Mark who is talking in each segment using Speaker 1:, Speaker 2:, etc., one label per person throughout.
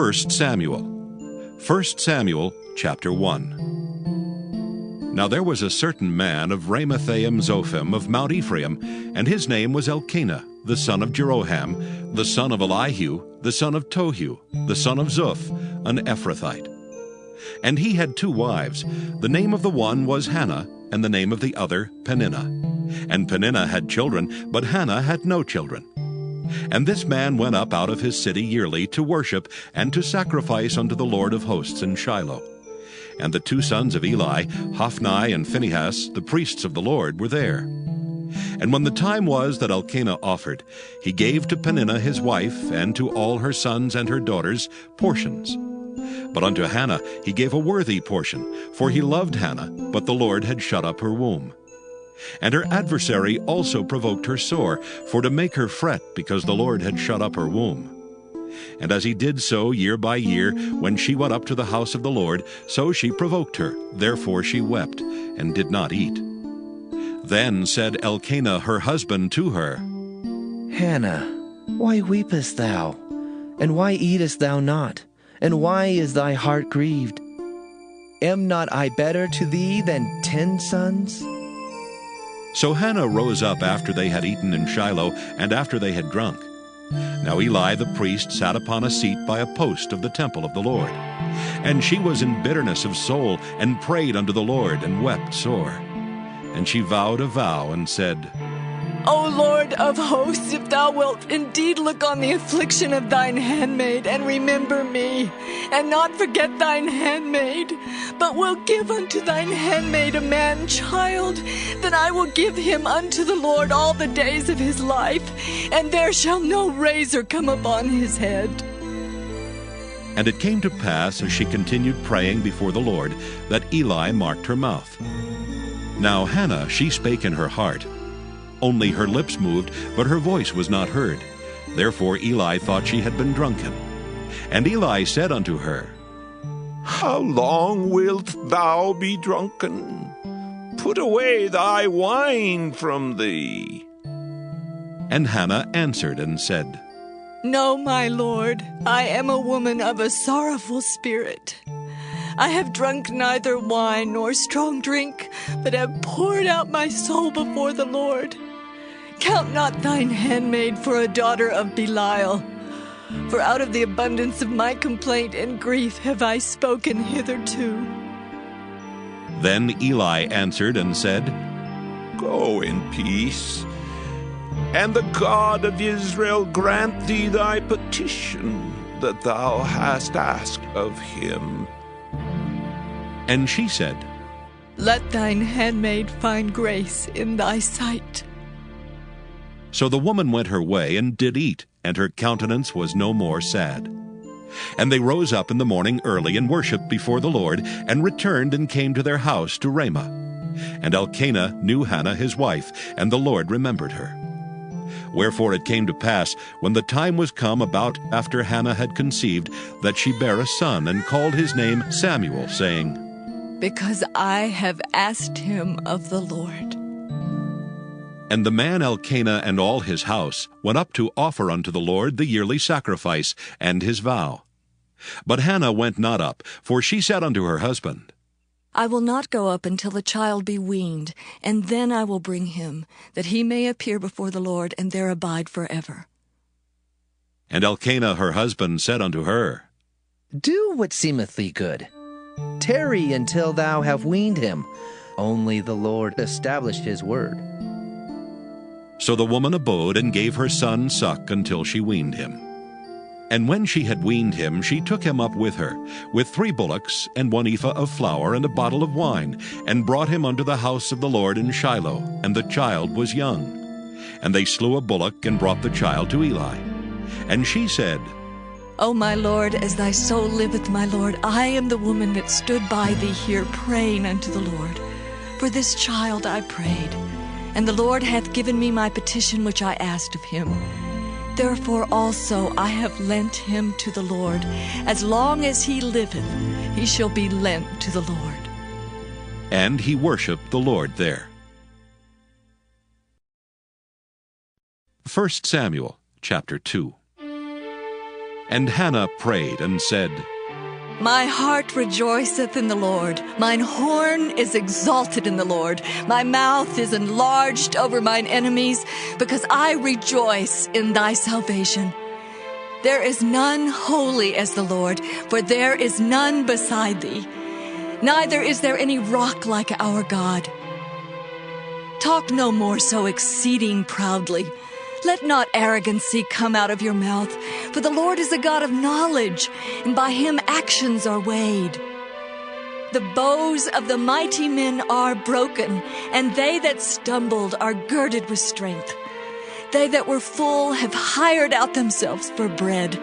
Speaker 1: 1 Samuel. 1 Samuel chapter 1. Now there was a certain man of Ramathaim Zophim of Mount Ephraim, and his name was Elkanah, the son of Jeroham, the son of Elihu, the son of Tohu, the son of Zuph, an Ephrathite. And he had 2 wives. The name of the one was Hannah, and the name of the other Peninnah. And Peninnah had children, but Hannah had no children. And this man went up out of his city yearly to worship and to sacrifice unto the Lord of hosts in Shiloh. And the 2 sons of Eli, Hophni and Phinehas, the priests of the Lord, were there. And when the time was that Elkanah offered, he gave to Peninnah his wife, and to all her sons and her daughters, portions. But unto Hannah he gave a worthy portion, for he loved Hannah, but the Lord had shut up her womb. And her adversary also provoked her sore, for to make her fret, because the Lord had shut up her womb. And as he did so year by year, when she went up to the house of the Lord, so she provoked her. Therefore she wept, and did not eat. Then said Elkanah her husband to her,
Speaker 2: Hannah, why weepest thou? And why eatest thou not? And why is thy heart grieved? Am not I better to thee than 10 sons?
Speaker 1: So Hannah rose up after they had eaten in Shiloh, and after they had drunk. Now Eli the priest sat upon a seat by a post of the temple of the Lord. And she was in bitterness of soul, and prayed unto the Lord, and wept sore. And she vowed a vow, and said,
Speaker 3: O Lord of hosts, if thou wilt indeed look on the affliction of thine handmaid, and remember me, and not forget thine handmaid, but wilt give unto thine handmaid a man-child, then I will give him unto the Lord all the days of his life, and there shall no razor come upon his head.
Speaker 1: And it came to pass, as she continued praying before the Lord, that Eli marked her mouth. Now Hannah, she spake in her heart. Only her lips moved, but her voice was not heard. Therefore Eli thought she had been drunken. And Eli said unto her,
Speaker 4: How long wilt thou be drunken? Put away thy wine from thee.
Speaker 1: And Hannah answered and said,
Speaker 3: No, my Lord, I am a woman of a sorrowful spirit. I have drunk neither wine nor strong drink, but have poured out my soul before the Lord. Count not thine handmaid for a daughter of Belial, for out of the abundance of my complaint and grief have I spoken hitherto.
Speaker 1: Then Eli answered and said,
Speaker 4: Go in peace, and the God of Israel grant thee thy petition that thou hast asked of him.
Speaker 1: And she said,
Speaker 3: Let thine handmaid find grace in thy sight.
Speaker 1: So the woman went her way, and did eat, and her countenance was no more sad. And they rose up in the morning early, and worshipped before the Lord, and returned and came to their house to Ramah. And Elkanah knew Hannah his wife, and the Lord remembered her. Wherefore it came to pass, when the time was come about after Hannah had conceived, that she bare a son, and called his name Samuel, saying,
Speaker 3: Because I have asked him of the Lord.
Speaker 1: And the man Elkanah and all his house went up to offer unto the Lord the yearly sacrifice and his vow. But Hannah went not up, for she said unto her husband,
Speaker 3: I will not go up until the child be weaned, and then I will bring him, that he may appear before the Lord, and there abide forever.
Speaker 1: And Elkanah her husband said unto her,
Speaker 2: Do what seemeth thee good. Tarry until thou have weaned him. Only the Lord established his word.
Speaker 1: So the woman abode, and gave her son suck until she weaned him. And when she had weaned him, she took him up with her, with 3 bullocks, and 1 ephah of flour, and a bottle of wine, and brought him unto the house of the Lord in Shiloh, and the child was young. And they slew a bullock, and brought the child to Eli. And she said,
Speaker 3: O my Lord, as thy soul liveth, my Lord, I am the woman that stood by thee here praying unto the Lord. For this child I prayed, and the Lord hath given me my petition which I asked of him. Therefore also I have lent him to the Lord. As long as he liveth, he shall be lent to the Lord.
Speaker 1: And he worshipped the Lord there. 1 Samuel chapter 2. And Hannah prayed and said,
Speaker 3: My heart rejoiceth in the Lord. Mine horn is exalted in the Lord. My mouth is enlarged over mine enemies, because I rejoice in thy salvation. There is none holy as the Lord, for there is none beside thee. Neither is there any rock like our God. Talk no more so exceeding proudly. Let not arrogancy come out of your mouth, for the Lord is a God of knowledge, and by him actions are weighed. The bows of the mighty men are broken, and they that stumbled are girded with strength. They that were full have hired out themselves for bread,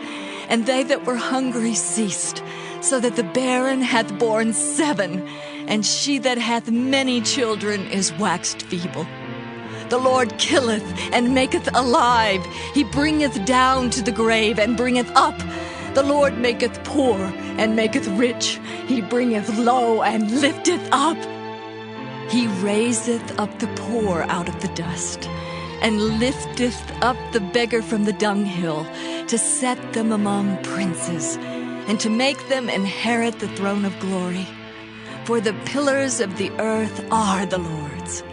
Speaker 3: and they that were hungry ceased, so that the barren hath borne 7, and she that hath many children is waxed feeble. The Lord killeth and maketh alive. He bringeth down to the grave and bringeth up. The Lord maketh poor and maketh rich. He bringeth low and lifteth up. He raiseth up the poor out of the dust, and lifteth up the beggar from the dunghill, to set them among princes, and to make them inherit the throne of glory. For the pillars of the earth are the Lord's,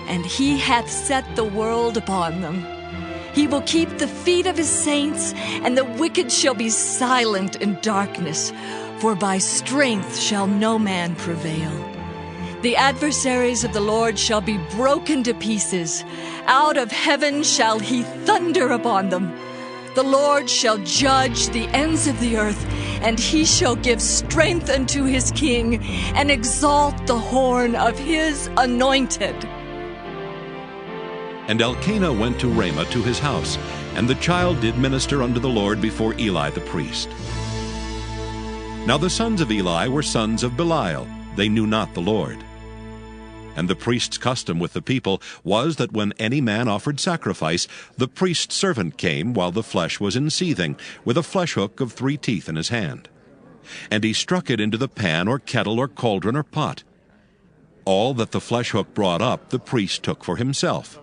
Speaker 3: and he hath set the world upon them. He will keep the feet of his saints, and the wicked shall be silent in darkness, for by strength shall no man prevail. The adversaries of the Lord shall be broken to pieces. Out of heaven shall he thunder upon them. The Lord shall judge the ends of the earth, and he shall give strength unto his king, and exalt the horn of his anointed.
Speaker 1: And Elkanah went to Ramah to his house, and the child did minister unto the Lord before Eli the priest. Now the sons of Eli were sons of Belial. They knew not the Lord. And the priest's custom with the people was that when any man offered sacrifice, the priest's servant came while the flesh was in seething, with a flesh hook of 3 teeth in his hand. And he struck it into the pan or kettle or cauldron or pot. All that the flesh hook brought up the priest took for himself.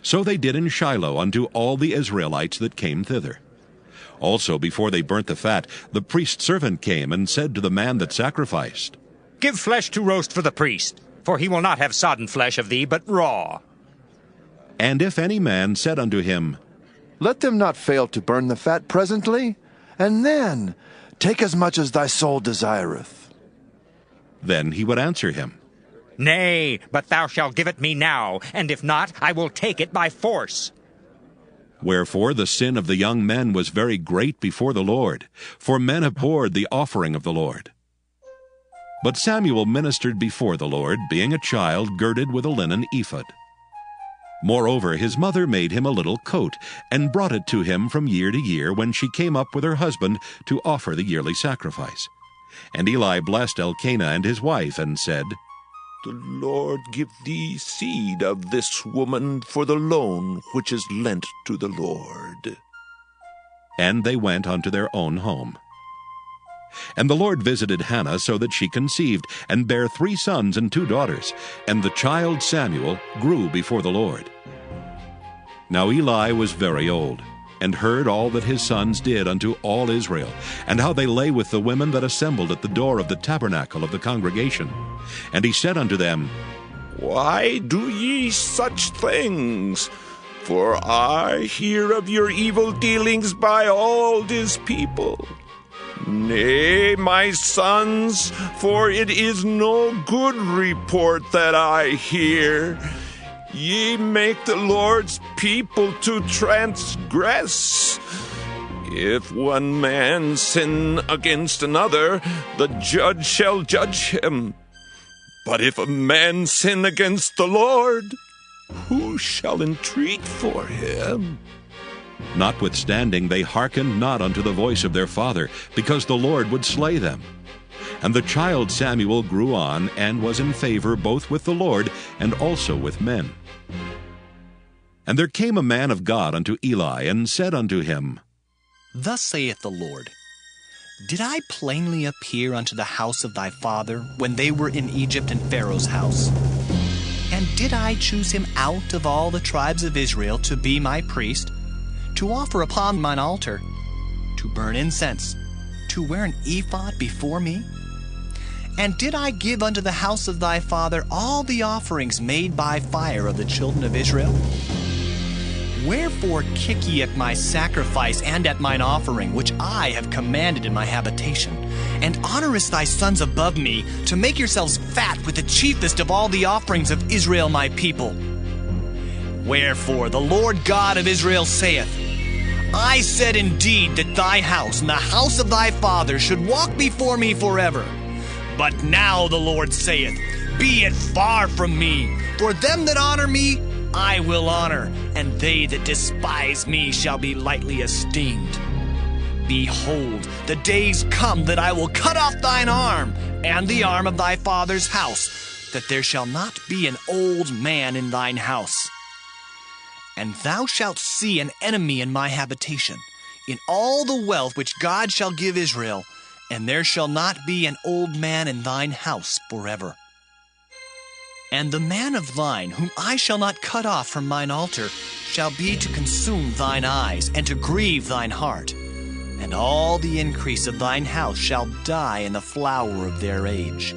Speaker 1: So they did in Shiloh unto all the Israelites that came thither. Also before they burnt the fat, the priest's servant came and said to the man that sacrificed,
Speaker 5: Give flesh to roast for the priest, for he will not have sodden flesh of thee, but raw.
Speaker 1: And if any man said unto him,
Speaker 6: Let them not fail to burn the fat presently, and then take as much as thy soul desireth.
Speaker 1: Then he would answer him,
Speaker 5: Nay, but thou shalt give it me now, and if not, I will take it by force.
Speaker 1: Wherefore the sin of the young men was very great before the Lord, for men abhorred the offering of the Lord. But Samuel ministered before the Lord, being a child girded with a linen ephod. Moreover, his mother made him a little coat, and brought it to him from year to year when she came up with her husband to offer the yearly sacrifice. And Eli blessed Elkanah and his wife, and said,
Speaker 4: The Lord give thee seed of this woman for the loan which is lent to the Lord.
Speaker 1: And they went unto their own home. And the Lord visited Hannah so that she conceived, and bare 3 sons and 2 daughters. And the child Samuel grew before the Lord. Now Eli was very old, and heard all that his sons did unto all Israel, and how they lay with the women that assembled at the door of the tabernacle of the congregation. And he said unto them,
Speaker 4: Why do ye such things? For I hear of your evil dealings by all this people. Nay, my sons, for it is no good report that I hear. Ye make the Lord's people to transgress. If one man sin against another, the judge shall judge him. But if a man sin against the Lord, who shall entreat for him?
Speaker 1: Notwithstanding they hearkened not unto the voice of their father, because the Lord would slay them. And the child Samuel grew on, and was in favor both with the Lord and also with men. And there came a man of God unto Eli, and said unto him,
Speaker 7: Thus saith the Lord, Did I plainly appear unto the house of thy father, when they were in Egypt in Pharaoh's house? And did I choose him out of all the tribes of Israel to be my priest, to offer upon mine altar, to burn incense, to wear an ephod before me? And did I give unto the house of thy father all the offerings made by fire of the children of Israel? Wherefore kick ye at my sacrifice and at mine offering, which I have commanded in my habitation? And honorest thy sons above me, to make yourselves fat with the chiefest of all the offerings of Israel my people? Wherefore the Lord God of Israel saith, I said indeed that thy house and the house of thy father should walk before me forever. But now the Lord saith, Be it far from me, for them that honor me I will honor, and they that despise me shall be lightly esteemed. Behold, the days come that I will cut off thine arm, and the arm of thy father's house, that there shall not be an old man in thine house. And thou shalt see an enemy in my habitation, in all the wealth which God shall give Israel, and there shall not be an old man in thine house forever. And the man of thine, whom I shall not cut off from mine altar, shall be to consume thine eyes, and to grieve thine heart. And all the increase of thine house shall die in the flower of their age.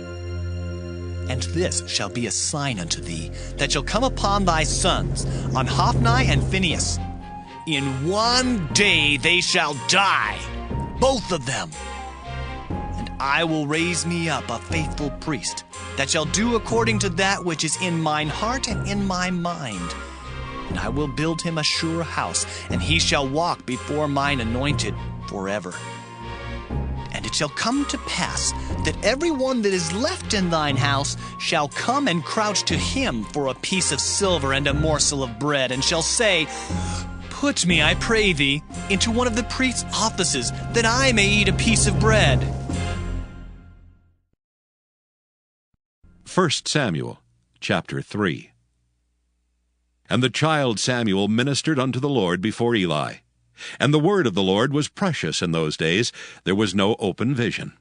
Speaker 7: And this shall be a sign unto thee, that shall come upon thy sons, on Hophni and Phinehas. In one day they shall die, both of them. And I will raise me up a faithful priest, that shall do according to that which is in mine heart and in my mind. And I will build him a sure house, and he shall walk before mine anointed forever. And it shall come to pass that every one that is left in thine house shall come and crouch to him for a piece of silver and a morsel of bread, and shall say, Put me, I pray thee, into one of the priest's offices, that I may eat a piece of bread.
Speaker 1: 1 Samuel, chapter 3. And the child Samuel ministered unto the Lord before Eli. And the word of the Lord was precious in those days. There was no open vision.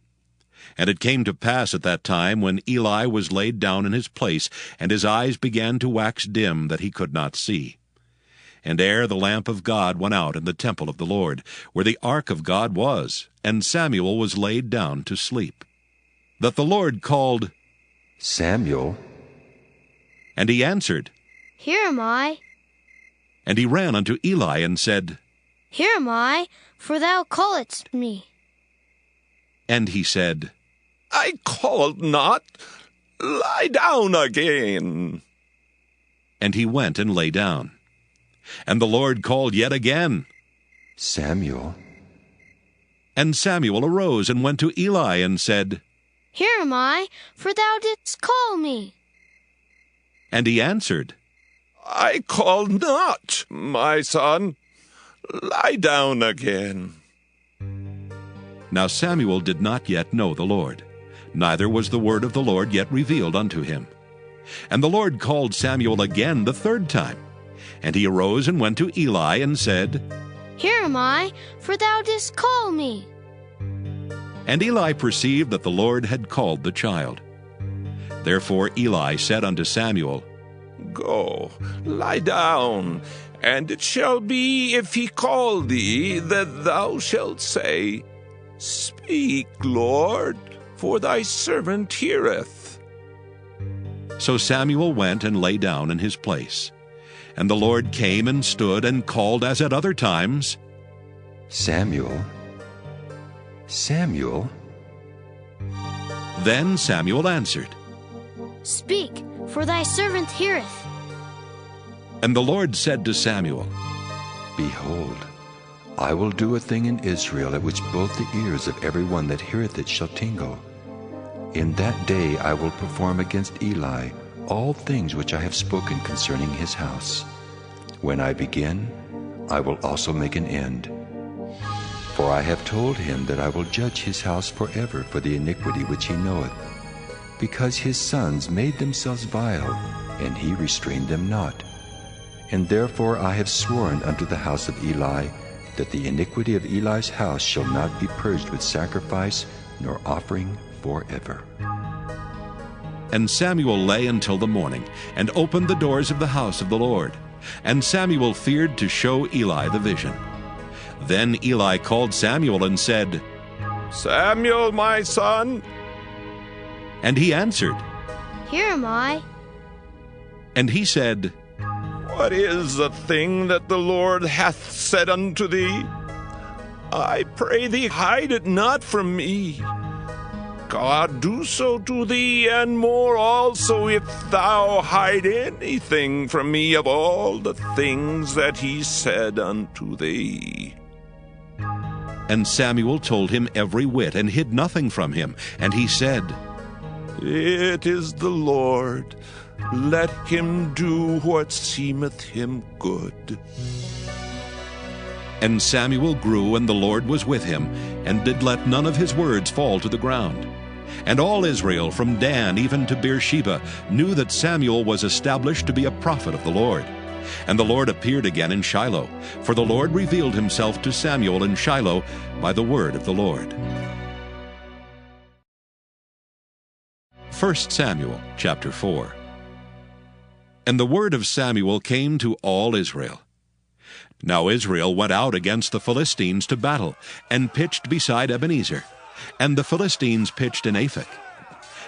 Speaker 1: And it came to pass at that time, when Eli was laid down in his place, and his eyes began to wax dim, that he could not see. And ere the lamp of God went out in the temple of the Lord, where the ark of God was, and Samuel was laid down to sleep, that the Lord called,
Speaker 8: Samuel.
Speaker 1: And he answered,
Speaker 9: Here am I.
Speaker 1: And he ran unto Eli and said,
Speaker 9: Here am I, for thou calledst me.
Speaker 1: And he said,
Speaker 4: I called not. Lie down again.
Speaker 1: And he went and lay down. And the Lord called yet again,
Speaker 8: Samuel.
Speaker 1: And Samuel arose and went to Eli and said,
Speaker 9: Here am I, for thou didst call me.
Speaker 1: And he answered,
Speaker 4: I called not, my son. Lie down again.
Speaker 1: Now Samuel did not yet know the Lord, neither was the word of the Lord yet revealed unto him. And the Lord called Samuel again the third time. And he arose and went to Eli and said,
Speaker 9: Here am I, for thou didst call me.
Speaker 1: And Eli perceived that the Lord had called the child. Therefore Eli said unto Samuel,
Speaker 4: Go, lie down, and it shall be, if he call thee, that thou shalt say, Speak, Lord, for thy servant heareth.
Speaker 1: So Samuel went and lay down in his place. And the Lord came and stood and called as at other times,
Speaker 8: Samuel. Samuel.
Speaker 1: Then Samuel answered,
Speaker 9: Speak, for thy servant heareth.
Speaker 8: And the Lord said to Samuel, Behold, I will do a thing in Israel at which both the ears of every one that heareth it shall tingle. In that day I will perform against Eli all things which I have spoken concerning his house. When I begin, I will also make an end. For I have told him that I will judge his house forever for the iniquity which he knoweth, because his sons made themselves vile, and he restrained them not. And therefore I have sworn unto the house of Eli, that the iniquity of Eli's house shall not be purged with sacrifice nor offering forever.
Speaker 1: And Samuel lay until the morning, and opened the doors of the house of the Lord. And Samuel feared to show Eli the vision. Then Eli called Samuel and said,
Speaker 4: Samuel, my son.
Speaker 1: And he answered,
Speaker 9: Here am I.
Speaker 1: And he said,
Speaker 4: What is the thing that the Lord hath said unto thee? I pray thee, hide it not from me. God do so to thee, and more also, if thou hide anything from me of all the things that he said unto thee.
Speaker 1: And Samuel told him every whit, and hid nothing from him. And he said,
Speaker 4: It is the Lord. Let him do what seemeth him good.
Speaker 1: And Samuel grew, and the Lord was with him, and did let none of his words fall to the ground. And all Israel, from Dan even to Beersheba, knew that Samuel was established to be a prophet of the Lord. And the Lord appeared again in Shiloh, for the Lord revealed himself to Samuel in Shiloh by the word of the Lord. 1 Samuel chapter 4. And the word of Samuel came to all Israel. Now Israel went out against the Philistines to battle, and pitched beside Ebenezer. And the Philistines pitched in Aphek.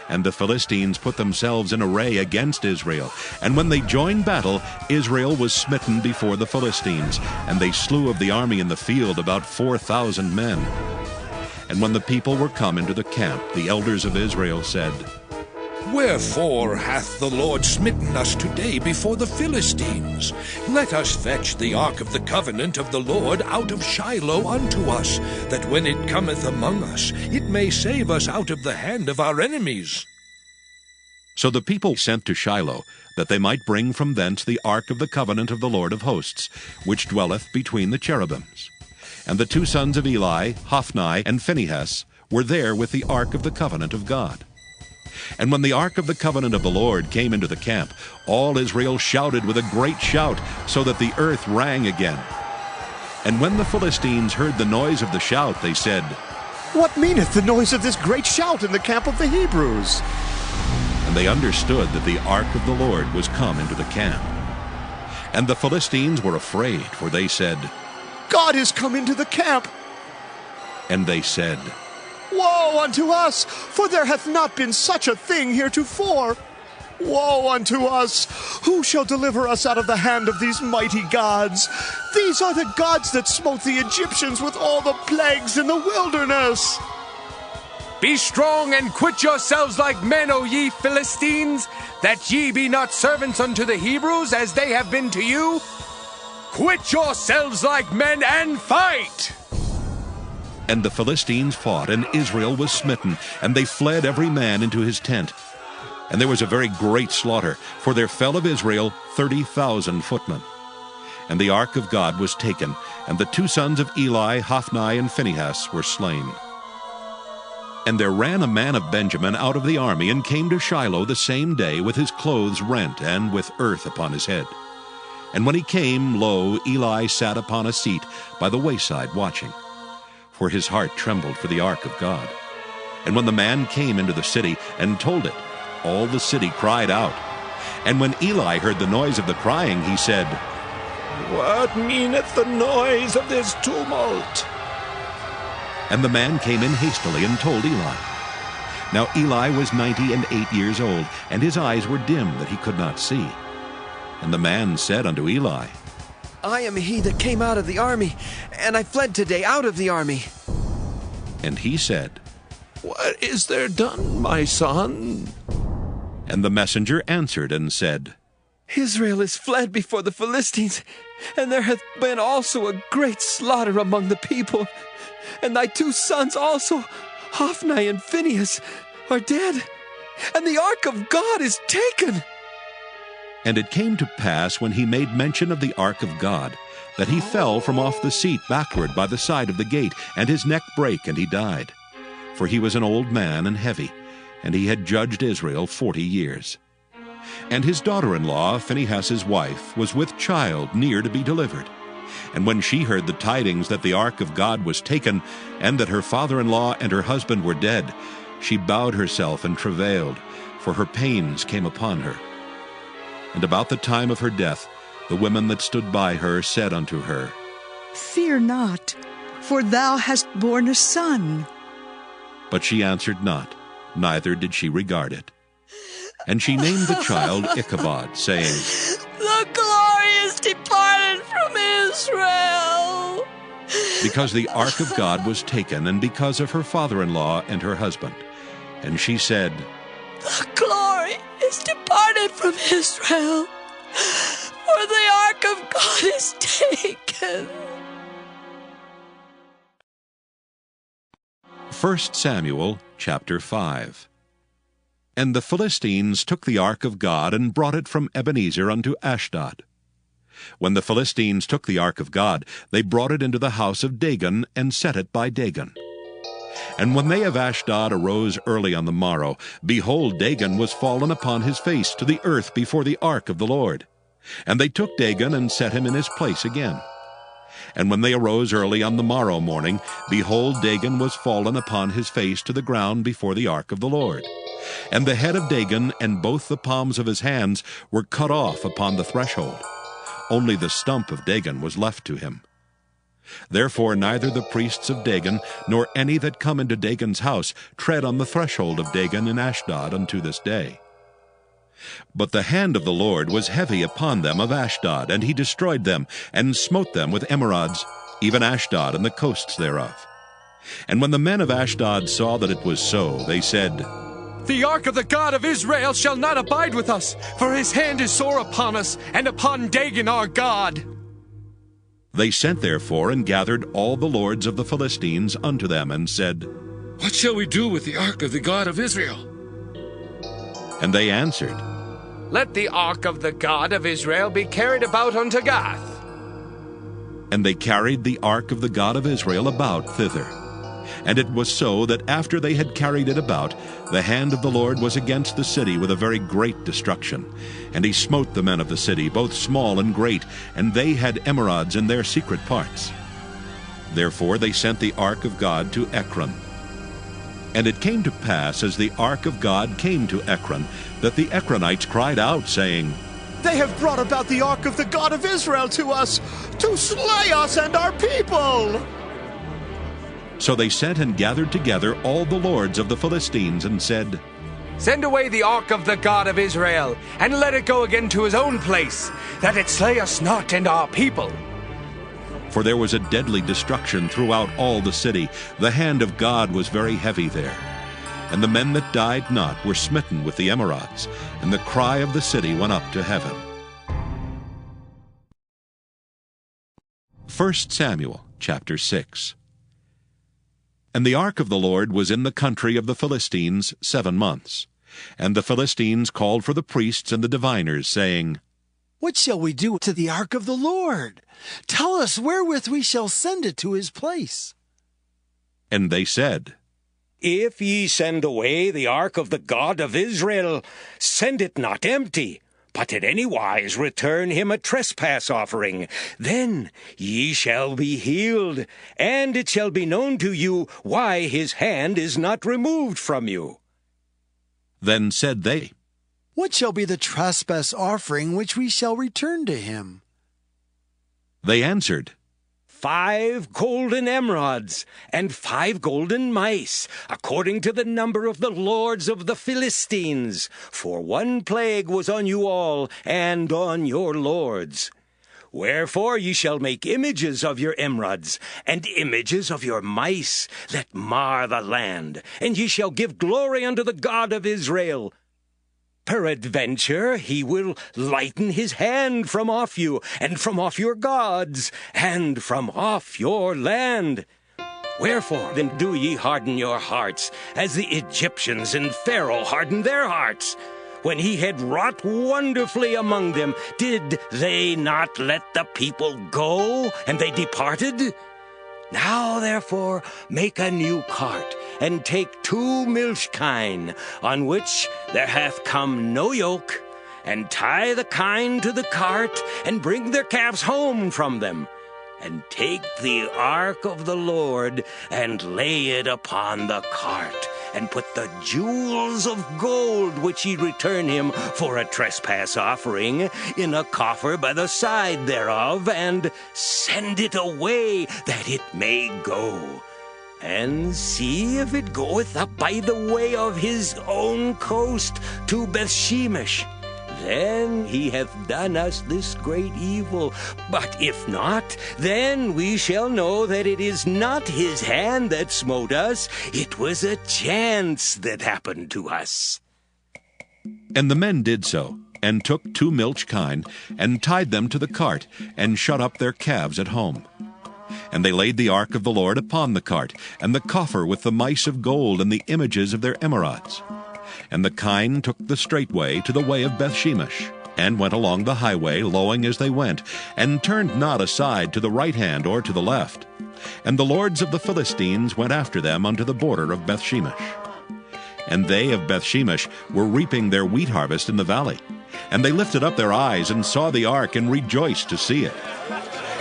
Speaker 1: And the Philistines put themselves in array against Israel. And when they joined battle, Israel was smitten before the Philistines, and they slew of the army in the field about 4,000 men. And when the people were come into the camp, the elders of Israel said,
Speaker 10: Wherefore hath the Lord smitten us today before the Philistines? Let us fetch the ark of the covenant of the Lord out of Shiloh unto us, that when it cometh among us, it may save us out of the hand of our enemies.
Speaker 1: So the people sent to Shiloh, that they might bring from thence the ark of the covenant of the Lord of hosts, which dwelleth between the cherubims. And the two sons of Eli, Hophni and Phinehas, were there with the ark of the covenant of God. And when the ark of the covenant of the Lord came into the camp, all Israel shouted with a great shout, so that the earth rang again. And when the Philistines heard the noise of the shout, they said,
Speaker 11: What meaneth the noise of this great shout in the camp of the Hebrews?
Speaker 1: And they understood that the ark of the Lord was come into the camp. And the Philistines were afraid, for they said,
Speaker 11: God is come into the camp.
Speaker 1: And they said,
Speaker 11: Woe unto us, for there hath not been such a thing heretofore. Woe unto us! Who shall deliver us out of the hand of these mighty gods? These are the gods that smote the Egyptians with all the plagues in the wilderness.
Speaker 12: Be strong and quit yourselves like men, O ye Philistines, that ye be not servants unto the Hebrews, as they have been to you. Quit yourselves like men and fight!
Speaker 1: And the Philistines fought, and Israel was smitten, and they fled every man into his tent. And there was a very great slaughter, for there fell of Israel 30,000 footmen. And the ark of God was taken, and the two sons of Eli, Hophni and Phinehas, were slain. And there ran a man of Benjamin out of the army, and came to Shiloh the same day with his clothes rent, and with earth upon his head. And when he came, lo, Eli sat upon a seat by the wayside watching. For his heart trembled for the ark of God. And when the man came into the city and told it, all the city cried out. And when Eli heard the noise of the crying, he said,
Speaker 4: What meaneth the noise of this tumult?
Speaker 1: And the man came in hastily and told Eli. Now Eli was 98 years old, and his eyes were dim that he could not see. And the man said unto Eli,
Speaker 2: I am he that came out of the army, and I fled today out of the army.
Speaker 1: And he said,
Speaker 4: What is there done, my son?
Speaker 1: And the messenger answered and said,
Speaker 2: Israel is fled before the Philistines, and there hath been also a great slaughter among the people. And thy two sons also, Hophni and Phinehas, are dead, and the ark of God is taken.
Speaker 1: And it came to pass, when he made mention of the ark of God, that he fell from off the seat backward by the side of the gate, and his neck brake, and he died. For he was an old man and heavy, and he had judged Israel 40 years. And his daughter-in-law, Phinehas' wife, was with child near to be delivered. And when she heard the tidings that the ark of God was taken, and that her father-in-law and her husband were dead, she bowed herself and travailed, for her pains came upon her. And about the time of her death, the women that stood by her said unto her,
Speaker 13: Fear not, for thou hast borne a son.
Speaker 1: But she answered not, neither did she regard it. And she named the child Ichabod, saying,
Speaker 3: The glory is departed from Israel.
Speaker 1: Because the ark of God was taken, and because of her father-in-law and her husband. And she said,
Speaker 3: The glory is departed from Israel, for the ark of God is taken.
Speaker 1: 1 Samuel chapter 5. And the Philistines took the ark of God, and brought it from Ebenezer unto Ashdod. When the Philistines took the ark of God, they brought it into the house of Dagon, and set it by Dagon. And when they of Ashdod arose early on the morrow, behold, Dagon was fallen upon his face to the earth before the ark of the Lord. And they took Dagon, and set him in his place again. And when they arose early on the morrow morning, behold, Dagon was fallen upon his face to the ground before the ark of the Lord. And the head of Dagon and both the palms of his hands were cut off upon the threshold. Only the stump of Dagon was left to him. Therefore neither the priests of Dagon, nor any that come into Dagon's house, tread on the threshold of Dagon in Ashdod unto this day. But the hand of the Lord was heavy upon them of Ashdod, and he destroyed them, and smote them with emerods, even Ashdod and the coasts thereof. And when the men of Ashdod saw that it was so, they said,
Speaker 12: The ark of the God of Israel shall not abide with us, for his hand is sore upon us, and upon Dagon our God.
Speaker 1: They sent therefore and gathered all the lords of the Philistines unto them, and said,
Speaker 10: What shall we do with the ark of the God of Israel?
Speaker 1: And they answered,
Speaker 12: Let the ark of the God of Israel be carried about unto Gath.
Speaker 1: And they carried the ark of the God of Israel about thither. And it was so that after they had carried it about, the hand of the Lord was against the city with a very great destruction. And he smote the men of the city, both small and great, and they had emerods in their secret parts. Therefore they sent the ark of God to Ekron. And it came to pass, as the ark of God came to Ekron, that the Ekronites cried out, saying,
Speaker 11: They have brought about the ark of the God of Israel to us, to slay us and our people.
Speaker 1: So they sent and gathered together all the lords of the Philistines, and said,
Speaker 12: Send away the ark of the God of Israel, and let it go again to his own place, that it slay us not and our people.
Speaker 1: For there was a deadly destruction throughout all the city. The hand of God was very heavy there. And the men that died not were smitten with the emerods, and the cry of the city went up to heaven. 1 Samuel chapter 6. And the ark of the Lord was in the country of the Philistines 7 months. And the Philistines called for the priests and the diviners, saying,
Speaker 14: What shall we do to the ark of the Lord? Tell us wherewith we shall send it to his place.
Speaker 1: And they said,
Speaker 5: If ye send away the ark of the God of Israel, send it not empty, but in any wise return him a trespass offering. Then ye shall be healed, and it shall be known to you why his hand is not removed from you.
Speaker 1: Then said they,
Speaker 14: What shall be the trespass offering which we shall return to him?
Speaker 1: They answered,
Speaker 5: 5 golden emerods, and 5 golden mice, according to the number of the lords of the Philistines. For 1 plague was on you all, and on your lords. Wherefore ye shall make images of your emerods, and images of your mice, that mar the land, and ye shall give glory unto the God of Israel. Peradventure he will lighten his hand from off you, and from off your gods, and from off your land. Wherefore then do ye harden your hearts, as the Egyptians and Pharaoh hardened their hearts? When he had wrought wonderfully among them, did they not let the people go, and they departed? Now therefore make a new cart, and take 2 milch kine, on which there hath come no yoke, and tie the kine to the cart, and bring their calves home from them. And take the ark of the Lord, and lay it upon the cart, and put the jewels of gold which ye return him for a trespass offering in a coffer by the side thereof, and send it away that it may go. And see if it goeth up by the way of his own coast to Bethshemesh. Then he hath done us this great evil. But if not, then we shall know that it is not his hand that smote us. It was a chance that happened to us.
Speaker 1: And the men did so, and took 2 milch kine, and tied them to the cart, and shut up their calves at home. And they laid the ark of the Lord upon the cart, and the coffer with the mice of gold and the images of their emerods. And the kine took the straight way to the way of Bethshemesh, and went along the highway, lowing as they went, and turned not aside to the right hand or to the left. And the lords of the Philistines went after them unto the border of Bethshemesh. And they of Bethshemesh were reaping their wheat harvest in the valley. And they lifted up their eyes, and saw the ark, and rejoiced to see it.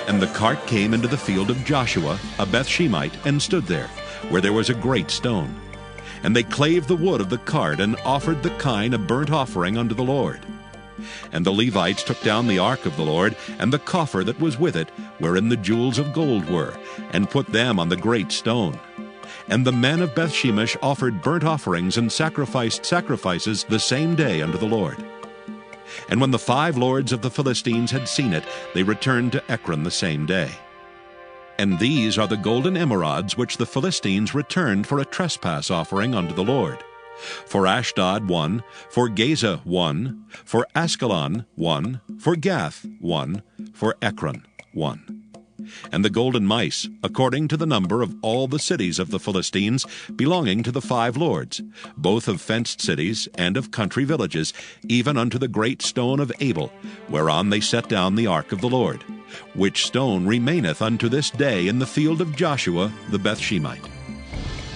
Speaker 1: And the cart came into the field of Joshua, a Bethshemite, and stood there, where there was a great stone. And they clave the wood of the cart, and offered the kine a burnt offering unto the Lord. And the Levites took down the ark of the Lord, and the coffer that was with it, wherein the jewels of gold were, and put them on the great stone. And the men of Bethshemesh offered burnt offerings and sacrificed sacrifices the same day unto the Lord. And when the 5 lords of the Philistines had seen it, they returned to Ekron the same day. And these are the golden emerods which the Philistines returned for a trespass offering unto the Lord. For Ashdod 1, for Gaza 1, for Askelon 1, for Gath 1, for Ekron 1. And the golden mice, according to the number of all the cities of the Philistines, belonging to the 5 lords, both of fenced cities and of country villages, even unto the great stone of Abel, whereon they set down the ark of the Lord, which stone remaineth unto this day in the field of Joshua the Bethshemite.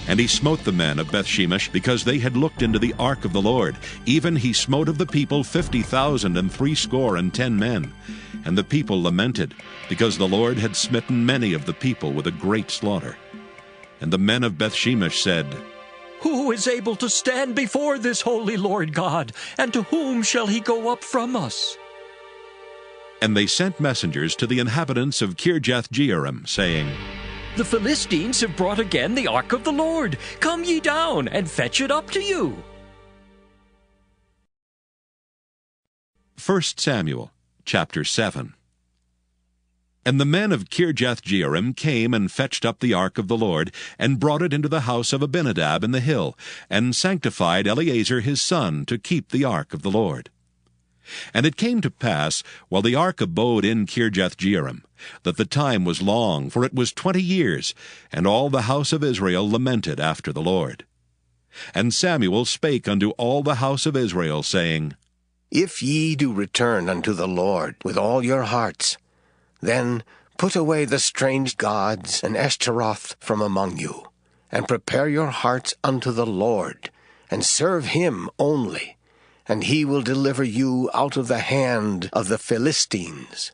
Speaker 1: And he smote the men of Bethshemesh, because they had looked into the ark of the Lord. Even he smote of the people 50,010 men. And the people lamented, because the Lord had smitten many of the people with a great slaughter. And the men of Bethshemesh said,
Speaker 15: Who is able to stand before this holy Lord God, and to whom shall he go up from us?
Speaker 1: And they sent messengers to the inhabitants of Kirjath-jearim, saying,
Speaker 15: The Philistines have brought again the ark of the Lord. Come ye down, and fetch it up to you.
Speaker 1: 1 Samuel chapter 7. And the men of Kirjath-jearim came and fetched up the ark of the Lord, and brought it into the house of Abinadab in the hill, and sanctified Eleazar his son to keep the ark of the Lord. And it came to pass, while the ark abode in Kirjath-jearim, that the time was long, for it was 20 years, and all the house of Israel lamented after the Lord. And Samuel spake unto all the house of Israel, saying,
Speaker 16: If ye do return unto the Lord with all your hearts, then put away the strange gods and Ashtaroth from among you, and prepare your hearts unto the Lord, and serve him only, and he will deliver you out of the hand of the Philistines.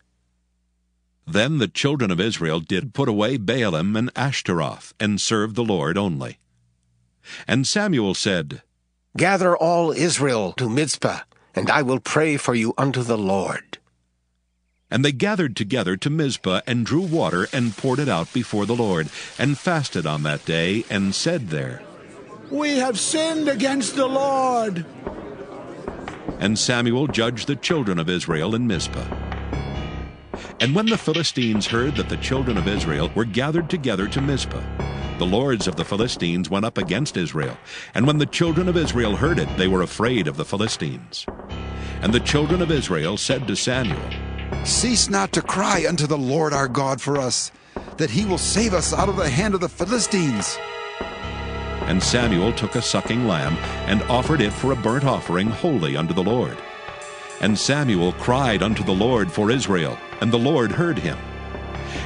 Speaker 1: Then the children of Israel did put away Baalim and Ashtaroth, and served the Lord only. And Samuel said,
Speaker 16: Gather all Israel to Mizpah, and I will pray for you unto the Lord.
Speaker 1: And they gathered together to Mizpah, and drew water, and poured it out before the Lord, and fasted on that day, and said there,
Speaker 14: We have sinned against the Lord.
Speaker 1: And Samuel judged the children of Israel in Mizpah. And when the Philistines heard that the children of Israel were gathered together to Mizpah, the lords of the Philistines went up against Israel. And when the children of Israel heard it, they were afraid of the Philistines. And the children of Israel said to Samuel,
Speaker 17: Cease not to cry unto the Lord our God for us, that he will save us out of the hand of the Philistines.
Speaker 1: And Samuel took a sucking lamb, and offered it for a burnt offering holy unto the Lord. And Samuel cried unto the Lord for Israel, and the Lord heard him.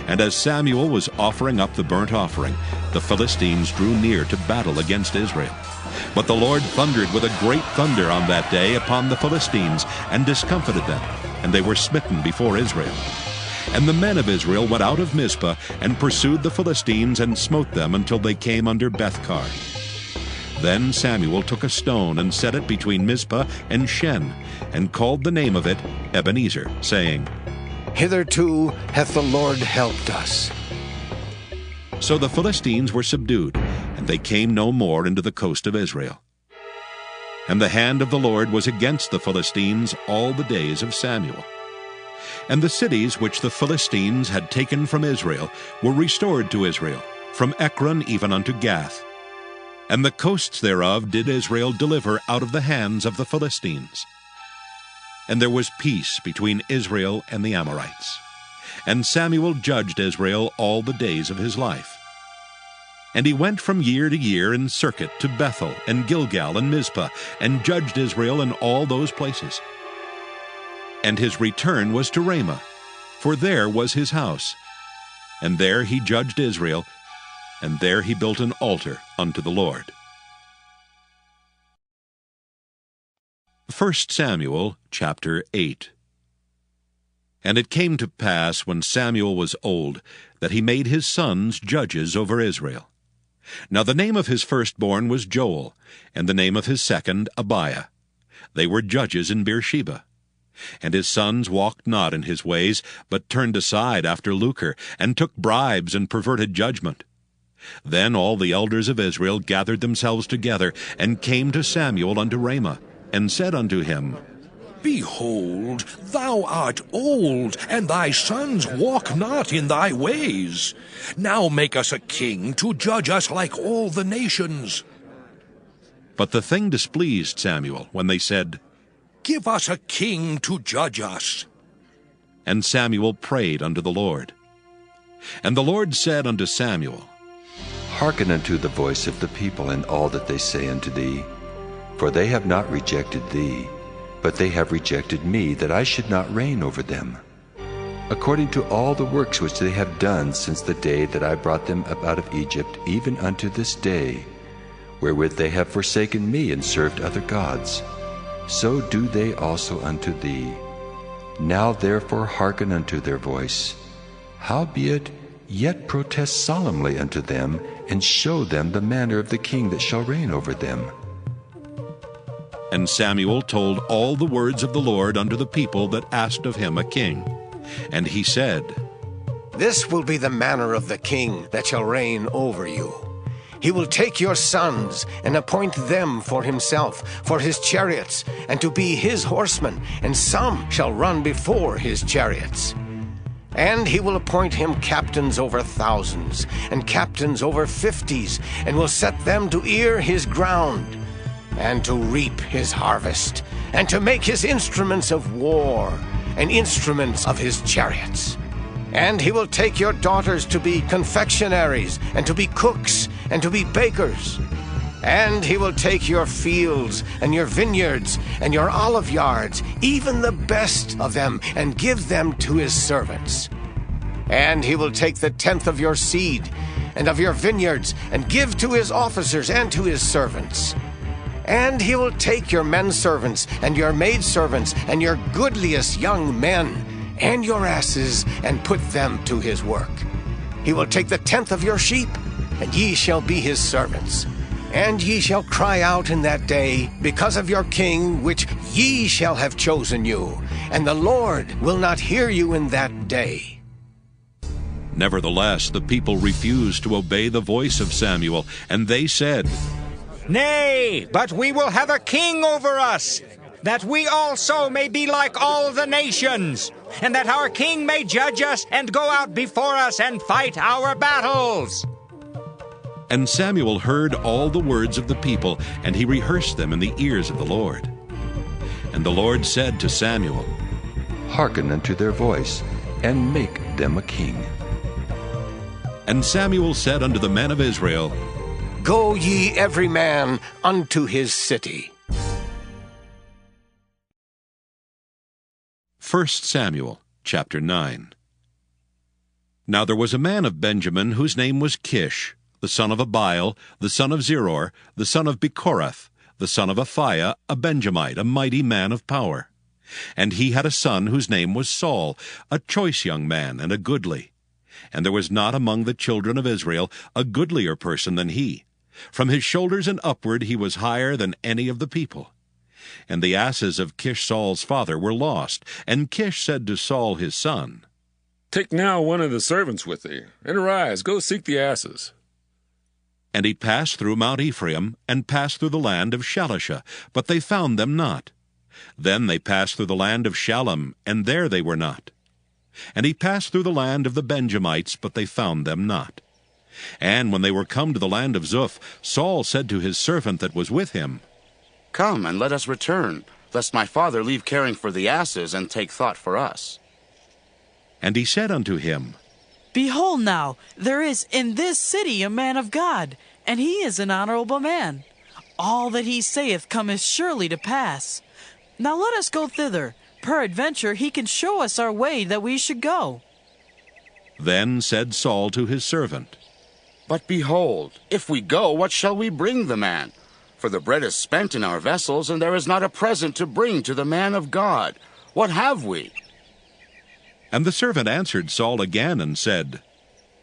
Speaker 1: And as Samuel was offering up the burnt offering, the Philistines drew near to battle against Israel. But the Lord thundered with a great thunder on that day upon the Philistines, and discomfited them, and they were smitten before Israel. And the men of Israel went out of Mizpah, and pursued the Philistines, and smote them until they came under Bethkar. Then Samuel took a stone and set it between Mizpah and Shen, and called the name of it Ebenezer, saying,
Speaker 16: Hitherto hath the Lord helped us.
Speaker 1: So the Philistines were subdued, and they came no more into the coast of Israel. And the hand of the Lord was against the Philistines all the days of Samuel. And the cities which the Philistines had taken from Israel were restored to Israel, from Ekron even unto Gath. And the coasts thereof did Israel deliver out of the hands of the Philistines. And there was peace between Israel and the Amorites. And Samuel judged Israel all the days of his life. And he went from year to year in circuit to Bethel and Gilgal and Mizpah, and judged Israel in all those places. And his return was to Ramah, for there was his house. And there he judged Israel, and there he built an altar unto the Lord. 1 Samuel chapter 8. And it came to pass, when Samuel was old, that he made his sons judges over Israel. Now the name of his firstborn was Joel, and the name of his second Abiah. They were judges in Beersheba. And his sons walked not in his ways, but turned aside after lucre, and took bribes and perverted judgment. Then all the elders of Israel gathered themselves together, and came to Samuel unto Ramah, and said unto him,
Speaker 10: Behold, thou art old, and thy sons walk not in thy ways. Now make us a king to judge us like all the nations.
Speaker 1: But the thing displeased Samuel, when they said,
Speaker 10: Give us a king to judge us.
Speaker 1: And Samuel prayed unto the Lord. And the Lord said unto Samuel,
Speaker 8: Hearken unto the voice of the people in all that they say unto thee. For they have not rejected thee, but they have rejected me, that I should not reign over them, according to all the works which they have done since the day that I brought them up out of Egypt, even unto this day, wherewith they have forsaken me and served other gods. So do they also unto thee. Now therefore hearken unto their voice. Howbeit, yet protest solemnly unto them, and show them the manner of the king that shall reign over them.
Speaker 1: And Samuel told all the words of the Lord unto the people that asked of him a king. And he said,
Speaker 16: This will be the manner of the king that shall reign over you. He will take your sons, and appoint them for himself, for his chariots, and to be his horsemen, and some shall run before his chariots. And he will appoint him captains over thousands, and captains over 50s, and will set them to ear his ground, and to reap his harvest, and to make his instruments of war, and instruments of his chariots. And he will take your daughters to be confectionaries, and to be cooks, and to be bakers. And he will take your fields, and your vineyards, and your olive yards, even the best of them, and give them to his servants. And he will take the 10th of your seed, and of your vineyards, and give to his officers and to his servants. And he will take your men servants, and your maidservants, and your goodliest young men, and your asses, and put them to his work. He will take the 10th of your sheep, and ye shall be his servants. And ye shall cry out in that day, because of your king, which ye shall have chosen you, and the Lord will not hear you in that day.
Speaker 1: Nevertheless, the people refused to obey the voice of Samuel, and they said,
Speaker 18: Nay, but we will have a king over us, that we also may be like all the nations, and that our king may judge us and go out before us and fight our battles.
Speaker 1: And Samuel heard all the words of the people, and he rehearsed them in the ears of the Lord. And the Lord said to Samuel,
Speaker 8: Hearken unto their voice, and make them a king.
Speaker 1: And Samuel said unto the men of Israel,
Speaker 16: Go ye every man unto his city.
Speaker 1: 1 Samuel chapter 9. Now there was a man of Benjamin whose name was Kish, the son of Abiel, the son of Zeror, the son of Bechorath, the son of Aphiah, a Benjamite, a mighty man of power. And he had a son whose name was Saul, a choice young man and a goodly. And there was not among the children of Israel a goodlier person than he. From his shoulders and upward he was higher than any of the people. And the asses of Kish Saul's father were lost. And Kish said to Saul his son,
Speaker 19: Take now one of the servants with thee, and arise, go seek the asses.
Speaker 1: And he passed through Mount Ephraim, and passed through the land of Shalisha, but they found them not. Then they passed through the land of Shalem, and there they were not. And he passed through the land of the Benjamites, but they found them not. And when they were come to the land of Zuph, Saul said to his servant that was with him,
Speaker 20: Come, and let us return, lest my father leave caring for the asses, and take thought for us.
Speaker 1: And he said unto him,
Speaker 3: Behold now, there is in this city a man of God, and he is an honorable man. All that he saith cometh surely to pass. Now let us go thither. Peradventure he can show us our way that we should go.
Speaker 1: Then said Saul to his servant,
Speaker 20: But behold, if we go, what shall we bring the man? For the bread is spent in our vessels, and there is not a present to bring to the man of God. What have we?
Speaker 1: And the servant answered Saul again and said,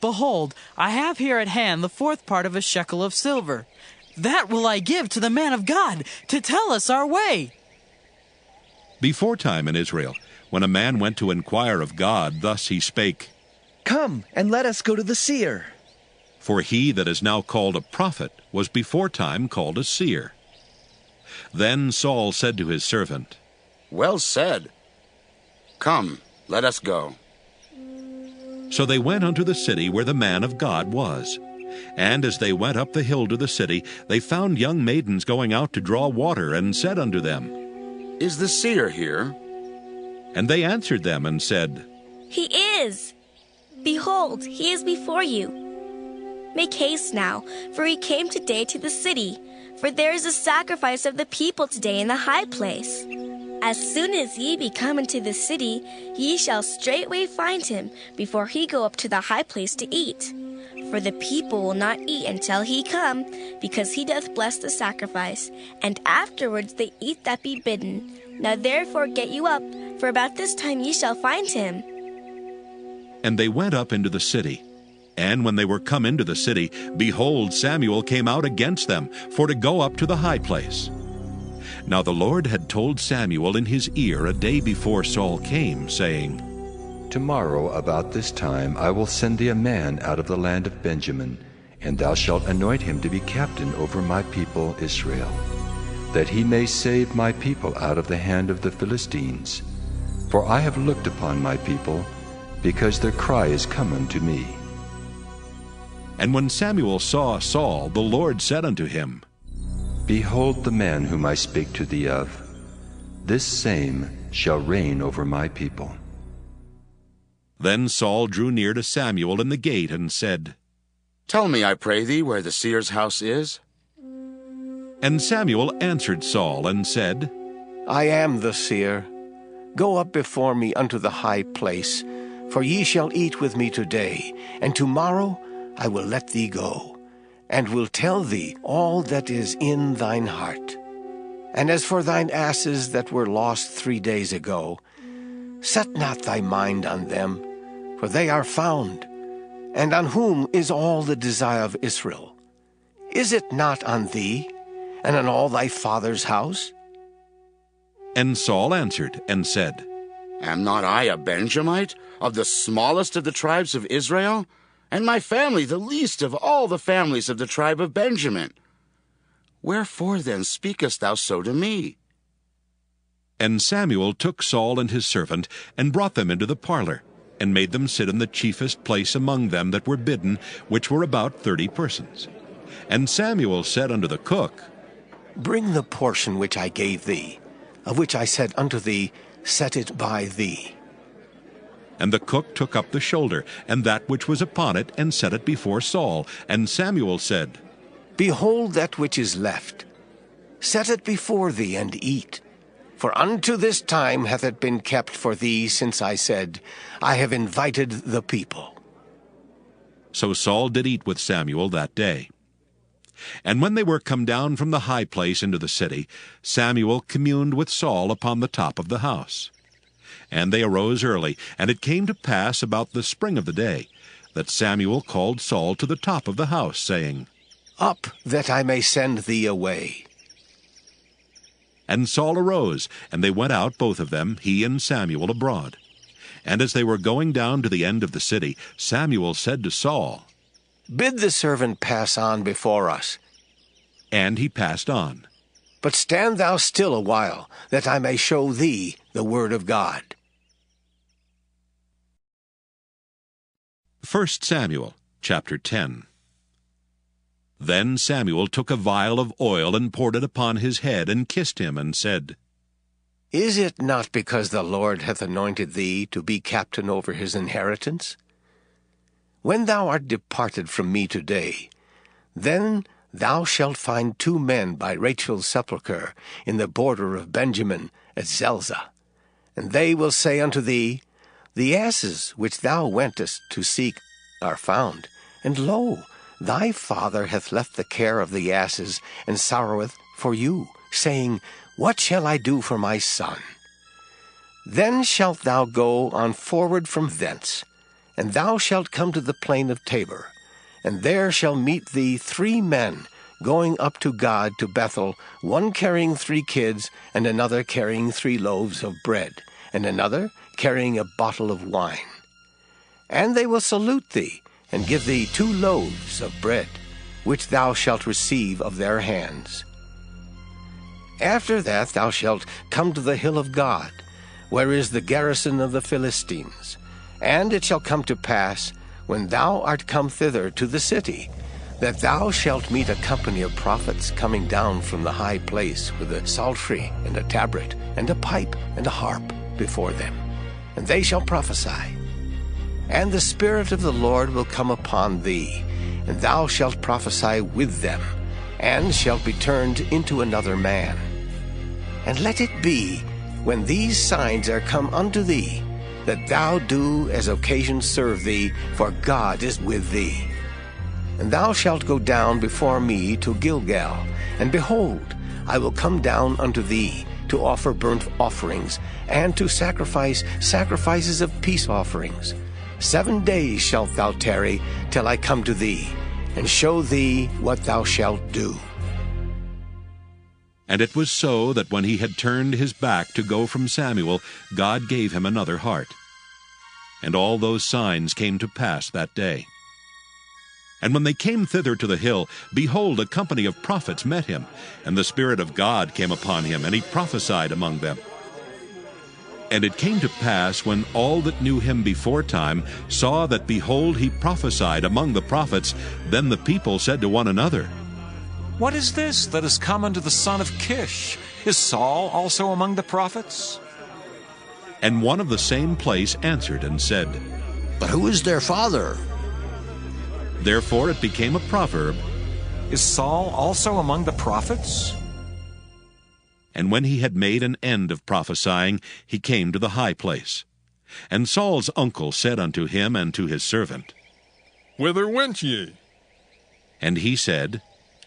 Speaker 3: Behold, I have here at hand the 4th part of a shekel of silver. That will I give to the man of God, to tell us our way.
Speaker 1: Beforetime in Israel, when a man went to inquire of God, thus he spake,
Speaker 2: Come, and let us go to the seer.
Speaker 1: For he that is now called a prophet was beforetime called a seer. Then Saul said to his servant,
Speaker 20: Well said. Come, let us go.
Speaker 1: So they went unto the city where the man of God was. And as they went up the hill to the city, they found young maidens going out to draw water, and said unto them,
Speaker 20: Is the seer here?
Speaker 1: And they answered them and said,
Speaker 21: He is. Behold, he is before you. Make haste now, for he came today to the city, for there is a sacrifice of the people today in the high place. As soon as ye be come into the city, ye shall straightway find him, before he go up to the high place to eat. For the people will not eat until he come, because he doth bless the sacrifice, and afterwards they eat that be bidden. Now therefore get you up, for about this time ye shall find him.
Speaker 1: And they went up into the city. And when they were come into the city, behold, Samuel came out against them, for to go up to the high place. Now the Lord had told Samuel in his ear a day before Saul came, saying,
Speaker 8: Tomorrow about this time I will send thee a man out of the land of Benjamin, and thou shalt anoint him to be captain over my people Israel, that he may save my people out of the hand of the Philistines. For I have looked upon my people, because their cry is come unto me.
Speaker 1: And when Samuel saw Saul, the Lord said unto him,
Speaker 8: Behold the man whom I spake to thee of. This same shall reign over my people.
Speaker 1: Then Saul drew near to Samuel in the gate, and said,
Speaker 20: Tell me, I pray thee, where the seer's house is.
Speaker 1: And Samuel answered Saul, and said,
Speaker 16: I am the seer. Go up before me unto the high place, for ye shall eat with me today, and tomorrow I will let thee go, and will tell thee all that is in thine heart. And as for thine asses that were lost 3 days ago, set not thy mind on them, for they are found. And on whom is all the desire of Israel? Is it not on thee, and on all thy father's house?
Speaker 1: And Saul answered and said,
Speaker 20: Am not I a Benjamite, of the smallest of the tribes of Israel? And my family the least of all the families of the tribe of Benjamin. Wherefore then speakest thou so to me?
Speaker 1: And Samuel took Saul and his servant, and brought them into the parlor, and made them sit in the chiefest place among them that were bidden, which were about 30 persons. And Samuel said unto the cook,
Speaker 16: Bring the portion which I gave thee, of which I said unto thee, Set it by thee.
Speaker 1: And the cook took up the shoulder, and that which was upon it, and set it before Saul. And Samuel said,
Speaker 16: Behold that which is left. Set it before thee, and eat. For unto this time hath it been kept for thee, since I said, I have invited the people.
Speaker 1: So Saul did eat with Samuel that day. And when they were come down from the high place into the city, Samuel communed with Saul upon the top of the house. And they arose early, and it came to pass about the spring of the day, that Samuel called Saul to the top of the house, saying,
Speaker 16: Up, that I may send thee away.
Speaker 1: And Saul arose, and they went out, both of them, he and Samuel, abroad. And as they were going down to the end of the city, Samuel said to Saul,
Speaker 16: Bid the servant pass on before us.
Speaker 1: And he passed on.
Speaker 16: But stand thou still a while, that I may show thee the word of God.
Speaker 1: 1 Samuel chapter 10. Then Samuel took a vial of oil and poured it upon his head, and kissed him, and said,
Speaker 16: Is it not because the Lord hath anointed thee to be captain over his inheritance? When thou art departed from me today, then thou shalt find 2 men by Rachel's sepulchre in the border of Benjamin at Zelzah. And they will say unto thee, The asses which thou wentest to seek are found, and lo, thy father hath left the care of the asses, and sorroweth for you, saying, What shall I do for my son? Then shalt thou go on forward from thence, and thou shalt come to the plain of Tabor, and there shall meet thee 3 men going up to God to Bethel, one carrying 3 kids, and another carrying 3 loaves of bread, and another carrying a bottle of wine. And they will salute thee, and give thee 2 loaves of bread, which thou shalt receive of their hands. After that thou shalt come to the hill of God, where is the garrison of the Philistines. And it shall come to pass, when thou art come thither to the city, that thou shalt meet a company of prophets coming down from the high place with a psaltery and a tabret and a pipe and a harp before them. And they shall prophesy. And the Spirit of the Lord will come upon thee, and thou shalt prophesy with them, and shalt be turned into another man. And let it be, when these signs are come unto thee, that thou do as occasion serve thee, for God is with thee. And thou shalt go down before me to Gilgal, and behold, I will come down unto thee, to offer burnt offerings, and to sacrifice sacrifices of peace offerings. 7 days shalt thou tarry, till I come to thee, and show thee what thou shalt do.
Speaker 1: And it was so that when he had turned his back to go from Samuel, God gave him another heart. And all those signs came to pass that day. And when they came thither to the hill, behold, a company of prophets met him, and the Spirit of God came upon him, and he prophesied among them. And it came to pass, when all that knew him beforetime saw that, behold, he prophesied among the prophets, then the people said to one another,
Speaker 15: What is this that is come unto the son of Kish? Is Saul also among the prophets?
Speaker 1: And one of the same place answered and said,
Speaker 14: But who is their father?
Speaker 1: Therefore it became a proverb,
Speaker 15: Is Saul also among the prophets?
Speaker 1: And when he had made an end of prophesying, he came to the high place. And Saul's uncle said unto him and to his servant,
Speaker 19: Whither went ye?
Speaker 1: And he said,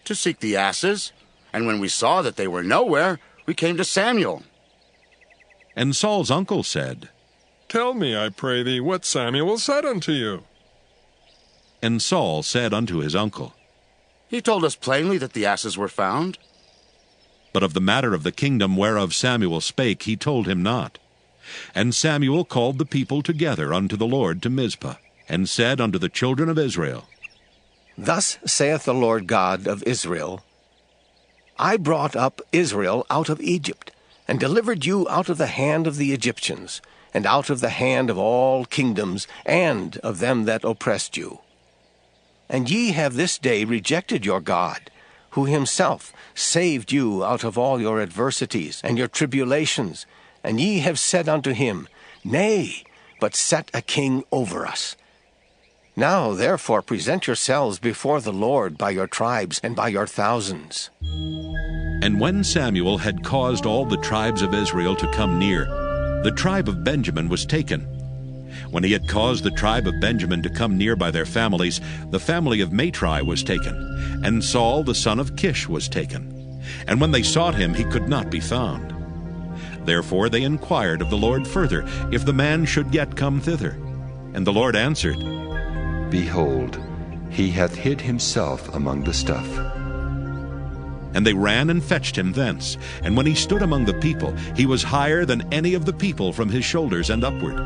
Speaker 20: To seek the asses. And when we saw that they were nowhere, we came to Samuel.
Speaker 1: And Saul's uncle said,
Speaker 19: Tell me, I pray thee, what Samuel said unto you.
Speaker 1: And Saul said unto his uncle,
Speaker 20: He told us plainly that the asses were found.
Speaker 1: But of the matter of the kingdom whereof Samuel spake he told him not. And Samuel called the people together unto the Lord to Mizpah, and said unto the children of Israel,
Speaker 16: Thus saith the Lord God of Israel, I brought up Israel out of Egypt, and delivered you out of the hand of the Egyptians, and out of the hand of all kingdoms, and of them that oppressed you. And ye have this day rejected your God, who himself saved you out of all your adversities and your tribulations, and ye have said unto him, Nay, but set a king over us. Now therefore present yourselves before the Lord by your tribes and by your thousands.
Speaker 1: And when Samuel had caused all the tribes of Israel to come near, the tribe of Benjamin was taken. When he had caused the tribe of Benjamin to come near by their families, the family of Matri was taken, and Saul the son of Kish was taken. And when they sought him, he could not be found. Therefore they inquired of the Lord further, if the man should yet come thither. And the Lord answered,
Speaker 8: Behold, He hath hid himself among the stuff.
Speaker 1: And they ran and fetched him thence. And when he stood among the people, he was higher than any of the people from his shoulders and upward.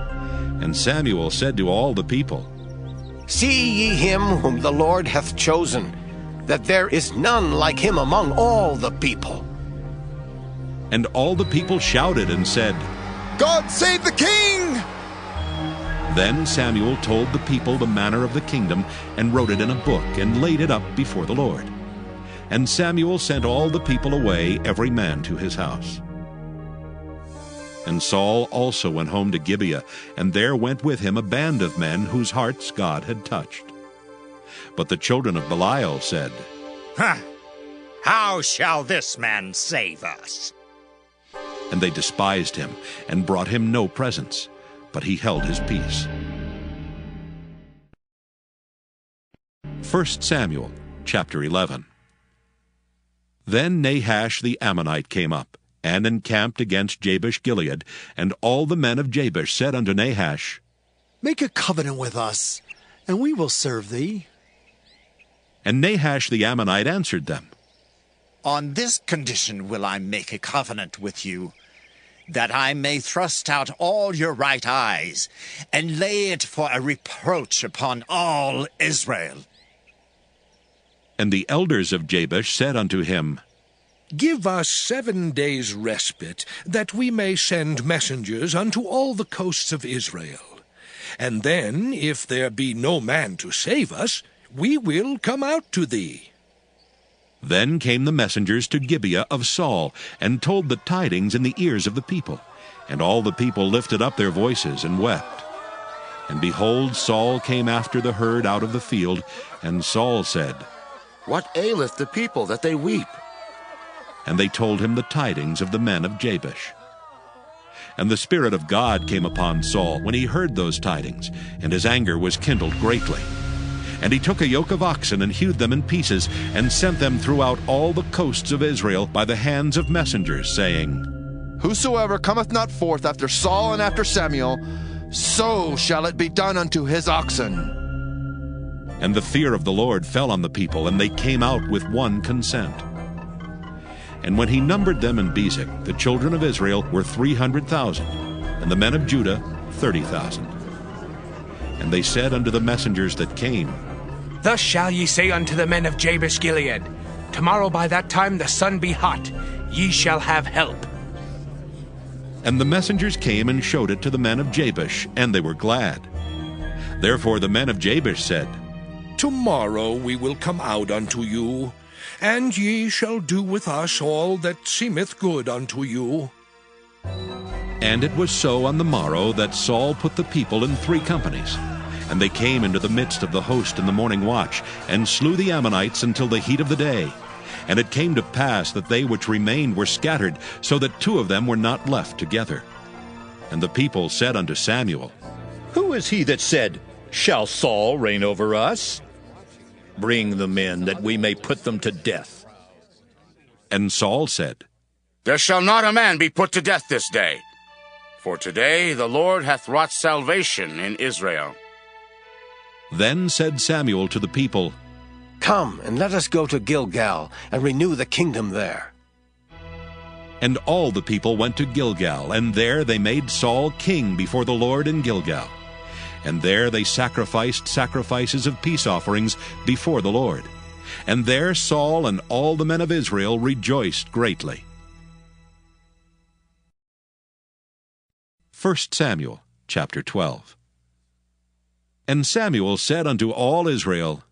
Speaker 1: And Samuel said to all the people,
Speaker 16: See ye him whom the Lord hath chosen, that there is none like him among all the people.
Speaker 1: And all the people shouted and said,
Speaker 17: God save the king!
Speaker 1: Then Samuel told the people the manner of the kingdom, and wrote it in a book, and laid it up before the Lord. And Samuel sent all the people away, every man to his house. And Saul also went home to Gibeah, and there went with him a band of men whose hearts God had touched. But the children of Belial said,
Speaker 18: How shall this man save us?
Speaker 1: And they despised him, and brought him no presents, but he held his peace. 1 Samuel chapter 11. Then Nahash the Ammonite came up, and encamped against Jabesh-Gilead, and all the men of Jabesh said unto Nahash,
Speaker 14: Make a covenant with us, and we will serve thee.
Speaker 1: And Nahash the Ammonite answered them,
Speaker 6: On this condition will I make a covenant with you, that I may thrust out all your right eyes, and lay it for a reproach upon all Israel.
Speaker 1: And the elders of Jabesh said unto him,
Speaker 10: Give us 7 days' respite, that we may send messengers unto all the coasts of Israel. And then, if there be no man to save us, we will come out to thee.
Speaker 1: Then came the messengers to Gibeah of Saul, and told the tidings in the ears of the people. And all the people lifted up their voices and wept. And behold, Saul came after the herd out of the field, and Saul said,
Speaker 20: What aileth the people that they weep?
Speaker 1: And they told him the tidings of the men of Jabesh. And the Spirit of God came upon Saul when he heard those tidings, and his anger was kindled greatly. And he took a yoke of oxen and hewed them in pieces, and sent them throughout all the coasts of Israel by the hands of messengers, saying,
Speaker 17: Whosoever cometh not forth after Saul and after Samuel, so shall it be done unto his oxen.
Speaker 1: And the fear of the Lord fell on the people, and they came out with one consent. And when he numbered them in Bezek, the children of Israel were 300,000, and the men of Judah 30,000. And they said unto the messengers that came,
Speaker 12: Thus shall ye say unto the men of Jabesh-Gilead, Tomorrow by that time the sun be hot, ye shall have help.
Speaker 1: And the messengers came and showed it to the men of Jabesh, and they were glad. Therefore the men of Jabesh said,
Speaker 10: Tomorrow we will come out unto you, and ye shall do with us all that seemeth good unto you.
Speaker 1: And it was so on the morrow that Saul put the people in 3 companies. And they came into the midst of the host in the morning watch, and slew the Ammonites until the heat of the day. And it came to pass that they which remained were scattered, so that 2 of them were not left together. And the people said unto Samuel,
Speaker 15: Who is he that said, Shall Saul reign over us? Bring the men, that we may put them to death.
Speaker 1: And Saul said,
Speaker 20: There shall not a man be put to death this day. For today the Lord hath wrought salvation in Israel.
Speaker 1: Then said Samuel to the people,
Speaker 16: Come, and let us go to Gilgal, and renew the kingdom there.
Speaker 1: And all the people went to Gilgal, and there they made Saul king before the Lord in Gilgal. And there they sacrificed sacrifices of peace offerings before the Lord. And there Saul and all the men of Israel rejoiced greatly. 1 Samuel chapter 12. And Samuel said unto all Israel,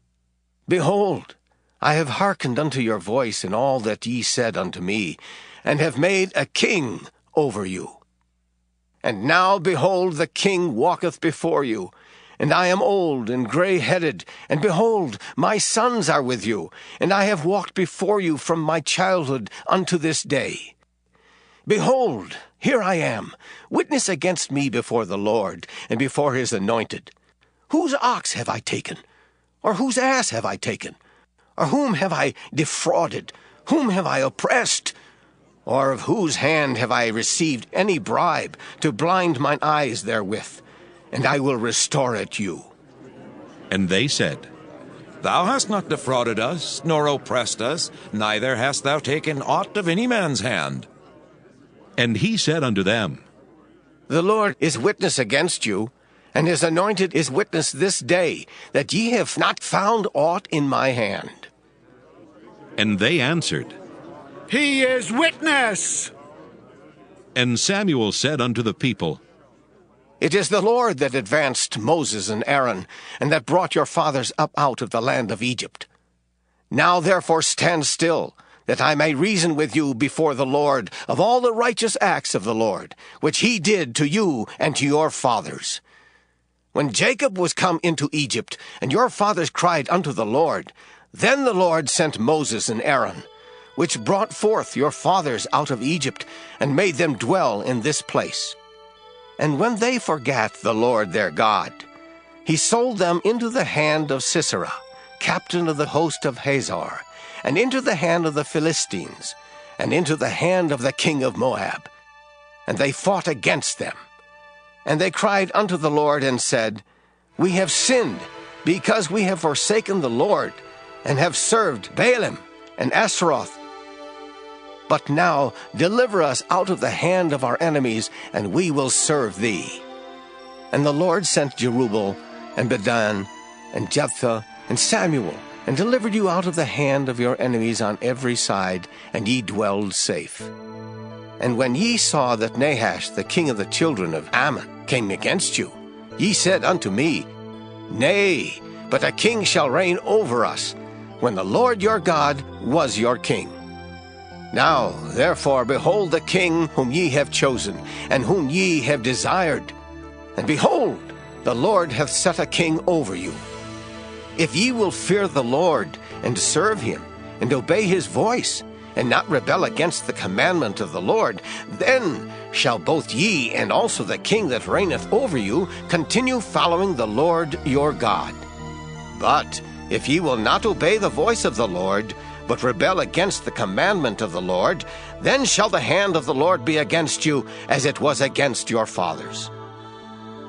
Speaker 16: Behold, I have hearkened unto your voice in all that ye said unto me, and have made a king over you. And now, behold, the king walketh before you, and I am old and gray-headed, and behold, my sons are with you, and I have walked before you from my childhood unto this day. Behold, here I am, witness against me before the Lord, and before his anointed. Whose ox have I taken? Or whose ass have I taken? Or whom have I defrauded? Whom have I oppressed? Or of whose hand have I received any bribe to blind mine eyes therewith? And I will restore it you.
Speaker 1: And they said,
Speaker 7: Thou hast not defrauded us, nor oppressed us, neither hast thou taken aught of any man's hand.
Speaker 1: And he said unto them,
Speaker 16: The Lord is witness against you, and his anointed is witness this day, that ye have not found aught in my hand.
Speaker 1: And they answered,
Speaker 22: He is witness.
Speaker 1: And Samuel said unto the people,
Speaker 16: It is the Lord that advanced Moses and Aaron, and that brought your fathers up out of the land of Egypt. Now therefore stand still, that I may reason with you before the Lord of all the righteous acts of the Lord, which he did to you and to your fathers. When Jacob was come into Egypt, and your fathers cried unto the Lord, then the Lord sent Moses and Aaron, which brought forth your fathers out of Egypt, and made them dwell in this place. And when they forgat the Lord their God, he sold them into the hand of Sisera, captain of the host of Hazor, and into the hand of the Philistines, and into the hand of the king of Moab. And they fought against them. And they cried unto the Lord, and said, We have sinned, because we have forsaken the Lord, and have served Baalim and Ashtaroth. But now deliver us out of the hand of our enemies, and we will serve thee. And the Lord sent Jerubbaal, and Bedan, and Jephthah, and Samuel, and delivered you out of the hand of your enemies on every side, and ye dwelled safe. And when ye saw that Nahash, the king of the children of Ammon, came against you, ye said unto me, Nay, but a king shall reign over us, when the Lord your God was your king. Now, therefore, behold the king whom ye have chosen, and whom ye have desired. And behold, the Lord hath set a king over you. If ye will fear the Lord, and serve him, and obey his voice, and not rebel against the commandment of the Lord, then shall both ye and also the king that reigneth over you continue following the Lord your God. But if ye will not obey the voice of the Lord, but rebel against the commandment of the Lord, then shall the hand of the Lord be against you, as it was against your fathers.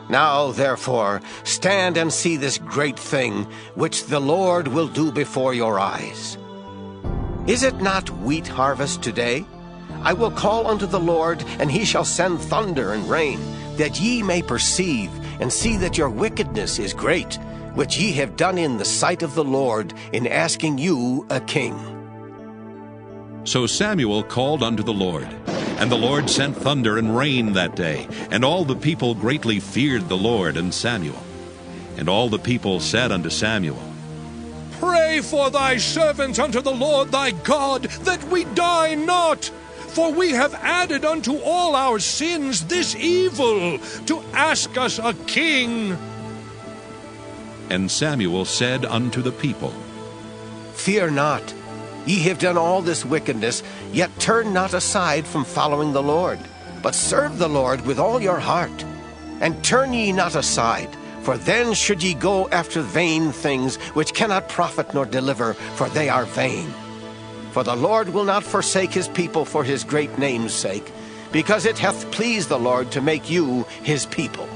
Speaker 16: Now, therefore, stand and see this great thing, which the Lord will do before your eyes. Is it not wheat harvest today? I will call unto the Lord, and he shall send thunder and rain, that ye may perceive, and see that your wickedness is great, which ye have done in the sight of the Lord, in asking you a king.
Speaker 1: So Samuel called unto the Lord, and the Lord sent thunder and rain that day, and all the people greatly feared the Lord and Samuel. And all the people said unto Samuel,
Speaker 10: Pray for thy servants unto the Lord thy God, that we die not. For we have added unto all our sins this evil, to ask us a king.
Speaker 1: And Samuel said unto the people,
Speaker 16: Fear not. Ye have done all this wickedness, yet turn not aside from following the Lord, but serve the Lord with all your heart. And turn ye not aside, for then should ye go after vain things, which cannot profit nor deliver, for they are vain. For the Lord will not forsake his people for his great name's sake, because it hath pleased the Lord to make you his people.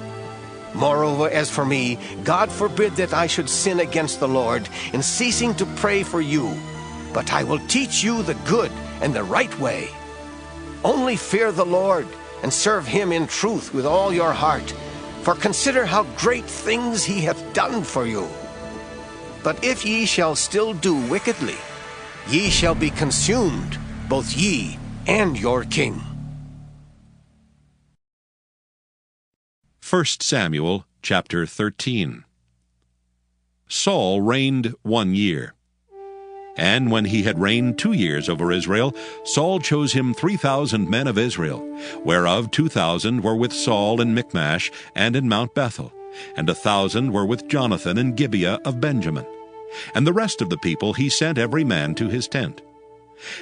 Speaker 16: Moreover, as for me, God forbid that I should sin against the Lord in ceasing to pray for you. But I will teach you the good and the right way. Only fear the Lord, and serve him in truth with all your heart. For consider how great things he hath done for you. But if ye shall still do wickedly, ye shall be consumed, both ye and your king.
Speaker 1: 1 Samuel chapter 13. Saul reigned 1 year. And when he had reigned 2 years over Israel, Saul chose him 3,000 men of Israel, whereof 2,000 were with Saul in Michmash and in Mount Bethel, and 1,000 were with Jonathan in Gibeah of Benjamin. And the rest of the people he sent every man to his tent.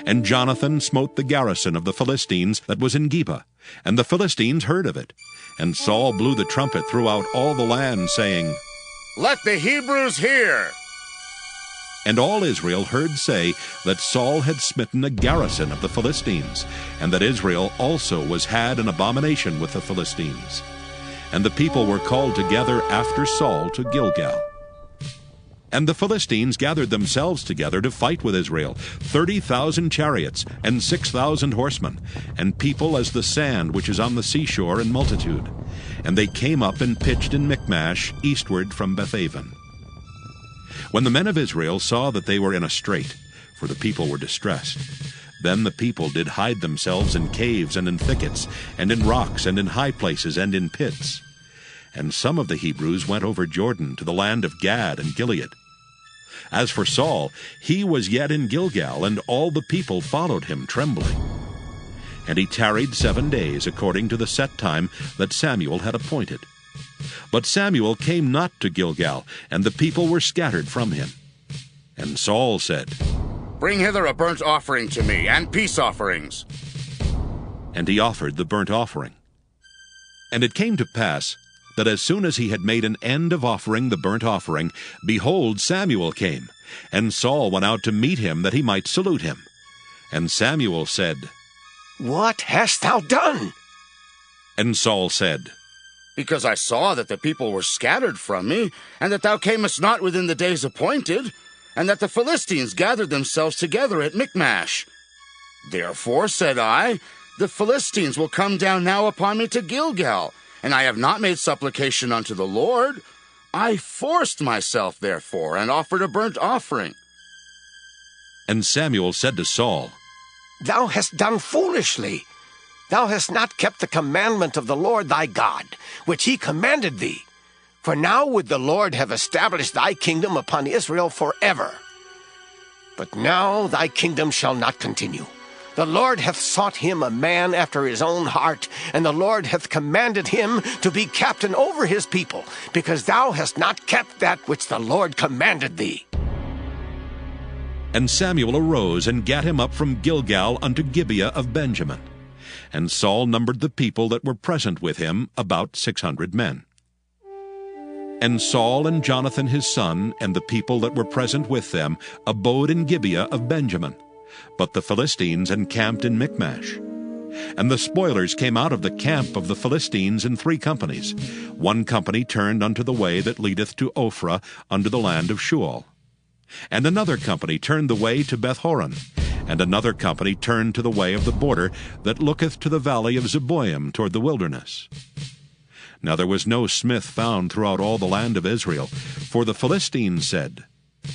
Speaker 1: And Jonathan smote the garrison of the Philistines that was in Gibeah, and the Philistines heard of it. And Saul blew the trumpet throughout all the land, saying,
Speaker 20: Let the Hebrews hear!
Speaker 1: And all Israel heard say that Saul had smitten a garrison of the Philistines, and that Israel also was had an abomination with the Philistines. And the people were called together after Saul to Gilgal. And the Philistines gathered themselves together to fight with Israel, 30,000 chariots and 6,000 horsemen, and people as the sand which is on the seashore in multitude. And they came up and pitched in Michmash, eastward from Bethaven. When the men of Israel saw that they were in a strait, for the people were distressed, then the people did hide themselves in caves and in thickets, and in rocks, and in high places, and in pits. And some of the Hebrews went over Jordan to the land of Gad and Gilead. As for Saul, he was yet in Gilgal, and all the people followed him trembling. And he tarried 7 days, according to the set time that Samuel had appointed. But Samuel came not to Gilgal, and the people were scattered from him. And Saul said,
Speaker 20: Bring hither a burnt offering to me, and peace offerings.
Speaker 1: And he offered the burnt offering. And it came to pass, that as soon as he had made an end of offering the burnt offering, behold, Samuel came, and Saul went out to meet him, that he might salute him. And Samuel said,
Speaker 16: What hast thou done?
Speaker 1: And Saul said,
Speaker 20: Because I saw that the people were scattered from me, and that thou camest not within the days appointed, and that the Philistines gathered themselves together at Michmash. Therefore, said I, the Philistines will come down now upon me to Gilgal, and I have not made supplication unto the Lord. I forced myself, therefore, and offered a burnt offering.
Speaker 1: And Samuel said to Saul,
Speaker 16: Thou hast done foolishly. Thou hast not kept the commandment of the Lord thy God, which he commanded thee. For now would the Lord have established thy kingdom upon Israel forever. But now thy kingdom shall not continue. The Lord hath sought him a man after his own heart, and the Lord hath commanded him to be captain over his people, because thou hast not kept that which the Lord commanded thee.
Speaker 1: And Samuel arose and gat him up from Gilgal unto Gibeah of Benjamin. And Saul numbered the people that were present with him, about 600 men. And Saul and Jonathan his son, and the people that were present with them, abode in Gibeah of Benjamin. But the Philistines encamped in Michmash. And the spoilers came out of the camp of the Philistines in 3 companies. 1 company turned unto the way that leadeth to Ophrah, unto the land of Shual. And another company turned the way to Bethhoron. And another company turned to the way of the border that looketh to the valley of Zeboim toward the wilderness. Now there was no smith found throughout all the land of Israel, for the Philistines said,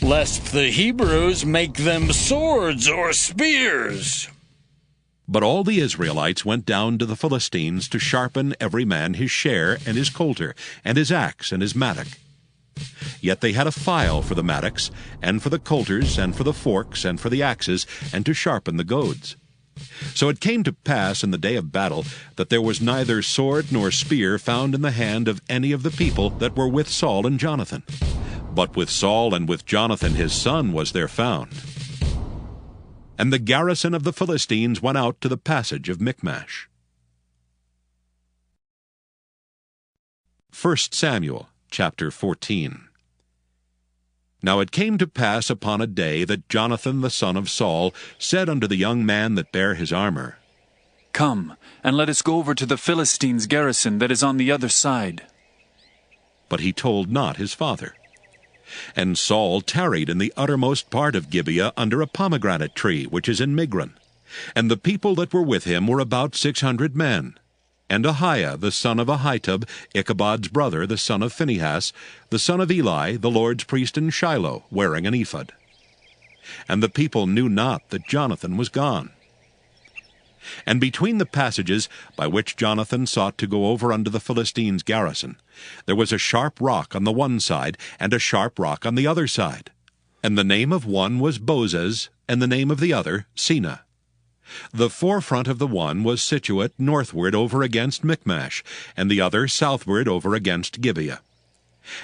Speaker 4: Lest the Hebrews make them swords or spears.
Speaker 1: But all the Israelites went down to the Philistines to sharpen every man his share, and his coulter, and his axe, and his mattock. Yet they had a file for the mattocks, and for the coulters, and for the forks, and for the axes, and to sharpen the goads. So it came to pass in the day of battle that there was neither sword nor spear found in the hand of any of the people that were with Saul and Jonathan. But with Saul and with Jonathan his son was there found. And the garrison of the Philistines went out to the passage of Michmash. 1 Samuel chapter 14. Now it came to pass upon a day that Jonathan the son of Saul said unto the young man that bare his armor,
Speaker 9: Come, and let us go over to the Philistines' garrison that is on the other side.
Speaker 1: But he told not his father. And Saul tarried in the uttermost part of Gibeah under a pomegranate tree, which is in Migron. And the people that were with him were about 600 men. And Ahiah the son of Ahitub, Ichabod's brother, the son of Phinehas, the son of Eli, the Lord's priest in Shiloh, wearing an ephod. And the people knew not that Jonathan was gone. And between the passages by which Jonathan sought to go over unto the Philistines' garrison, there was a sharp rock on the one side, and a sharp rock on the other side. And the name of one was Bozez, and the name of the other Seneh. The forefront of the one was situate northward over against Michmash, and the other southward over against Gibeah.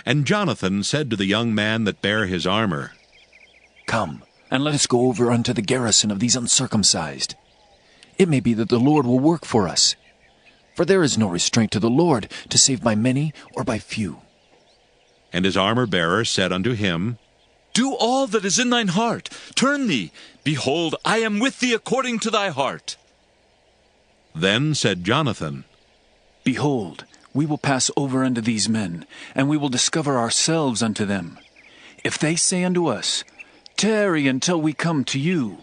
Speaker 1: And Jonathan said to the young man that bare his armor,
Speaker 9: Come, and let us go over unto the garrison of these uncircumcised. It may be that the Lord will work for us. For there is no restraint to the Lord to save by many or by few.
Speaker 1: And his armor-bearer said unto him,
Speaker 23: Do all that is in thine heart. Turn thee. Behold, I am with thee according to thy heart.
Speaker 1: Then said Jonathan,
Speaker 9: Behold, we will pass over unto these men, and we will discover ourselves unto them. If they say unto us, Tarry until we come to you,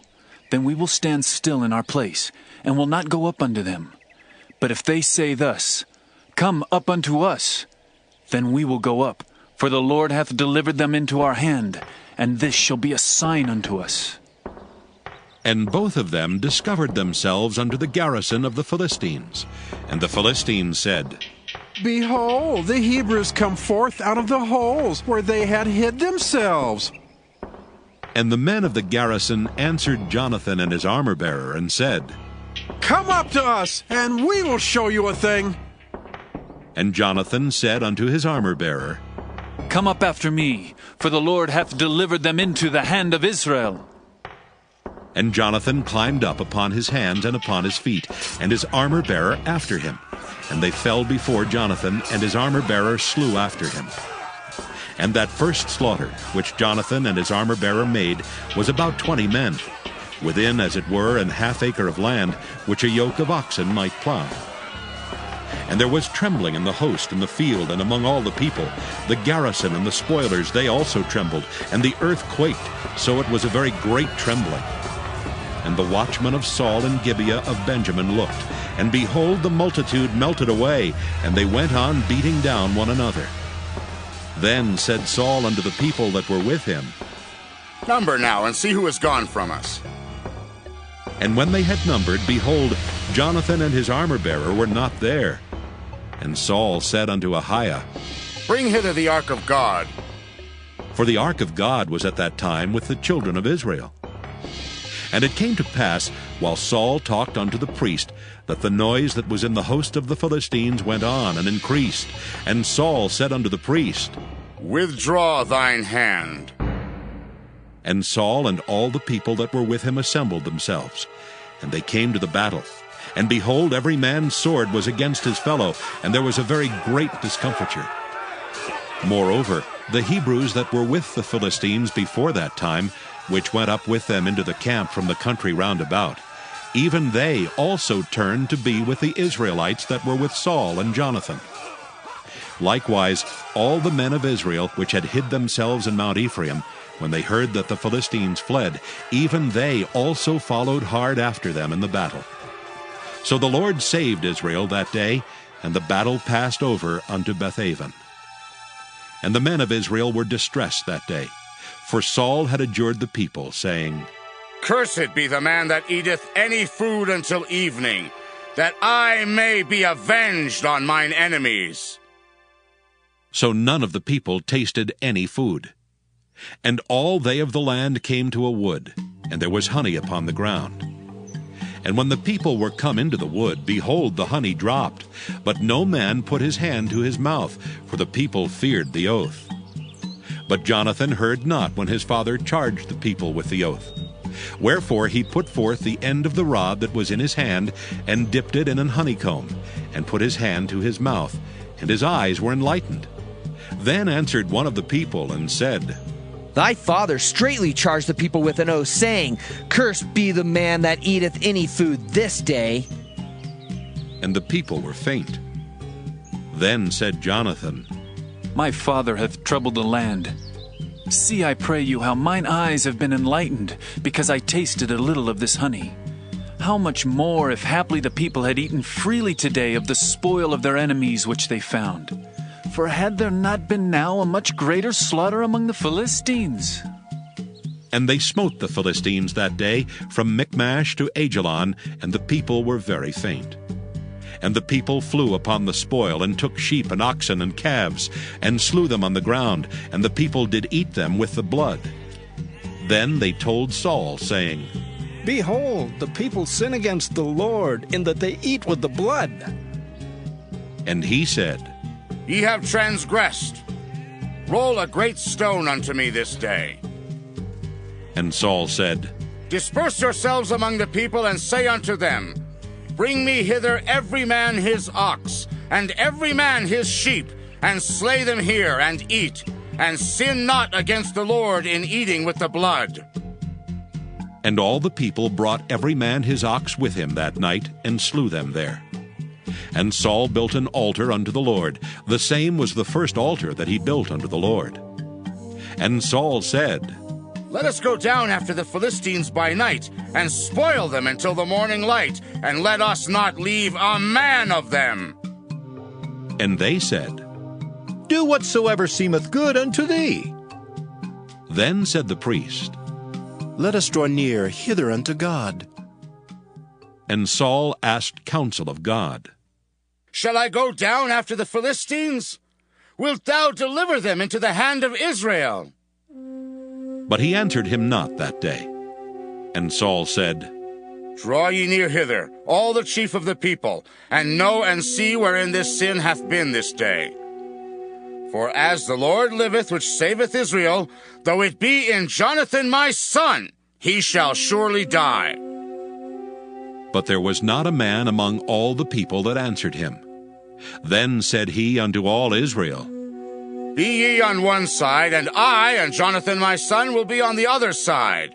Speaker 9: then we will stand still in our place, and will not go up unto them. But if they say thus, Come up unto us, then we will go up, for the Lord hath delivered them into our hand, and this shall be a sign unto us.
Speaker 1: And both of them discovered themselves unto the garrison of the Philistines. And the Philistines said,
Speaker 14: Behold, the Hebrews come forth out of the holes where they had hid themselves.
Speaker 1: And the men of the garrison answered Jonathan and his armor-bearer, and said,
Speaker 14: Come up to us, and we will show you a thing.
Speaker 1: And Jonathan said unto his armor-bearer,
Speaker 9: Come up after me, for the Lord hath delivered them into the hand of Israel.
Speaker 1: And Jonathan climbed up upon his hands and upon his feet, and his armor-bearer after him. And they fell before Jonathan, and his armor-bearer slew after him. And that first slaughter, which Jonathan and his armor-bearer made, was about 20 men, within, as it were, an half acre of land, which a yoke of oxen might plow. And there was trembling in the host, in the field, and among all the people. The garrison and the spoilers, they also trembled, and the earth quaked, so it was a very great trembling. And the watchmen of Saul and Gibeah of Benjamin looked, and behold, the multitude melted away, and they went on beating down one another. Then said Saul unto the people that were with him,
Speaker 20: Number now, and see who is gone from us.
Speaker 1: And when they had numbered, behold, Jonathan and his armor-bearer were not there. And Saul said unto Ahiah,
Speaker 20: Bring hither the ark of God.
Speaker 1: For the ark of God was at that time with the children of Israel. And it came to pass, while Saul talked unto the priest, that the noise that was in the host of the Philistines went on and increased. And Saul said unto the priest,
Speaker 20: Withdraw thine hand.
Speaker 1: And Saul and all the people that were with him assembled themselves. And they came to the battle. And behold, every man's sword was against his fellow, and there was a very great discomfiture. Moreover, the Hebrews that were with the Philistines before that time, which went up with them into the camp from the country round about, even they also turned to be with the Israelites that were with Saul and Jonathan. Likewise, all the men of Israel which had hid themselves in Mount Ephraim, when they heard that the Philistines fled, even they also followed hard after them in the battle. So the Lord saved Israel that day, and the battle passed over unto Bethaven. And the men of Israel were distressed that day, for Saul had adjured the people, saying,
Speaker 20: Cursed be the man that eateth any food until evening, that I may be avenged on mine enemies.
Speaker 1: So none of the people tasted any food. And all they of the land came to a wood, and there was honey upon the ground. And when the people were come into the wood, behold, the honey dropped, but no man put his hand to his mouth, for the people feared the oath. But Jonathan heard not when his father charged the people with the oath. Wherefore he put forth the end of the rod that was in his hand, and dipped it in an honeycomb, and put his hand to his mouth, and his eyes were enlightened. Then answered one of the people, and said,
Speaker 2: Thy father straitly charged the people with an oath, saying, Cursed be the man that eateth any food this day.
Speaker 1: And the people were faint. Then said Jonathan,
Speaker 9: My father hath troubled the land. See, I pray you, how mine eyes have been enlightened, because I tasted a little of this honey. How much more, if haply the people had eaten freely today of the spoil of their enemies which they found? For had there not been now a much greater slaughter among the Philistines?
Speaker 1: And they smote the Philistines that day from Michmash to Ajalon, and the people were very faint. And the people flew upon the spoil, and took sheep and oxen and calves, and slew them on the ground, and the people did eat them with the blood. Then they told Saul, saying,
Speaker 22: Behold, the people sin against the Lord, in that they eat with the blood.
Speaker 1: And he said,
Speaker 20: Ye have transgressed. Roll a great stone unto me this day.
Speaker 1: And Saul said,
Speaker 20: Disperse yourselves among the people, and say unto them, Bring me hither every man his ox, and every man his sheep, and slay them here, and eat, and sin not against the Lord in eating with the blood.
Speaker 1: And all the people brought every man his ox with him that night, and slew them there. And Saul built an altar unto the Lord. The same was the first altar that he built unto the Lord. And Saul said,
Speaker 20: Let us go down after the Philistines by night, and spoil them until the morning light, and let us not leave a man of them.
Speaker 1: And they said,
Speaker 15: Do whatsoever seemeth good unto thee.
Speaker 1: Then said the priest,
Speaker 5: Let us draw near hither unto God.
Speaker 1: And Saul asked counsel of God.
Speaker 20: Shall I go down after the Philistines? Wilt thou deliver them into the hand of Israel?
Speaker 1: But he answered him not that day. And Saul said,
Speaker 20: Draw ye near hither, all the chief of the people, and know and see wherein this sin hath been this day. For as the Lord liveth, which saveth Israel, though it be in Jonathan my son, he shall surely die.
Speaker 1: But there was not a man among all the people that answered him. Then said he unto all Israel,
Speaker 20: Be ye on one side, and I and Jonathan my son will be on the other side.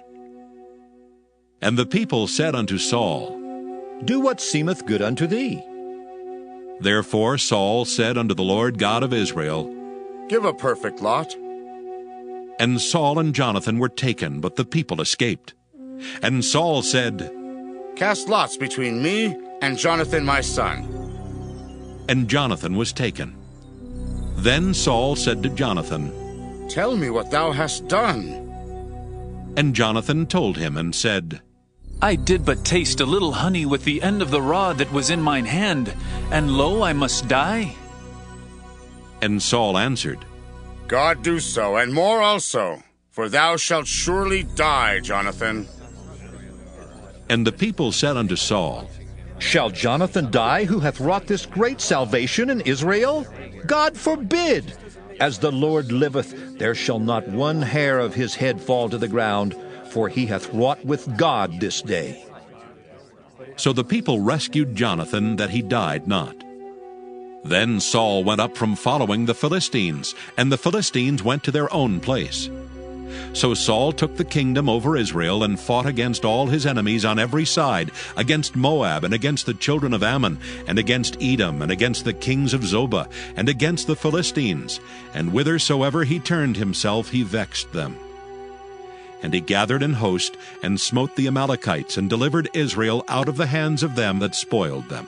Speaker 1: And the people said unto Saul,
Speaker 15: Do what seemeth good unto thee.
Speaker 1: Therefore Saul said unto the Lord God of Israel,
Speaker 20: Give a perfect lot.
Speaker 1: And Saul and Jonathan were taken, but the people escaped. And Saul said,
Speaker 20: Cast lots between me and Jonathan my son.
Speaker 1: And Jonathan was taken. Then Saul said to Jonathan,
Speaker 20: Tell me what thou hast done.
Speaker 1: And Jonathan told him and said,
Speaker 9: I did but taste a little honey with the end of the rod that was in mine hand, and lo, I must die.
Speaker 1: And Saul answered,
Speaker 20: God do so, and more also, for thou shalt surely die, Jonathan.
Speaker 1: And the people said unto Saul,
Speaker 15: Shall Jonathan die, who hath wrought this great salvation in Israel? God forbid! As the Lord liveth, there shall not one hair of his head fall to the ground, for he hath wrought with God this day.
Speaker 1: So the people rescued Jonathan, that he died not. Then Saul went up from following the Philistines, and the Philistines went to their own place. So Saul took the kingdom over Israel, and fought against all his enemies on every side, against Moab, and against the children of Ammon, and against Edom, and against the kings of Zobah, and against the Philistines. And whithersoever he turned himself, he vexed them. And he gathered an host, and smote the Amalekites, and delivered Israel out of the hands of them that spoiled them.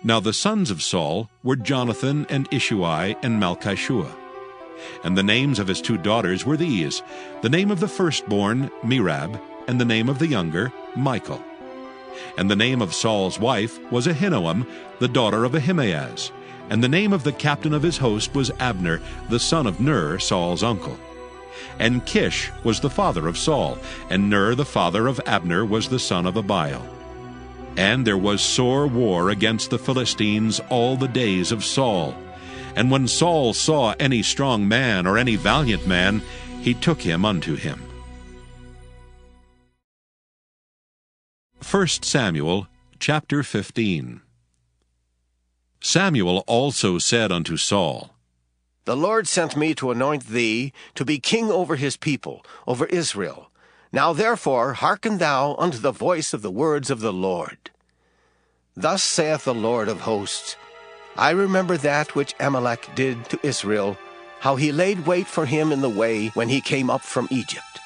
Speaker 1: Now the sons of Saul were Jonathan, and Ishuai, and Malchishua. And the names of his 2 daughters were these: the name of the firstborn, Merab, and the name of the younger, Michal. And the name of Saul's wife was Ahinoam, the daughter of Ahimaaz. And the name of the captain of his host was Abner, the son of Ner, Saul's uncle. And Kish was the father of Saul, and Ner the father of Abner was the son of Abiel. And there was sore war against the Philistines all the days of Saul. And when Saul saw any strong man or any valiant man, he took him unto him. 1 Samuel chapter 15. Samuel also said unto Saul,
Speaker 16: The Lord sent me to anoint thee to be king over his people, over Israel. Now therefore hearken thou unto the voice of the words of the Lord. Thus saith the Lord of hosts, I remember that which Amalek did to Israel, how he laid wait for him in the way when he came up from Egypt.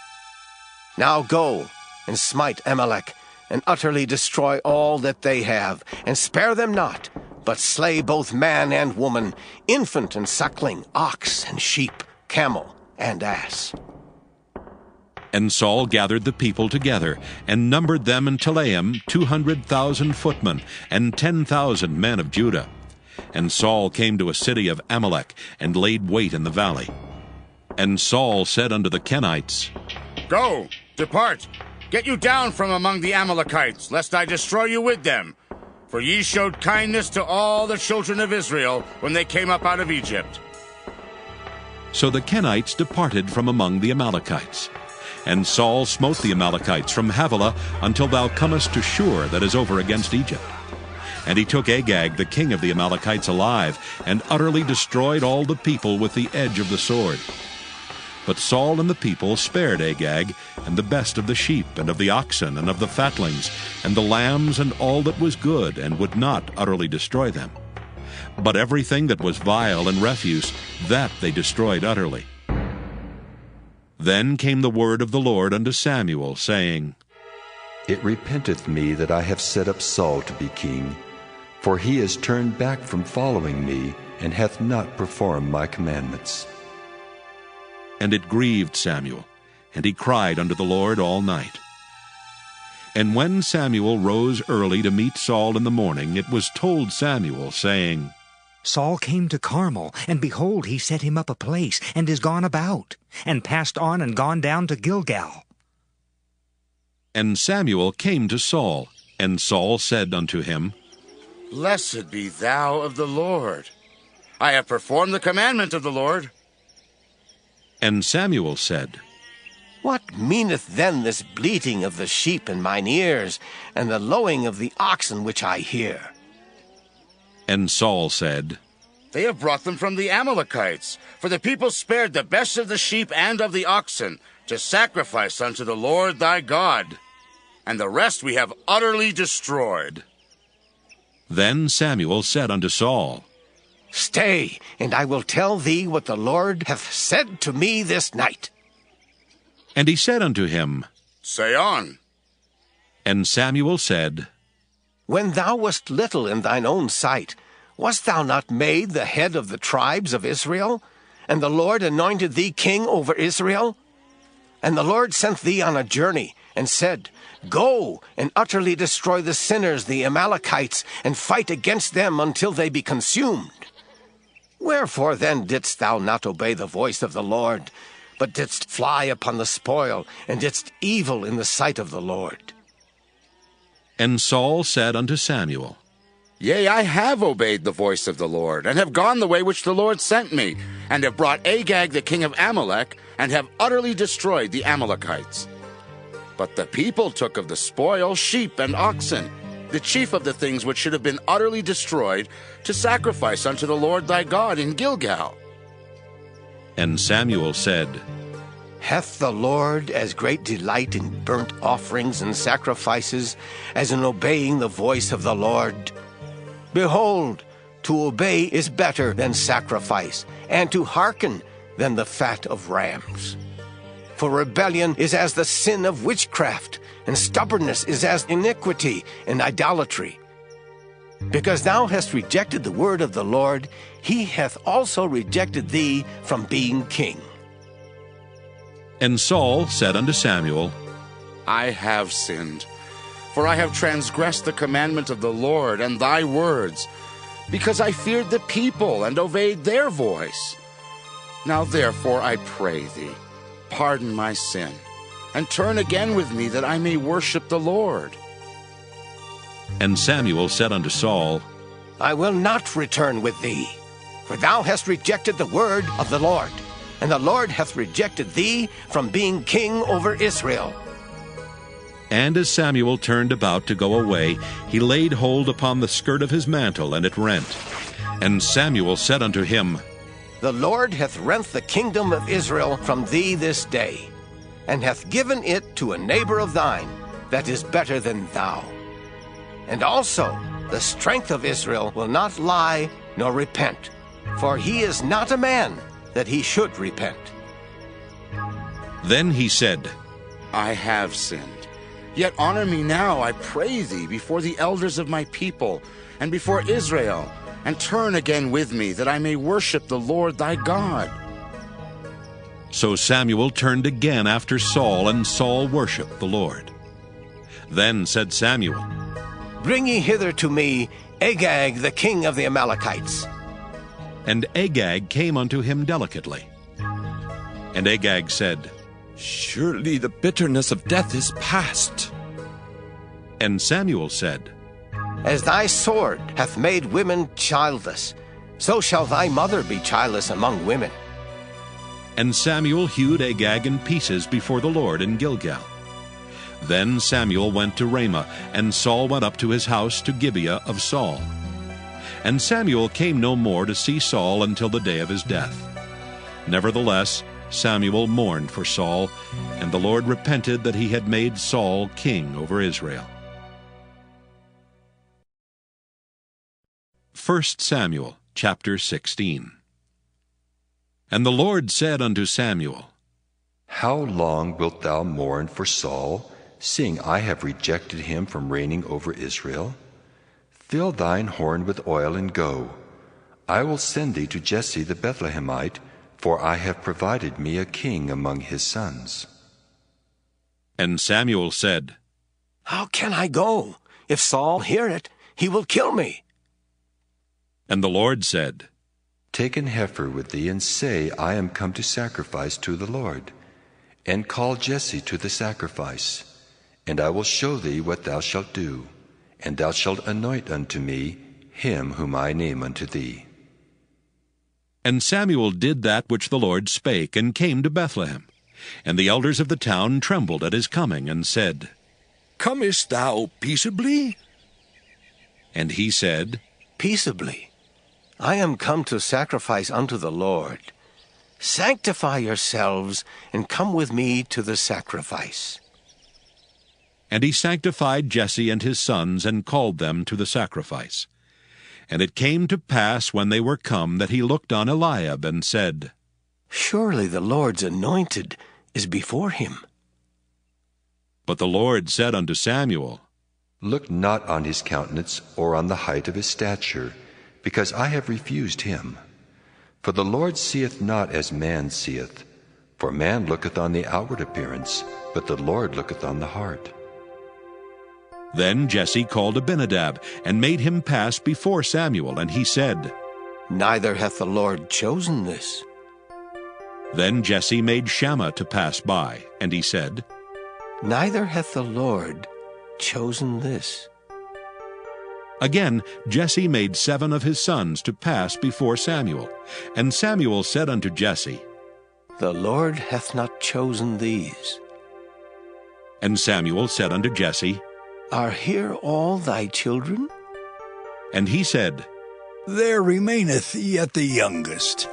Speaker 16: Now go, and smite Amalek, and utterly destroy all that they have, and spare them not, but slay both man and woman, infant and suckling, ox and sheep, camel and ass.
Speaker 1: And Saul gathered the people together, and numbered them in Telaim 200,000 footmen, and 10,000 men of Judah. And Saul came to a city of Amalek, and laid wait in the valley. And Saul said unto the Kenites,
Speaker 20: Go, depart, get you down from among the Amalekites, lest I destroy you with them. For ye showed kindness to all the children of Israel when they came up out of Egypt.
Speaker 1: So the Kenites departed from among the Amalekites. And Saul smote the Amalekites from Havilah until thou comest to Shur, that is over against Egypt. And he took Agag, the king of the Amalekites, alive, and utterly destroyed all the people with the edge of the sword. But Saul and the people spared Agag, and the best of the sheep, and of the oxen, and of the fatlings, and the lambs, and all that was good, and would not utterly destroy them. But everything that was vile and refuse, that they destroyed utterly. Then came the word of the Lord unto Samuel, saying,
Speaker 8: It repenteth me that I have set up Saul to be king, for he is turned back from following me, and hath not performed my commandments.
Speaker 1: And it grieved Samuel, and he cried unto the Lord all night. And when Samuel rose early to meet Saul in the morning, it was told Samuel, saying,
Speaker 18: Saul came to Carmel, and behold, he set him up a place, and is gone about, and passed on and gone down to Gilgal.
Speaker 1: And Samuel came to Saul, and Saul said unto him,
Speaker 20: Blessed be thou of the Lord. I have performed the commandment of the Lord.
Speaker 1: And Samuel said,
Speaker 16: What meaneth then this bleating of the sheep in mine ears, and the lowing of the oxen which I hear?
Speaker 1: And Saul said,
Speaker 20: They have brought them from the Amalekites, for the people spared the best of the sheep and of the oxen, to sacrifice unto the Lord thy God, and the rest we have utterly destroyed.
Speaker 1: Then Samuel said unto Saul,
Speaker 16: Stay, and I will tell thee what the Lord hath said to me this night.
Speaker 1: And he said unto him,
Speaker 20: Say on.
Speaker 1: And Samuel said,
Speaker 16: When thou wast little in thine own sight, wast thou not made the head of the tribes of Israel? And the Lord anointed thee king over Israel? And the Lord sent thee on a journey, and said, Go, and utterly destroy the sinners, the Amalekites, and fight against them until they be consumed. Wherefore then didst thou not obey the voice of the Lord, but didst fly upon the spoil, and didst evil in the sight of the Lord?
Speaker 1: And Saul said unto Samuel,
Speaker 20: Yea, I have obeyed the voice of the Lord, and have gone the way which the Lord sent me, and have brought Agag the king of Amalek, and have utterly destroyed the Amalekites. But the people took of the spoil sheep and oxen, the chief of the things which should have been utterly destroyed, to sacrifice unto the Lord thy God in Gilgal.
Speaker 1: And Samuel said,
Speaker 16: Hath the Lord as great delight in burnt offerings and sacrifices as in obeying the voice of the Lord? Behold, to obey is better than sacrifice, and to hearken than the fat of rams. For rebellion is as the sin of witchcraft, and stubbornness is as iniquity and idolatry. Because thou hast rejected the word of the Lord, he hath also rejected thee from being king.
Speaker 1: And Saul said unto Samuel,
Speaker 20: I have sinned, for I have transgressed the commandment of the Lord and thy words, because I feared the people and obeyed their voice. Now therefore I pray thee, pardon my sin, and turn again with me, that I may worship the Lord.
Speaker 1: And Samuel said unto Saul,
Speaker 16: I will not return with thee, for thou hast rejected the word of the Lord, and the Lord hath rejected thee from being king over Israel.
Speaker 1: And as Samuel turned about to go away, he laid hold upon the skirt of his mantle, and it rent. And Samuel said unto him,
Speaker 16: The Lord hath rent the kingdom of Israel from thee this day, and hath given it to a neighbor of thine that is better than thou. And also the strength of Israel will not lie nor repent, for he is not a man that he should repent.
Speaker 1: Then he said,
Speaker 20: I have sinned. Yet honor me now, I pray thee, before the elders of my people, and before Israel, and turn again with me, that I may worship the Lord thy God.
Speaker 1: So Samuel turned again after Saul, and Saul worshipped the Lord. Then said Samuel,
Speaker 16: Bring ye hither to me Agag the king of the Amalekites.
Speaker 1: And Agag came unto him delicately. And Agag said,
Speaker 23: Surely the bitterness of death is past.
Speaker 1: And Samuel said,
Speaker 16: As thy sword hath made women childless, so shall thy mother be childless among women.
Speaker 1: And Samuel hewed Agag in pieces before the Lord in Gilgal. Then Samuel went to Ramah, and Saul went up to his house to Gibeah of Saul. And Samuel came no more to see Saul until the day of his death. Nevertheless, Samuel mourned for Saul, and the Lord repented that he had made Saul king over Israel. 1 Samuel chapter 16. And the Lord said unto Samuel,
Speaker 8: How long wilt thou mourn for Saul, seeing I have rejected him from reigning over Israel? Fill thine horn with oil and go. I will send thee to Jesse the Bethlehemite, for I have provided me a king among his sons.
Speaker 1: And Samuel said,
Speaker 16: How can I go? If Saul hear it, he will kill me.
Speaker 1: And the Lord said,
Speaker 8: Take an heifer with thee, and say, I am come to sacrifice to the Lord. And call Jesse to the sacrifice. And I will show thee what thou shalt do. And thou shalt anoint unto me him whom I name unto thee.
Speaker 1: And Samuel did that which the Lord spake, and came to Bethlehem. And the elders of the town trembled at his coming, and said,
Speaker 10: Comest thou peaceably?
Speaker 1: And he said,
Speaker 16: Peaceably. I am come to sacrifice unto the Lord. Sanctify yourselves, and come with me to the sacrifice.
Speaker 1: And he sanctified Jesse and his sons, and called them to the sacrifice. And it came to pass, when they were come, that he looked on Eliab, and said,
Speaker 16: Surely the Lord's anointed is before him.
Speaker 1: But the Lord said unto Samuel,
Speaker 8: Look not on his countenance, or on the height of his stature, because I have refused him. For the Lord seeth not as man seeth. For man looketh on the outward appearance, but the Lord looketh on the heart.
Speaker 1: Then Jesse called Abinadab, and made him pass before Samuel, and he said,
Speaker 16: Neither hath the Lord chosen this.
Speaker 1: Then Jesse made Shammah to pass by, and he said,
Speaker 16: Neither hath the Lord chosen this.
Speaker 1: Again Jesse made 7 of his sons to pass before Samuel. And Samuel said unto Jesse,
Speaker 16: The Lord hath not chosen these.
Speaker 1: And Samuel said unto Jesse,
Speaker 16: Are here all thy children?
Speaker 1: And he said,
Speaker 22: There remaineth yet the youngest,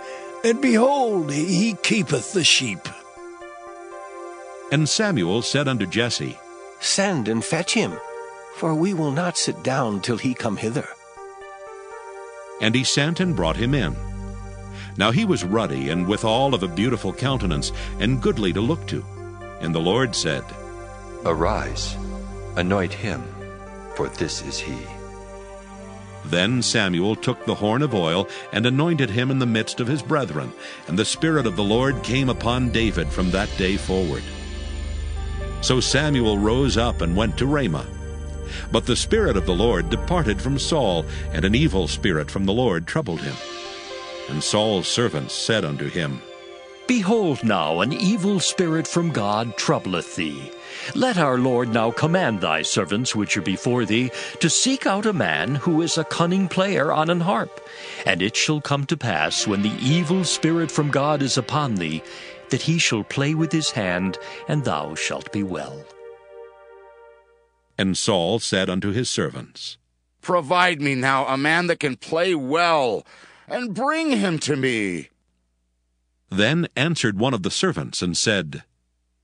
Speaker 22: and behold, he keepeth the sheep.
Speaker 1: And Samuel said unto Jesse,
Speaker 16: Send and fetch him, for we will not sit down till he come hither.
Speaker 1: And he sent and brought him in. Now he was ruddy, and withal of a beautiful countenance, and goodly to look to. And the Lord said,
Speaker 8: Arise, anoint him, for this is he.
Speaker 1: Then Samuel took the horn of oil, and anointed him in the midst of his brethren. And the Spirit of the Lord came upon David from that day forward. So Samuel rose up and went to Ramah. But the Spirit of the Lord departed from Saul, and an evil spirit from the Lord troubled him. And Saul's servants said unto him,
Speaker 23: Behold now, an evil spirit from God troubleth thee. Let our Lord now command thy servants which are before thee to seek out a man who is a cunning player on an harp. And it shall come to pass, when the evil spirit from God is upon thee, that he shall play with his hand, and thou shalt be well.
Speaker 1: And Saul said unto his servants,
Speaker 20: Provide me now a man that can play well, and bring him to me.
Speaker 1: Then answered one of the servants, and said,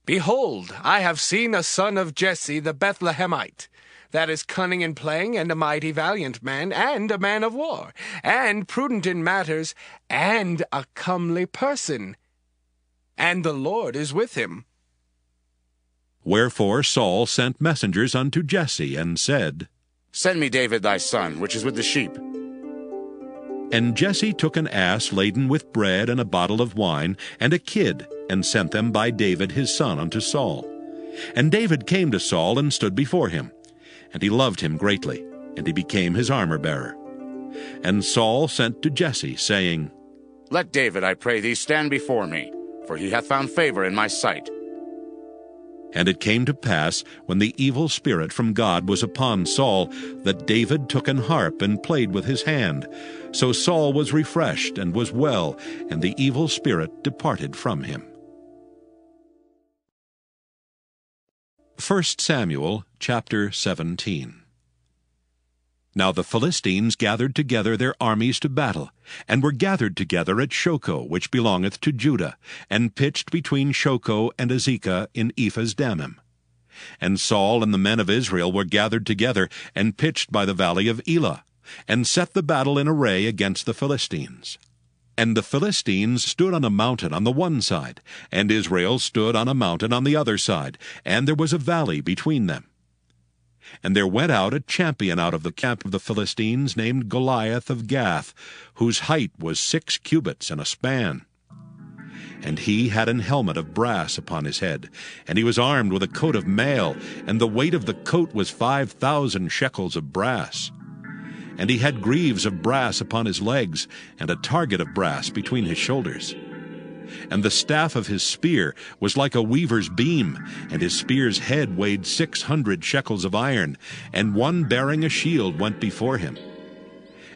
Speaker 12: Behold, I have seen a son of Jesse the Bethlehemite, that is cunning in playing, and a mighty valiant man, and a man of war, and prudent in matters, and a comely person. And the Lord is with him.
Speaker 1: Wherefore Saul sent messengers unto Jesse, and said,
Speaker 20: Send me David thy son, which is with the sheep.
Speaker 1: And Jesse took an ass laden with bread, and a bottle of wine, and a kid, and sent them by David his son unto Saul. And David came to Saul, and stood before him. And he loved him greatly, and he became his armor-bearer. And Saul sent to Jesse, saying,
Speaker 20: Let David, I pray thee, stand before me, for he hath found favor in my sight.
Speaker 1: And it came to pass, when the evil spirit from God was upon Saul, that David took an harp and played with his hand. So Saul was refreshed and was well, and the evil spirit departed from him. 1 Samuel chapter 17. Now the Philistines gathered together their armies to battle, and were gathered together at Shochoh, which belongeth to Judah, and pitched between Shochoh and Azekah in Ephas-Dammim. And Saul and the men of Israel were gathered together, and pitched by the valley of Elah, and set the battle in array against the Philistines. And the Philistines stood on a mountain on the one side, and Israel stood on a mountain on the other side, and there was a valley between them. And there went out a champion out of the camp of the Philistines named Goliath of Gath, whose height was 6 cubits and a span. And he had an helmet of brass upon his head, and he was armed with a coat of mail, and the weight of the coat was 5,000 shekels of brass. And he had greaves of brass upon his legs, and a target of brass between his shoulders. And the staff of his spear was like a weaver's beam, and his spear's head weighed 600 shekels of iron, and one bearing a shield went before him.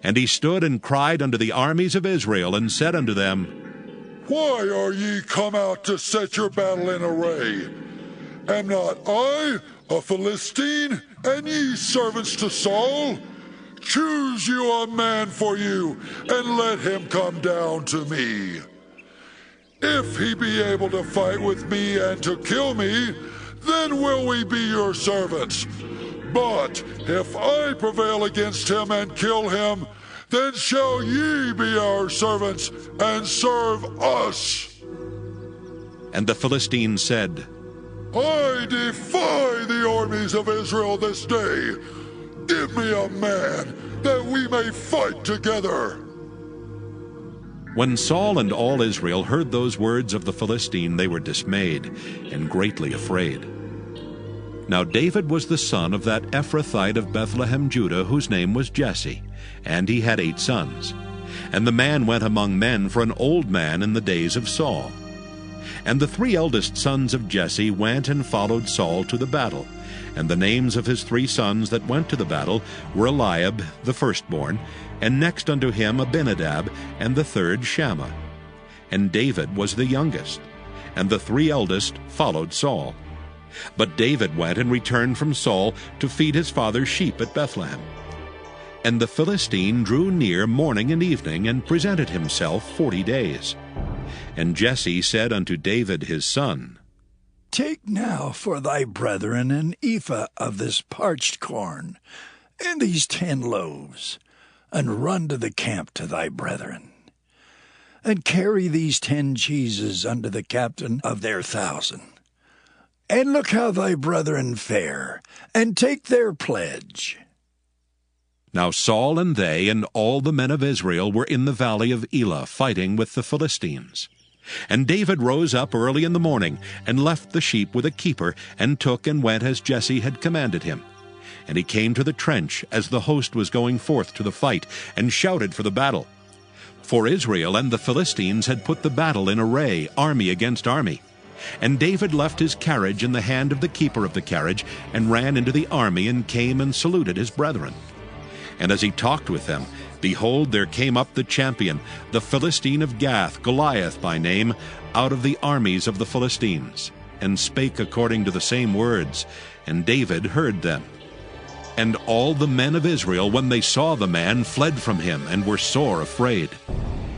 Speaker 1: And he stood and cried unto the armies of Israel, and said unto them,
Speaker 3: Why are ye come out to set your battle in array? Am not I a Philistine, and ye servants to Saul? Choose you a man for you, and let him come down to me. If he be able to fight with me and to kill me, then will we be your servants. But if I prevail against him and kill him, then shall ye be our servants and serve us.
Speaker 1: And the Philistines said,
Speaker 3: I defy the armies of Israel this day. Give me a man, that we may fight together.
Speaker 1: When Saul and all Israel heard those words of the Philistine, they were dismayed and greatly afraid. Now David was the son of that Ephrathite of Bethlehem, Judah, whose name was Jesse, and he had 8 sons. And the man went among men for an old man in the days of Saul. And the 3 eldest sons of Jesse went and followed Saul to the battle. And the names of his 3 sons that went to the battle were Eliab, the firstborn, and next unto him Abinadab, and the third Shammah. And David was the youngest, and the 3 eldest followed Saul. But David went and returned from Saul to feed his father's sheep at Bethlehem. And the Philistine drew near morning and evening, and presented himself 40 days. And Jesse said unto David his son,
Speaker 22: Take now for thy brethren an ephah of this parched corn, and these 10 loaves, and run to the camp to thy brethren. And carry these 10 cheeses unto the captain of their 1,000. And look how thy brethren fare, and take their pledge.
Speaker 1: Now Saul and they and all the men of Israel were in the valley of Elah, fighting with the Philistines. And David rose up early in the morning, and left the sheep with a keeper, and took and went as Jesse had commanded him. And he came to the trench as the host was going forth to the fight, and shouted for the battle. For Israel and the Philistines had put the battle in array, army against army. And David left his carriage in the hand of the keeper of the carriage, and ran into the army, and came and saluted his brethren. And as he talked with them, behold, there came up the champion, the Philistine of Gath, Goliath by name, out of the armies of the Philistines, and spake according to the same words, and David heard them. And all the men of Israel, when they saw the man, fled from him, and were sore afraid.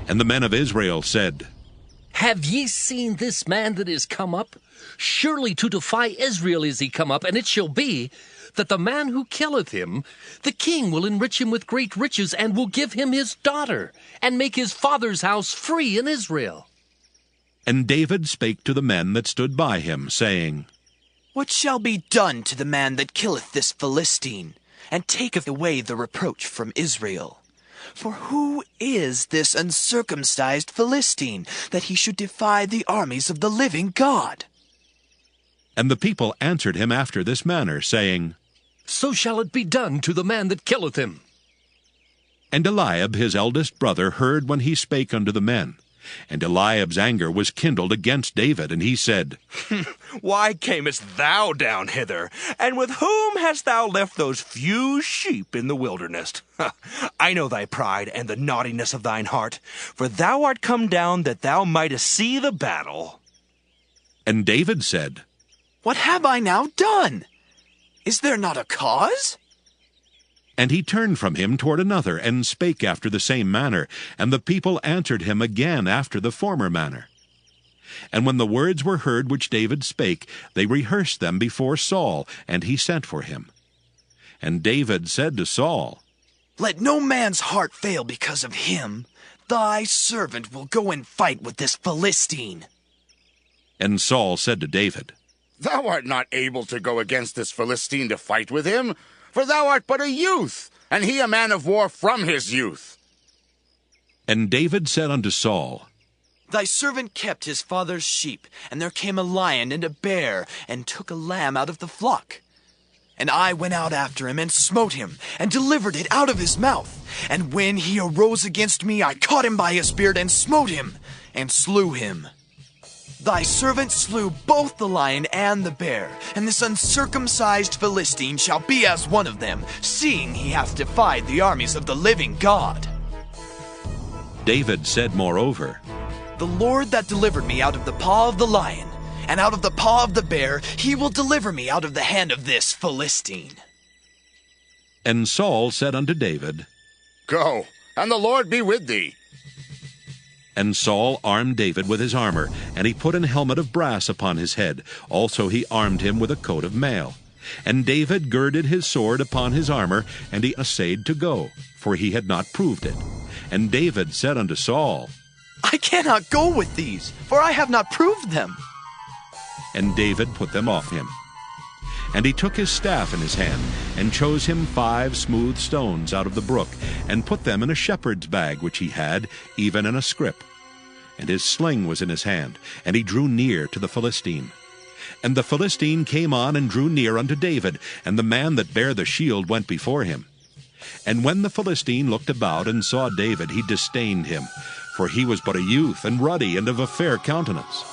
Speaker 1: And the men of Israel said,
Speaker 11: Have ye seen this man that is come up? Surely to defy Israel is he come up, and it shall be, that the man who killeth him, the king will enrich him with great riches, and will give him his daughter, and make his father's house free in Israel.
Speaker 1: And David spake to the men that stood by him, saying,
Speaker 13: What shall be done to the man that killeth this Philistine, and taketh away the reproach from Israel? For who is this uncircumcised Philistine, that he should defy the armies of the living God?
Speaker 1: And the people answered him after this manner, saying,
Speaker 11: So shall it be done to the man that killeth him.
Speaker 1: And Eliab his eldest brother heard when he spake unto the men. And Eliab's anger was kindled against David, and he said,
Speaker 24: Why camest thou down hither? And with whom hast thou left those few sheep in the wilderness? I know thy pride and the naughtiness of thine heart, for thou art come down that thou mightest see the battle.
Speaker 1: And David said,
Speaker 13: What have I now done? Is there not a cause?
Speaker 1: And he turned from him toward another, and spake after the same manner. And the people answered him again after the former manner. And when the words were heard which David spake, they rehearsed them before Saul, and he sent for him. And David said to Saul,
Speaker 13: Let no man's heart fail because of him. thy servant will go and fight with this Philistine.
Speaker 1: And Saul said to David,
Speaker 20: Thou art not able to go against this Philistine to fight with him, for thou art but a youth, and he a man of war from his youth.
Speaker 1: And David said unto Saul,
Speaker 13: Thy servant kept his father's sheep, and there came a lion and a bear, and took a lamb out of the flock. And I went out after him, and smote him, and delivered it out of his mouth. And when he arose against me, I caught him by his beard, and smote him, and slew him. Thy servant slew both the lion and the bear, and this uncircumcised Philistine shall be as one of them, seeing he hath defied the armies of the living God.
Speaker 1: David said moreover,
Speaker 13: The Lord that delivered me out of the paw of the lion, and out of the paw of the bear, he will deliver me out of the hand of this Philistine.
Speaker 1: And Saul said unto David,
Speaker 20: Go, and the Lord be with thee.
Speaker 1: And Saul armed David with his armor, and he put an helmet of brass upon his head. Also he armed him with a coat of mail. And David girded his sword upon his armor, and he essayed to go, for he had not proved it. And David said unto Saul,
Speaker 13: I cannot go with these, for I have not proved them.
Speaker 1: And David put them off him. And he took his staff in his hand, and chose him 5 smooth stones out of the brook, and put them in a shepherd's bag which he had, even in a scrip. And his sling was in his hand, and he drew near to the Philistine. And the Philistine came on and drew near unto David, and the man that bare the shield went before him. And when the Philistine looked about and saw David, he disdained him, for he was but a youth, and ruddy, and of a fair countenance.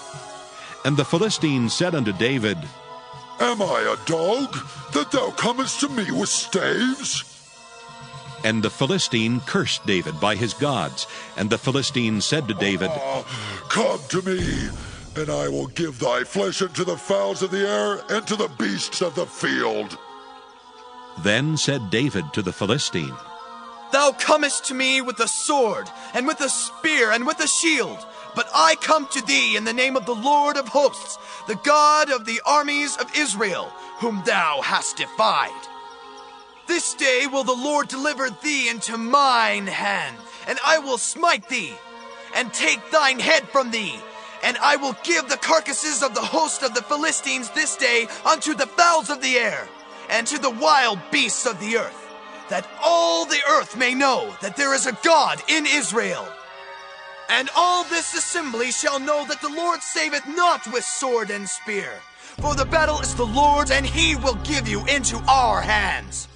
Speaker 1: And the Philistine said unto David,
Speaker 3: Am I a dog, that thou comest to me with staves?
Speaker 1: And the Philistine cursed David by his gods. And the Philistine said to David,
Speaker 3: Come to me, and I will give thy flesh unto the fowls of the air, and to the beasts of the field.
Speaker 1: Then said David to the Philistine,
Speaker 13: Thou comest to me with a sword, and with a spear, and with a shield. But I come to thee in the name of the Lord of hosts, the God of the armies of Israel, whom thou hast defied. This day will the Lord deliver thee into mine hand, and I will smite thee, and take thine head from thee. And I will give the carcasses of the host of the Philistines this day unto the fowls of the air, and to the wild beasts of the earth, that all the earth may know that there is a God in Israel. And all this assembly shall know that the Lord saveth not with sword and spear, for the battle is the Lord's, and he will give you into our hands.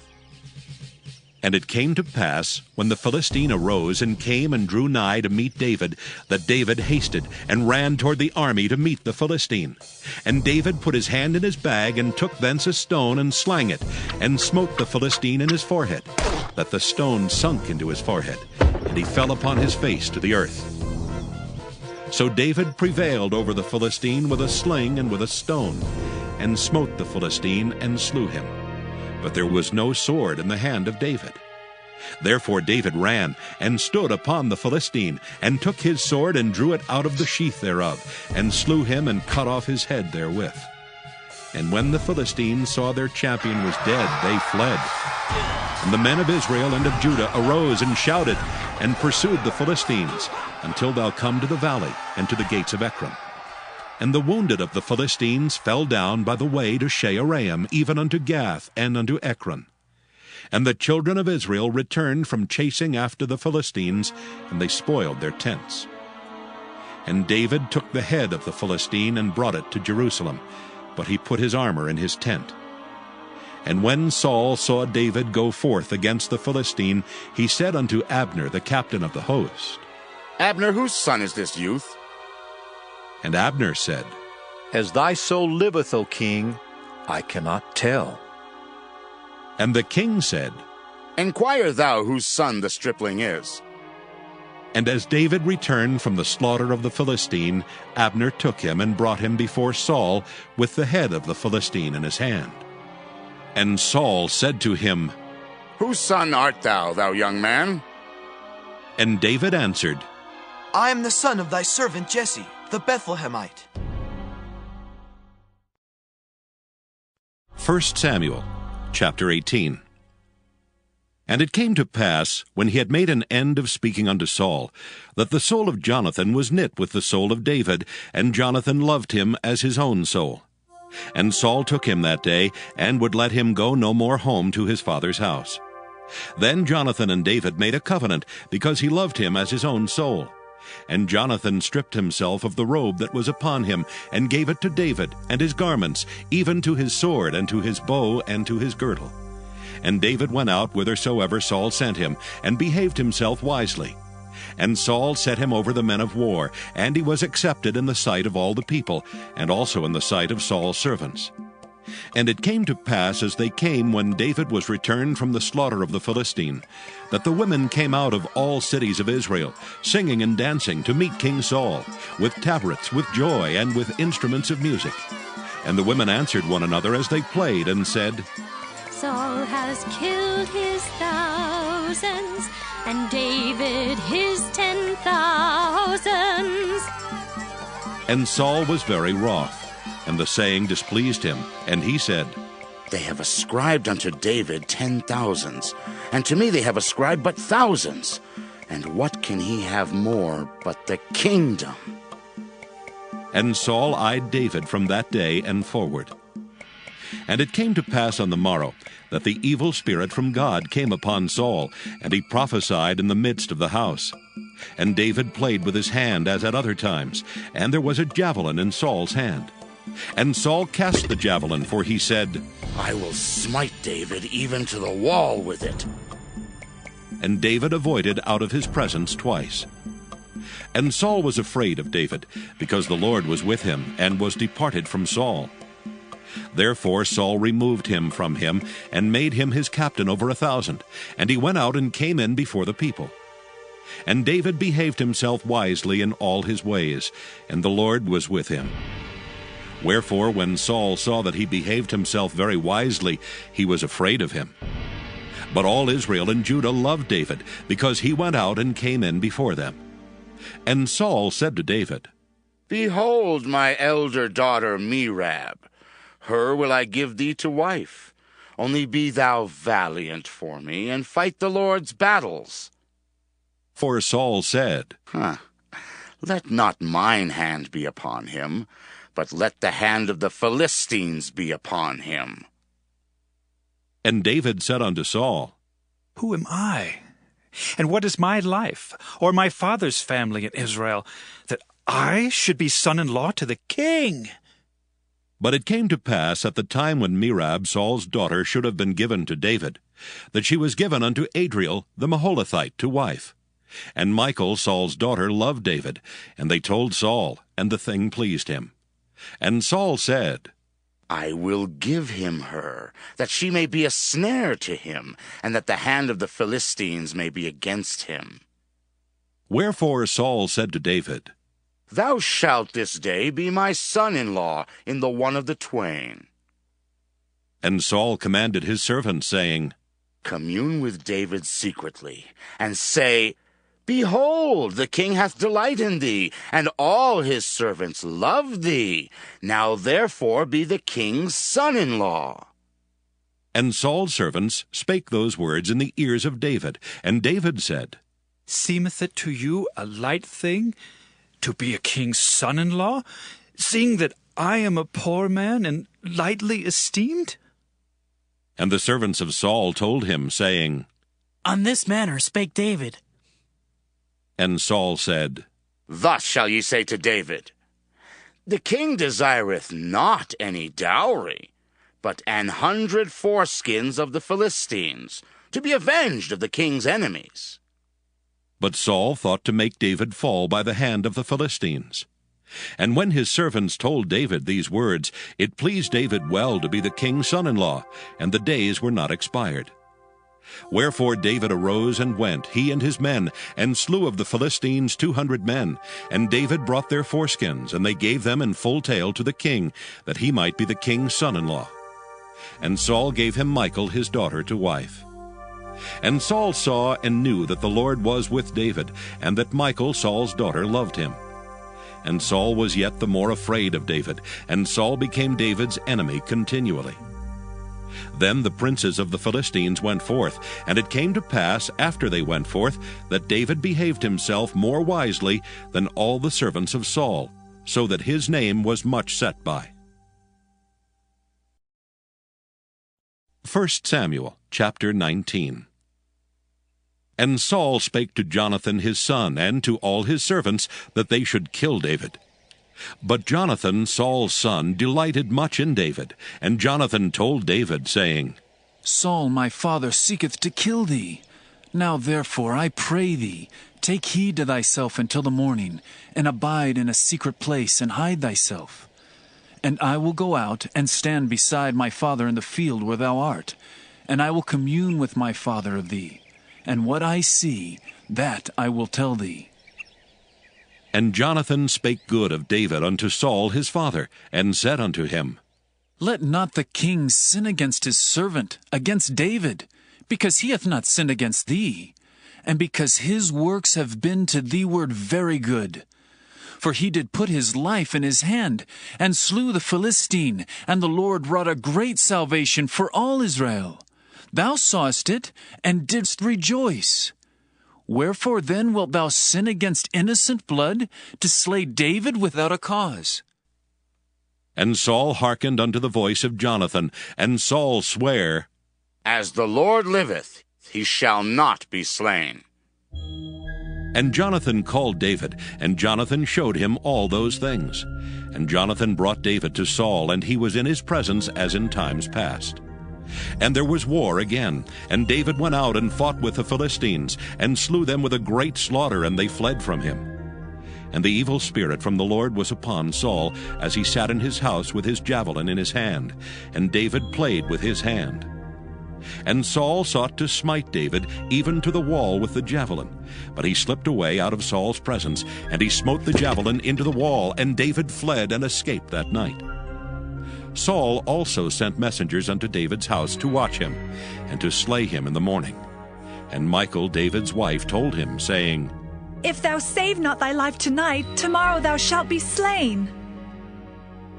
Speaker 1: And it came to pass, when the Philistine arose and came and drew nigh to meet David, that David hasted and ran toward the army to meet the Philistine. And David put his hand in his bag, and took thence a stone, and slang it, and smote the Philistine in his forehead, that the stone sunk into his forehead, and he fell upon his face to the earth. So David prevailed over the Philistine with a sling and with a stone, and smote the Philistine, and slew him. But there was no sword in the hand of David. Therefore David ran, and stood upon the Philistine, and took his sword, and drew it out of the sheath thereof, and slew him, and cut off his head therewith. And when the Philistines saw their champion was dead, they fled. And the men of Israel and of Judah arose and shouted, and pursued the Philistines, until thou come to the valley, and to the gates of Ekron. And the wounded of the Philistines fell down by the way to Shaaraim, even unto Gath, and unto Ekron. And the children of Israel returned from chasing after the Philistines, and they spoiled their tents. And David took the head of the Philistine, and brought it to Jerusalem, but he put his armor in his tent. And when Saul saw David go forth against the Philistine, he said unto Abner, the captain of the host,
Speaker 20: Abner, whose son is this youth?
Speaker 1: And Abner said,
Speaker 15: As thy soul liveth, O king, I cannot tell.
Speaker 1: And the king said,
Speaker 20: Enquire thou whose son the stripling is.
Speaker 1: And as David returned from the slaughter of the Philistine, Abner took him and brought him before Saul with the head of the Philistine in his hand. And Saul said to him,
Speaker 20: Whose son art thou, thou young man?
Speaker 1: And David answered,
Speaker 13: I am the son of thy servant Jesse, the Bethlehemite.
Speaker 1: 1 Samuel, chapter 18. And it came to pass, when he had made an end of speaking unto Saul, that the soul of Jonathan was knit with the soul of David, and Jonathan loved him as his own soul. And Saul took him that day, and would let him go no more home to his father's house. Then Jonathan and David made a covenant, because he loved him as his own soul. And Jonathan stripped himself of the robe that was upon him, and gave it to David, and his garments, even to his sword, and to his bow, and to his girdle. And David went out whithersoever Saul sent him, and behaved himself wisely. And Saul set him over the men of war, and he was accepted in the sight of all the people, and also in the sight of Saul's servants. And it came to pass, as they came when David was returned from the slaughter of the Philistine, that the women came out of all cities of Israel, singing and dancing to meet King Saul, with tabrets, with joy, and with instruments of music. And the women answered one another as they played, and said,
Speaker 6: Saul has killed his thousands, and David his 10,000s.
Speaker 1: And Saul was very wroth, and the saying displeased him, and he said,
Speaker 20: They have ascribed unto David 10,000s, and to me they have ascribed but thousands. And what can he have more but the kingdom?
Speaker 1: And Saul eyed David from that day and forward. And it came to pass on the morrow that the evil spirit from God came upon Saul, and he prophesied in the midst of the house. And David played with his hand as at other times, and there was a javelin in Saul's hand. And Saul cast the javelin, for he said,
Speaker 20: I will smite David even to the wall with it.
Speaker 1: And David avoided out of his presence twice. And Saul was afraid of David, because the Lord was with him, and was departed from Saul. Therefore Saul removed him from him, and made him his captain over 1,000, and he went out and came in before the people. And David behaved himself wisely in all his ways, and the Lord was with him. Wherefore when Saul saw that he behaved himself very wisely, he was afraid of him. But all Israel and Judah loved David, because he went out and came in before them. And Saul said to David,
Speaker 20: Behold my elder daughter Merab. Her will I give thee to wife. Only be thou valiant for me, and fight the Lord's battles.
Speaker 1: For Saul said,
Speaker 20: Let not mine hand be upon him, but let the hand of the Philistines be upon him.
Speaker 1: And David said unto Saul,
Speaker 17: Who am I? And what is my life, or my father's family in Israel, that I should be son-in-law to the king?
Speaker 1: But it came to pass at the time when Merab, Saul's daughter, should have been given to David, that she was given unto Adriel the Maholathite to wife. And Michal, Saul's daughter, loved David, and they told Saul, and the thing pleased him. And Saul said,
Speaker 20: I will give him her, that she may be a snare to him, and that the hand of the Philistines may be against him.
Speaker 1: Wherefore Saul said to David,
Speaker 20: Thou shalt this day be my son-in-law in the one of the twain.
Speaker 1: And Saul commanded his servants, saying,
Speaker 20: Commune with David secretly, and say, Behold, the king hath delight in thee, and all his servants love thee. Now therefore be the king's son-in-law.
Speaker 1: And Saul's servants spake those words in the ears of David. And David said,
Speaker 17: Seemeth it to you a light thing to be a king's son-in-law, seeing that I am a poor man and lightly esteemed?
Speaker 1: And the servants of Saul told him, saying,
Speaker 19: On this manner spake David.
Speaker 1: And Saul said,
Speaker 20: Thus shall ye say to David, The king desireth not any dowry, but 100 foreskins of the Philistines, to be avenged of the king's enemies.
Speaker 1: But Saul thought to make David fall by the hand of the Philistines. And when his servants told David these words, it pleased David well to be the king's son-in-law, and the days were not expired. Wherefore David arose and went, he and his men, and slew of the Philistines 200 men. And David brought their foreskins, and they gave them in full tale to the king, that he might be the king's son-in-law. And Saul gave him Michal his daughter to wife. And Saul saw and knew that the Lord was with David, and that Michal, Saul's daughter, loved him. And Saul was yet the more afraid of David, and Saul became David's enemy continually. Then the princes of the Philistines went forth, and it came to pass, after they went forth, that David behaved himself more wisely than all the servants of Saul, so that his name was much set by. 1 Samuel chapter 19. And Saul spake to Jonathan his son, and to all his servants, that they should kill David. But Jonathan, Saul's son, delighted much in David. And Jonathan told David, saying,
Speaker 9: Saul my father seeketh to kill thee. Now therefore I pray thee, take heed to thyself until the morning, and abide in a secret place, and hide thyself. And I will go out and stand beside my father in the field where thou art, and I will commune with my father of thee. And what I see, that I will tell thee.
Speaker 1: And Jonathan spake good of David unto Saul his father, and said unto him,
Speaker 9: Let not the king sin against his servant, against David, because he hath not sinned against thee, and because his works have been to thee very good. For he did put his life in his hand, and slew the Philistine, and the Lord wrought a great salvation for all Israel. Thou sawest it, and didst rejoice. Wherefore then wilt thou sin against innocent blood, to slay David without a cause?
Speaker 1: And Saul hearkened unto the voice of Jonathan, and Saul sware,
Speaker 20: As the Lord liveth, he shall not be slain.
Speaker 1: And Jonathan called David, and Jonathan showed him all those things. And Jonathan brought David to Saul, and he was in his presence as in times past. And there was war again, and David went out and fought with the Philistines, and slew them with a great slaughter, and they fled from him. And the evil spirit from the Lord was upon Saul, as he sat in his house with his javelin in his hand, and David played with his hand. And Saul sought to smite David even to the wall with the javelin, but he slipped away out of Saul's presence, and he smote the javelin into the wall, and David fled and escaped that night. Saul also sent messengers unto David's house to watch him, and to slay him in the morning. And Michal, David's wife, told him, saying,
Speaker 4: If thou save not thy life tonight, tomorrow thou shalt be slain.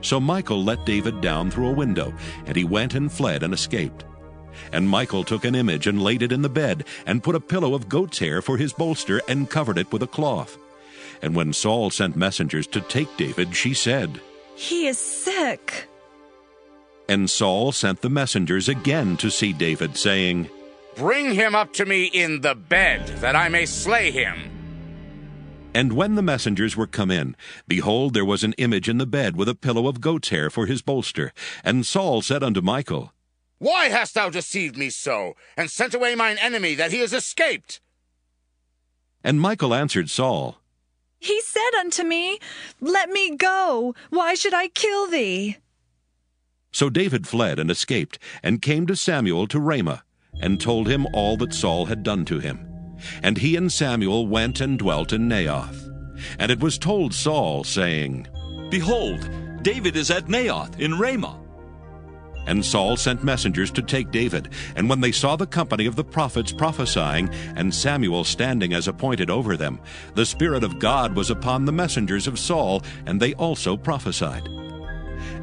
Speaker 1: So Michal let David down through a window, and he went and fled and escaped. And Michal took an image and laid it in the bed, and put a pillow of goat's hair for his bolster, and covered it with a cloth. And when Saul sent messengers to take David, she said,
Speaker 4: He is sick.
Speaker 1: And Saul sent the messengers again to see David, saying,
Speaker 20: Bring him up to me in the bed, that I may slay him.
Speaker 1: And when the messengers were come in, behold, there was an image in the bed with a pillow of goat's hair for his bolster. And Saul said unto Michal,
Speaker 20: Why hast thou deceived me so, and sent away mine enemy, that he is escaped?
Speaker 1: And Michal answered Saul,
Speaker 4: He said unto me, Let me go. Why should I kill thee?
Speaker 1: So David fled and escaped, and came to Samuel to Ramah, and told him all that Saul had done to him. And he and Samuel went and dwelt in Naioth. And it was told Saul, saying,
Speaker 23: Behold, David is at Naioth in Ramah.
Speaker 1: And Saul sent messengers to take David. And when they saw the company of the prophets prophesying, and Samuel standing as appointed over them, the Spirit of God was upon the messengers of Saul, and they also prophesied.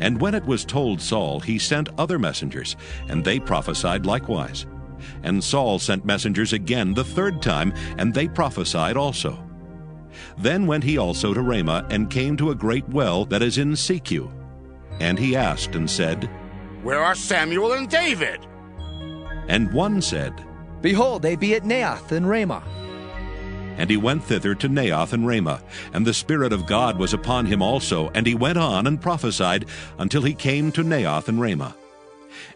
Speaker 1: And when it was told Saul, he sent other messengers, and they prophesied likewise. And Saul sent messengers again the third time, and they prophesied also. Then went he also to Ramah, and came to a great well that is in Secu. And he asked and said,
Speaker 20: Where are Samuel and David?
Speaker 1: And one said,
Speaker 2: Behold, they be at Naioth and Ramah.
Speaker 1: And he went thither to Naioth and Ramah, and the Spirit of God was upon him also, and he went on and prophesied until he came to Naioth and Ramah.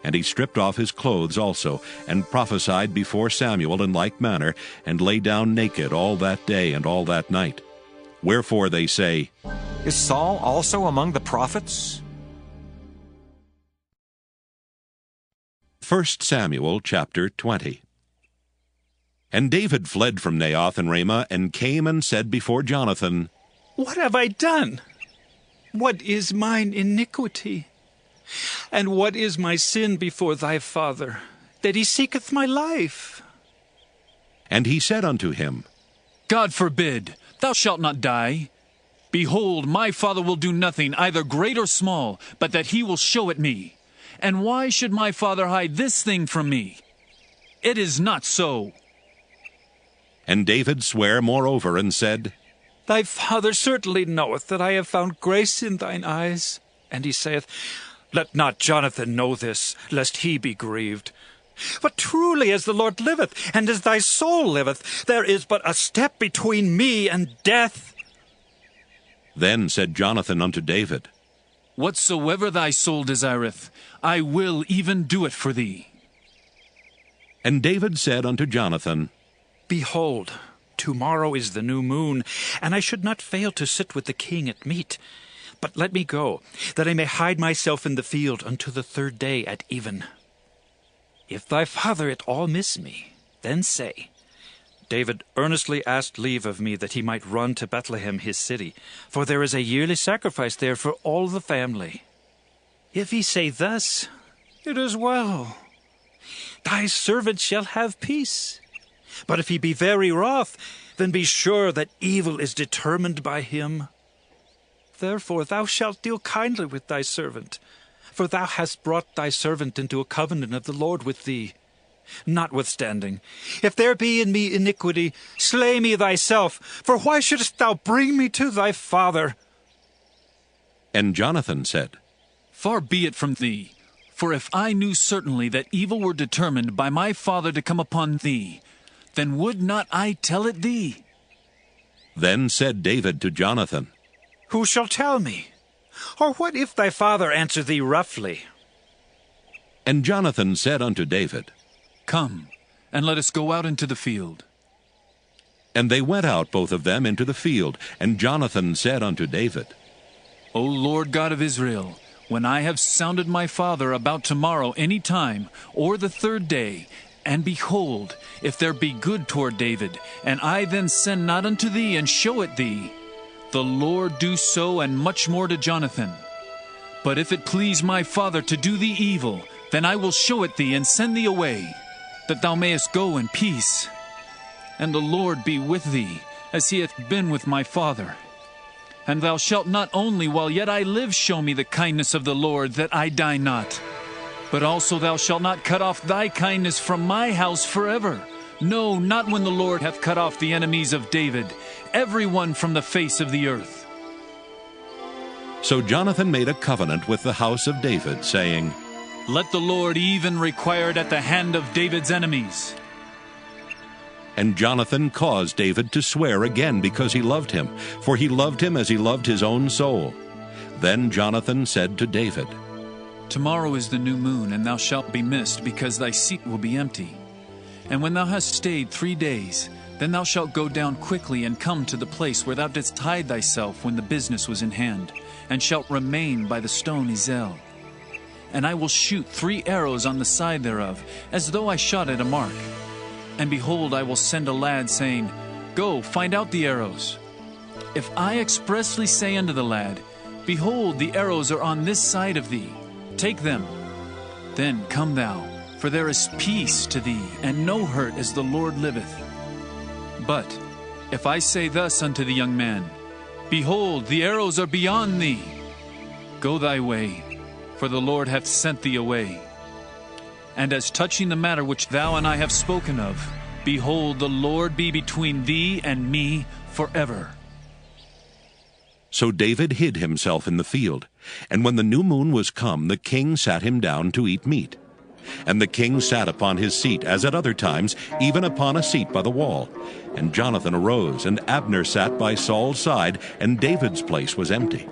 Speaker 1: And he stripped off his clothes also, and prophesied before Samuel in like manner, and lay down naked all that day and all that night. Wherefore they say,
Speaker 18: Is Saul also among the prophets?
Speaker 1: 1 Samuel chapter 20. And David fled from Naioth and Ramah, and came and said before Jonathan,
Speaker 17: What have I done? What is mine iniquity? And what is my sin before thy father, that he seeketh my life?
Speaker 1: And he said unto him,
Speaker 9: God forbid, thou shalt not die. Behold, my father will do nothing, either great or small, but that he will show it me.
Speaker 5: And why should my father hide this thing from me? It is not so.
Speaker 1: And David sware moreover, and said,
Speaker 17: Thy father certainly knoweth that I have found grace in thine eyes. And he saith, Let not Jonathan know this, lest he be grieved. But truly as the Lord liveth, and as thy soul liveth, there is but a step between me and death.
Speaker 1: Then said Jonathan unto David,
Speaker 5: Whatsoever thy soul desireth, I will even do it for thee.
Speaker 1: And David said unto Jonathan,
Speaker 17: Behold, tomorrow is the new moon, and I should not fail to sit with the king at meat. But let me go, that I may hide myself in the field unto the 3rd day at even. If thy father at all miss me, then say, David earnestly asked leave of me that he might run to Bethlehem his city, for there is a yearly sacrifice there for all the family. If he say thus, it is well. Thy servant shall have peace. But if he be very wroth, then be sure that evil is determined by him. Therefore thou shalt deal kindly with thy servant, for thou hast brought thy servant into a covenant of the Lord with thee. Notwithstanding, if there be in me iniquity, slay me thyself, for why shouldest thou bring me to thy father?
Speaker 1: And Jonathan said,
Speaker 5: Far be it from thee, for if I knew certainly that evil were determined by my father to come upon thee, then would not I tell it thee?
Speaker 1: Then said David to Jonathan,
Speaker 17: Who shall tell me? Or what if thy father answer thee roughly?
Speaker 1: And Jonathan said unto David,
Speaker 5: Come, and let us go out into the field.
Speaker 1: And they went out both of them into the field. And Jonathan said unto David,
Speaker 5: O Lord God of Israel, when I have sounded my father about tomorrow any time, or the 3rd day, and behold, if there be good toward David, and I then send not unto thee and show it thee, the Lord do so and much more to Jonathan. But if it please my father to do thee evil, then I will show it thee and send thee away, that thou mayest go in peace. And the Lord be with thee, as he hath been with my father. And thou shalt not only while yet I live show me the kindness of the Lord, that I die not, but also thou shalt not cut off thy kindness from my house forever. No, not when the Lord hath cut off the enemies of David, every one from the face of the earth.
Speaker 1: So Jonathan made a covenant with the house of David, saying,
Speaker 5: Let the Lord even require it at the hand of David's enemies.
Speaker 1: And Jonathan caused David to swear again, because he loved him, for he loved him as he loved his own soul. Then Jonathan said to David,
Speaker 5: Tomorrow is the new moon, and thou shalt be missed, because thy seat will be empty. And when thou hast stayed 3 days, then thou shalt go down quickly and come to the place where thou didst hide thyself when the business was in hand, and shalt remain by the stone Ezel. And I will shoot 3 arrows on the side thereof, as though I shot at a mark. And behold, I will send a lad, saying, Go, find out the arrows. If I expressly say unto the lad, Behold, the arrows are on this side of thee, take them. Then come thou, for there is peace to thee, and no hurt, as the Lord liveth. But if I say thus unto the young man, Behold, the arrows are beyond thee, go thy way, for the Lord hath sent thee away. And as touching the matter which thou and I have spoken of, behold, the Lord be between thee and me forever.
Speaker 1: So David hid himself in the field. And when the new moon was come, the king sat him down to eat meat. And the king sat upon his seat, as at other times, even upon a seat by the wall. And Jonathan arose, and Abner sat by Saul's side, and David's place was empty.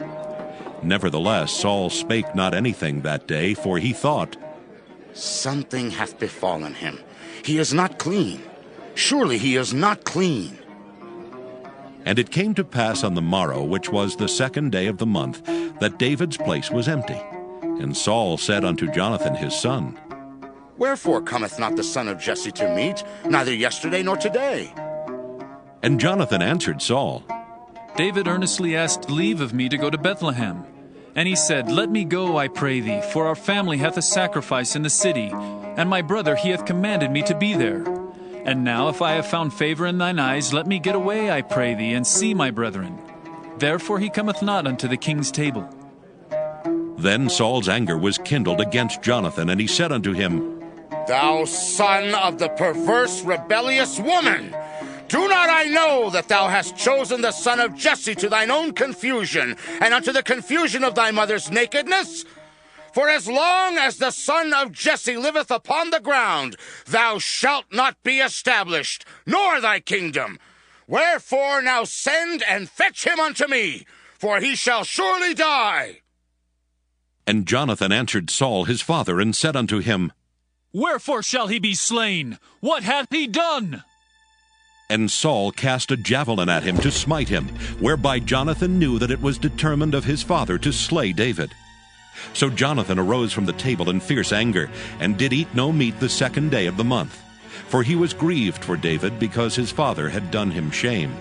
Speaker 1: Nevertheless Saul spake not anything that day, for he thought,
Speaker 20: Something hath befallen him. He is not clean. Surely he is not clean.
Speaker 1: And it came to pass on the morrow, which was the 2nd day of the month, that David's place was empty. And Saul said unto Jonathan his son,
Speaker 20: Wherefore cometh not the son of Jesse to meat, neither yesterday nor today?
Speaker 1: And Jonathan answered Saul,
Speaker 5: David earnestly asked leave of me to go to Bethlehem. And he said, Let me go, I pray thee, for our family hath a sacrifice in the city, and my brother he hath commanded me to be there. And now, if I have found favor in thine eyes, let me get away, I pray thee, and see my brethren. Therefore he cometh not unto the king's table.
Speaker 1: Then Saul's anger was kindled against Jonathan, and he said unto him,
Speaker 20: Thou son of the perverse, rebellious woman! Do not I know that thou hast chosen the son of Jesse to thine own confusion, and unto the confusion of thy mother's nakedness? For as long as the son of Jesse liveth upon the ground, thou shalt not be established, nor thy kingdom. Wherefore now send and fetch him unto me, for he shall surely die.
Speaker 1: And Jonathan answered Saul his father, and said unto him,
Speaker 5: Wherefore shall he be slain? What hath he done?
Speaker 1: And Saul cast a javelin at him to smite him, whereby Jonathan knew that it was determined of his father to slay David. So Jonathan arose from the table in fierce anger, and did eat no meat the 2nd day of the month. For he was grieved for David, because his father had done him shame.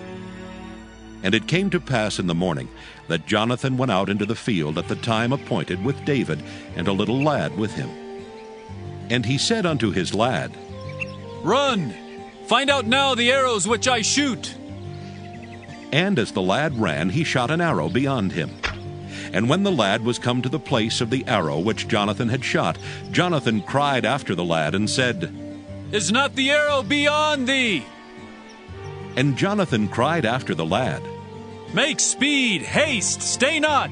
Speaker 1: And it came to pass in the morning that Jonathan went out into the field at the time appointed with David, and a little lad with him. And he said unto his lad,
Speaker 5: Run! Find out now the arrows which I shoot.
Speaker 1: And as the lad ran, he shot an arrow beyond him. And when the lad was come to the place of the arrow which Jonathan had shot, Jonathan cried after the lad, and said,
Speaker 5: Is not the arrow beyond thee?
Speaker 1: And Jonathan cried after the lad,
Speaker 5: Make speed, haste, stay not.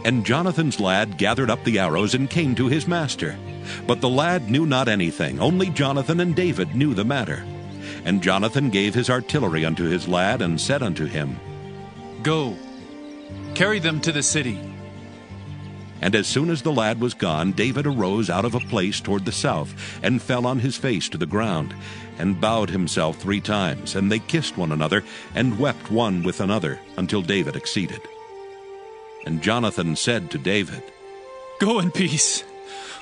Speaker 1: And Jonathan's lad gathered up the arrows and came to his master. But the lad knew not anything, only Jonathan and David knew the matter. And Jonathan gave his artillery unto his lad, and said unto him,
Speaker 5: Go, carry them to the city.
Speaker 1: And as soon as the lad was gone, David arose out of a place toward the south, and fell on his face to the ground, and bowed himself 3 times. And they kissed one another, and wept one with another, until David exceeded. And Jonathan said to David,
Speaker 5: Go in peace.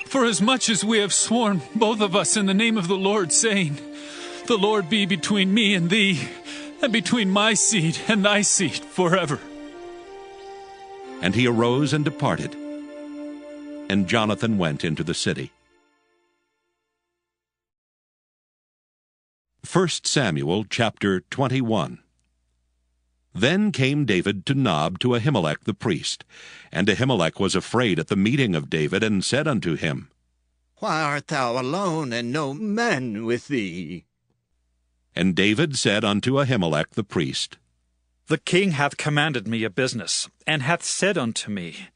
Speaker 5: For as much as we have sworn, both of us, in the name of the Lord, saying, The Lord be between me and thee, and between my seed and thy seed forever.
Speaker 1: And he arose and departed. And Jonathan went into the city. 1 Samuel chapter 21. Then came David to Nob to Ahimelech the priest. And Ahimelech was afraid at the meeting of David, and said unto him,
Speaker 7: Why art thou alone, and no men with thee?
Speaker 1: And David said unto Ahimelech the priest,
Speaker 17: The king hath commanded me a business, and hath said unto me,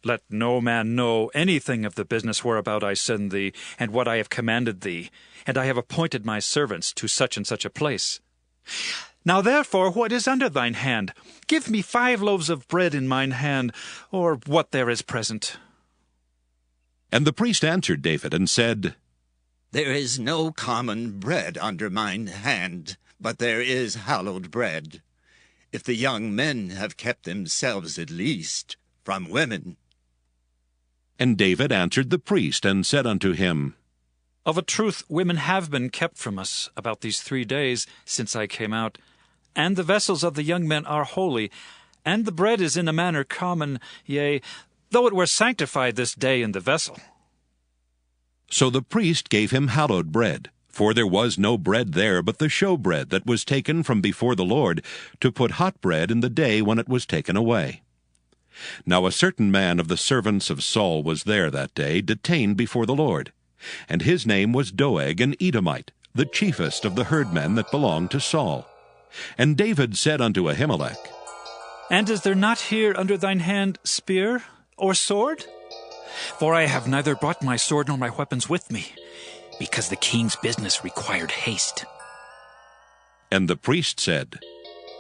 Speaker 17: Let no man know anything of the business whereabout I send thee, and what I have commanded thee, and I have appointed my servants to such and such a place. Now therefore, what is under thine hand? Give me 5 loaves of bread in mine hand, or what there is present.
Speaker 1: And the priest answered David, and said,
Speaker 7: There is no common bread under mine hand, but there is hallowed bread, if the young men have kept themselves at least from women.
Speaker 1: And David answered the priest, and said unto him,
Speaker 17: Of a truth, women have been kept from us about these 3 days since I came out, and the vessels of the young men are holy, and the bread is in a manner common, yea, though it were sanctified this day in the vessel.
Speaker 1: So the priest gave him hallowed bread, for there was no bread there but the showbread that was taken from before the Lord, to put hot bread in the day when it was taken away. Now a certain man of the servants of Saul was there that day, detained before the Lord. And his name was Doeg an Edomite, the chiefest of the herdmen that belonged to Saul. And David said unto Ahimelech,
Speaker 17: And is there not here under thine hand spear or sword? For I have neither brought my sword nor my weapons with me, because the king's business required haste.
Speaker 1: And the priest said,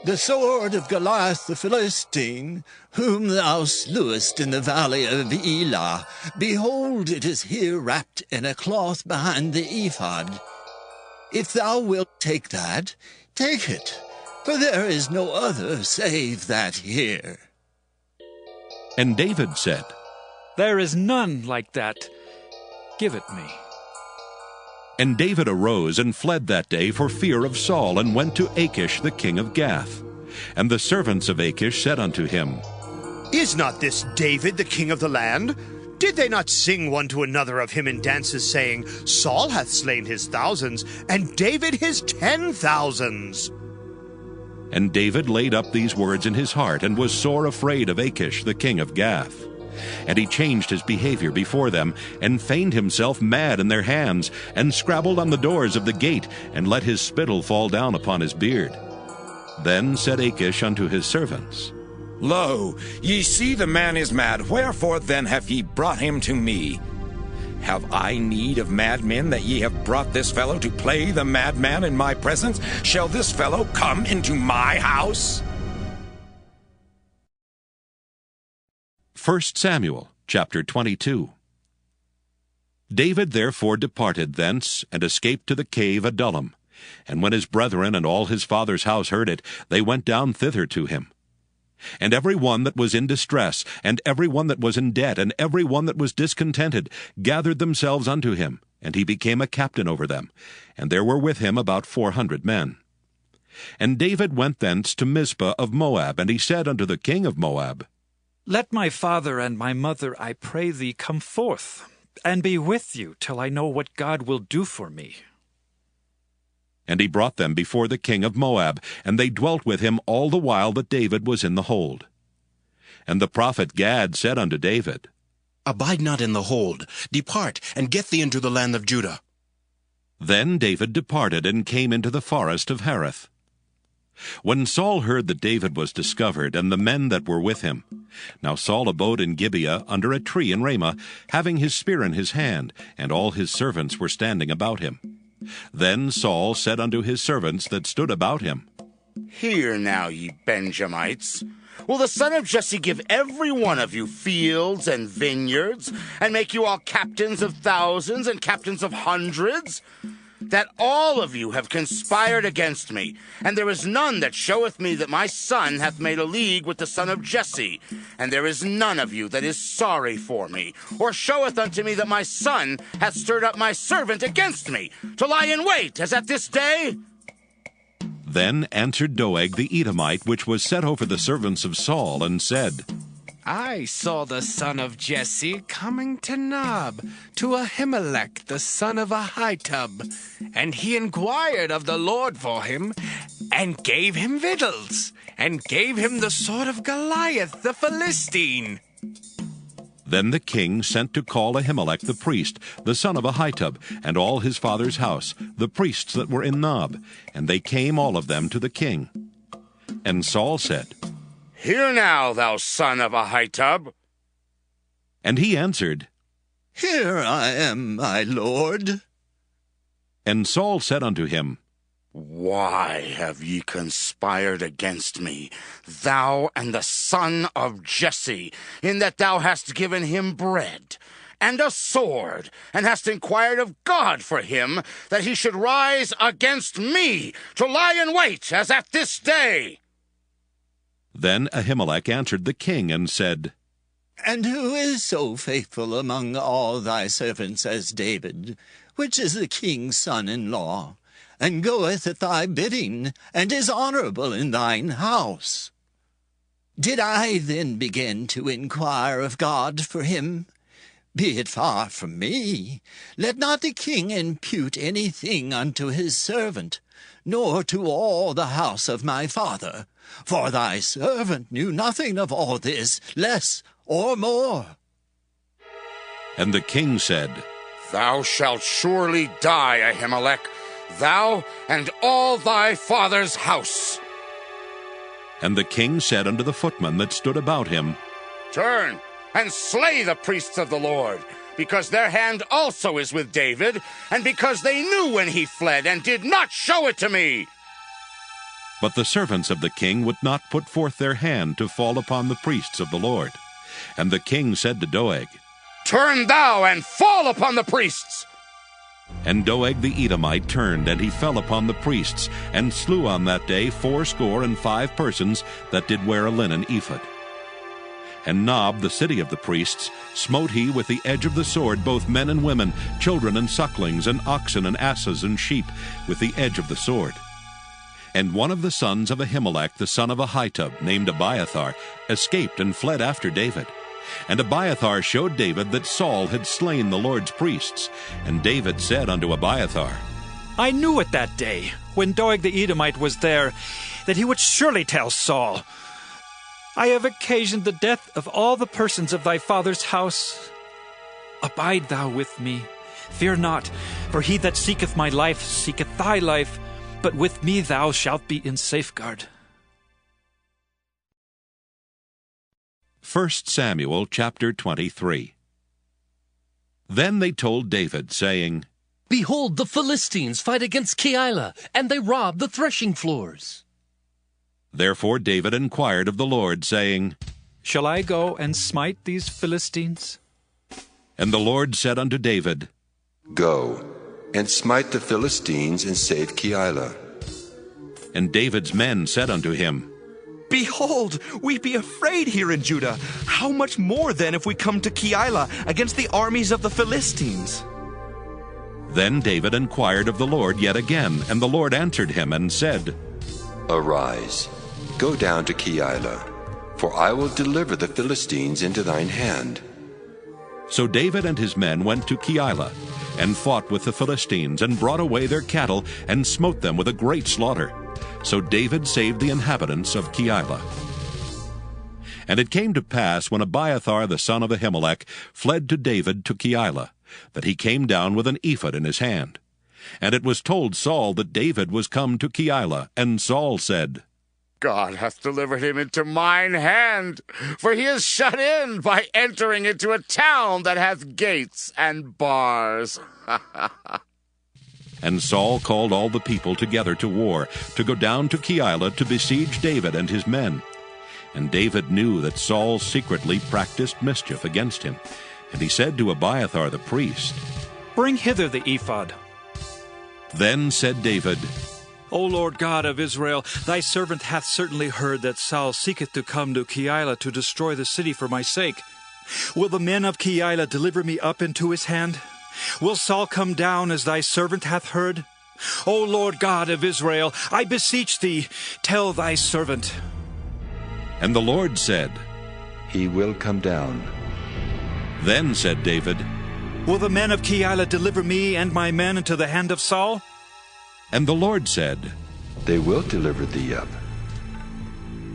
Speaker 7: The sword of Goliath the Philistine, whom thou slewest in the valley of Elah, behold, it is here wrapped in a cloth behind the ephod. If thou wilt take that, take it, for there is no other save that here.
Speaker 1: And David said,
Speaker 17: There is none like that. Give it me.
Speaker 1: And David arose and fled that day for fear of Saul, and went to Achish the king of Gath. And the servants of Achish said unto him,
Speaker 10: Is not this David the king of the land? Did they not sing one to another of him in dances, saying, Saul hath slain his thousands, and David his 10,000s?
Speaker 1: And David laid up these words in his heart, and was sore afraid of Achish the king of Gath. And he changed his behavior before them, and feigned himself mad in their hands, and scrabbled on the doors of the gate, and let his spittle fall down upon his beard. Then said Achish unto his servants,
Speaker 8: Lo, ye see the man is mad, wherefore then have ye brought him to me? Have I need of madmen that ye have brought this fellow to play the madman in my presence? Shall this fellow come into my house?
Speaker 1: 1 Samuel chapter 22. David therefore departed thence, and escaped to the cave Adullam. And when his brethren and all his father's house heard it, they went down thither to him. And every one that was in distress, and every one that was in debt, and every one that was discontented, gathered themselves unto him, and he became a captain over them. And there were with him about 400 men. And David went thence to Mizpah of Moab, and he said unto the king of Moab,
Speaker 17: Let my father and my mother, I pray thee, come forth, and be with you till I know what God will do for me.
Speaker 1: And he brought them before the king of Moab, and they dwelt with him all the while that David was in the hold. And the prophet Gad said unto David,
Speaker 14: Abide not in the hold, depart, and get thee into the land of Judah.
Speaker 1: Then David departed, and came into the forest of Hareth. When Saul heard that David was discovered, and the men that were with him, now Saul abode in Gibeah under a tree in Ramah, having his spear in his hand, and all his servants were standing about him. Then Saul said unto his servants that stood about him,
Speaker 20: Hear now, ye Benjamites. Will the son of Jesse give every one of you fields and vineyards, and make you all captains of thousands and captains of hundreds? That all of you have conspired against me, and there is none that showeth me that my son hath made a league with the son of Jesse, and there is none of you that is sorry for me, or showeth unto me that my son hath stirred up my servant against me, to lie in wait, as at this day?
Speaker 1: Then answered Doeg the Edomite, which was set over the servants of Saul, and said,
Speaker 12: I saw the son of Jesse coming to Nob, to Ahimelech the son of Ahitub, and he inquired of the Lord for him, and gave him victuals, and gave him the sword of Goliath the Philistine.
Speaker 1: Then the king sent to call Ahimelech the priest, the son of Ahitub, and all his father's house, the priests that were in Nob, and they came all of them to the king. And Saul said,
Speaker 20: Hear now, thou son of Ahitub.
Speaker 1: And he answered,
Speaker 7: Here I am, my lord.
Speaker 1: And Saul said unto him,
Speaker 20: Why have ye conspired against me, thou and the son of Jesse, in that thou hast given him bread and a sword, and hast inquired of God for him, that he should rise against me, to lie in wait, as at this day?
Speaker 1: Then Ahimelech answered the king, and said,
Speaker 7: And who is so faithful among all thy servants as David, which is the king's son-in-law, and goeth at thy bidding, and is honorable in thine house? Did I then begin to inquire of God for him? Be it far from me. Let not the king impute anything unto his servant, nor to all the house of my father. For thy servant knew nothing of all this, less or more.
Speaker 1: And the king said,
Speaker 20: Thou shalt surely die, Ahimelech, thou and all thy father's house.
Speaker 1: And the king said unto the footmen that stood about him,
Speaker 20: Turn and slay the priests of the Lord, because their hand also is with David, and because they knew when he fled, and did not show it to me.
Speaker 1: But the servants of the king would not put forth their hand to fall upon the priests of the Lord. And the king said to Doeg,
Speaker 20: Turn thou and fall upon the priests.
Speaker 1: And Doeg the Edomite turned, and he fell upon the priests, and slew on that day 75 persons that did wear a linen ephod. And Nob, the city of the priests, smote he with the edge of the sword both men and women, children and sucklings, and oxen and asses and sheep, with the edge of the sword. And one of the sons of Ahimelech, the son of Ahitub, named Abiathar, escaped and fled after David. And Abiathar showed David that Saul had slain the Lord's priests. And David said unto Abiathar,
Speaker 17: I knew it that day, when Doeg the Edomite was there, that he would surely tell Saul. I have occasioned the death of all the persons of thy father's house. Abide thou with me. Fear not, for he that seeketh my life seeketh thy life, but with me thou shalt be in safeguard.
Speaker 1: 1 Samuel chapter 23. Then they told David, saying,
Speaker 11: Behold, the Philistines fight against Keilah, and they rob the threshing floors.
Speaker 1: Therefore David inquired of the Lord, saying,
Speaker 17: Shall I go and smite these Philistines?
Speaker 1: And the Lord said unto David,
Speaker 16: Go, and smite the Philistines, and save Keilah.
Speaker 1: And David's men said unto him,
Speaker 24: Behold, we be afraid here in Judah. How much more then if we come to Keilah against the armies of the Philistines?
Speaker 1: Then David inquired of the Lord yet again, and the Lord answered him and said,
Speaker 16: Arise, go down to Keilah, for I will deliver the Philistines into thine hand.
Speaker 1: So David and his men went to Keilah, and fought with the Philistines, and brought away their cattle, and smote them with a great slaughter. So David saved the inhabitants of Keilah. And it came to pass, when Abiathar the son of Ahimelech fled to David to Keilah, that he came down with an ephod in his hand. And it was told Saul that David was come to Keilah, and Saul said,
Speaker 20: God hath delivered him into mine hand, for he is shut in by entering into a town that hath gates and bars.
Speaker 1: And Saul called all the people together to war, to go down to Keilah to besiege David and his men. And David knew that Saul secretly practiced mischief against him. And he said to Abiathar the priest,
Speaker 17: Bring hither the ephod.
Speaker 1: Then said David,
Speaker 17: O Lord God of Israel, thy servant hath certainly heard that Saul seeketh to come to Keilah to destroy the city for my sake. Will the men of Keilah deliver me up into his hand? Will Saul come down as thy servant hath heard? O Lord God of Israel, I beseech thee, tell thy servant.
Speaker 1: And the Lord said,
Speaker 16: He will come down.
Speaker 1: Then said David,
Speaker 17: Will the men of Keilah deliver me and my men into the hand of Saul?
Speaker 1: And the Lord said,
Speaker 16: They will deliver thee up.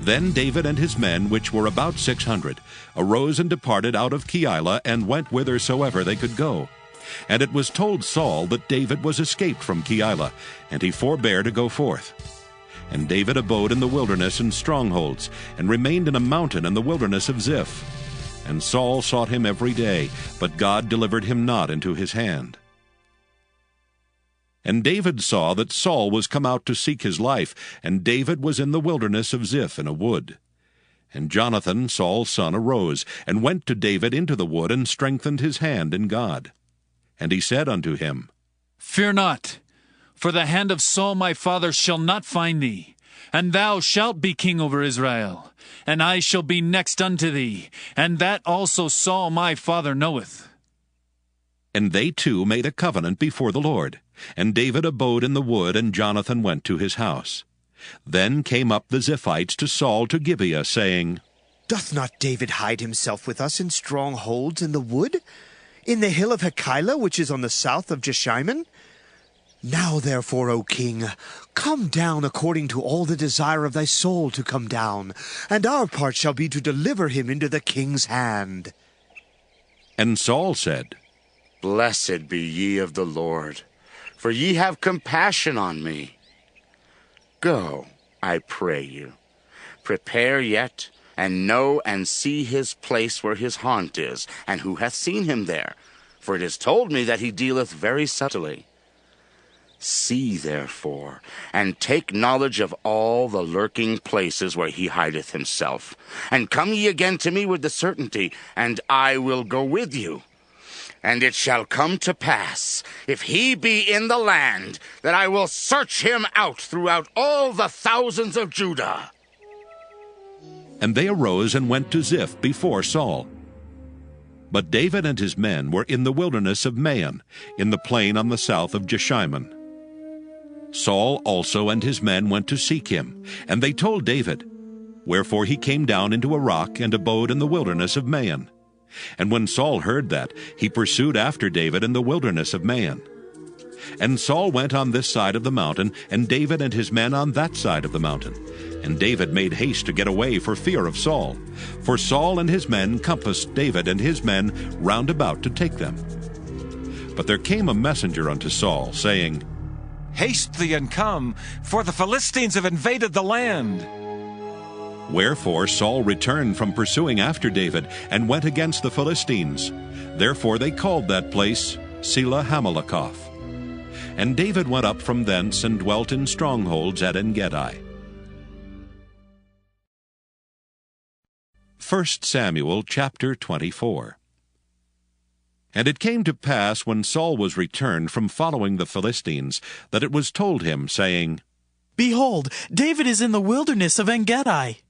Speaker 1: Then David and his men, which were about 600, arose and departed out of Keilah, and went whithersoever they could go. And it was told Saul that David was escaped from Keilah, and he forbare to go forth. And David abode in the wilderness in strongholds, and remained in a mountain in the wilderness of Ziph. And Saul sought him every day, but God delivered him not into his hand. And David saw that Saul was come out to seek his life, and David was in the wilderness of Ziph in a wood. And Jonathan, Saul's son, arose, and went to David into the wood, and strengthened his hand in God. And he said unto him,
Speaker 5: Fear not, for the hand of Saul my father shall not find thee, and thou shalt be king over Israel, and I shall be next unto thee, and that also Saul my father knoweth.
Speaker 1: And they two made a covenant before the Lord. And David abode in the wood, and Jonathan went to his house. Then came up the Ziphites to Saul to Gibeah, saying,
Speaker 10: Doth not David hide himself with us in strongholds in the wood, in the hill of Keilah, which is on the south of Jeshimon? Now therefore, O king, come down according to all the desire of thy soul to come down, and our part shall be to deliver him into the king's hand.
Speaker 1: And Saul said,
Speaker 20: Blessed be ye of the Lord, for ye have compassion on me. Go, I pray you, prepare yet, and know and see his place where his haunt is, and who hath seen him there, for it is told me that he dealeth very subtly. See therefore, and take knowledge of all the lurking places where he hideth himself, and come ye again to me with the certainty, and I will go with you. And it shall come to pass, if he be in the land, that I will search him out throughout all the thousands of Judah.
Speaker 1: And they arose and went to Ziph before Saul. But David and his men were in the wilderness of Maon, in the plain on the south of Jeshimon. Saul also and his men went to seek him, and they told David. Wherefore he came down into a rock, and abode in the wilderness of Maon. And when Saul heard that, he pursued after David in the wilderness of Maon. And Saul went on this side of the mountain, and David and his men on that side of the mountain. And David made haste to get away for fear of Saul. For Saul and his men compassed David and his men round about to take them. But there came a messenger unto Saul, saying,
Speaker 3: Haste thee and come, for the Philistines have invaded the land.
Speaker 1: Wherefore Saul returned from pursuing after David, and went against the Philistines. Therefore they called that place Selah Hamalakoth. And David went up from thence, and dwelt in strongholds at En-gedi. 1 Samuel chapter 24. And it came to pass, when Saul was returned from following the Philistines, that it was told him, saying,
Speaker 19: Behold, David is in the wilderness of En-gedi.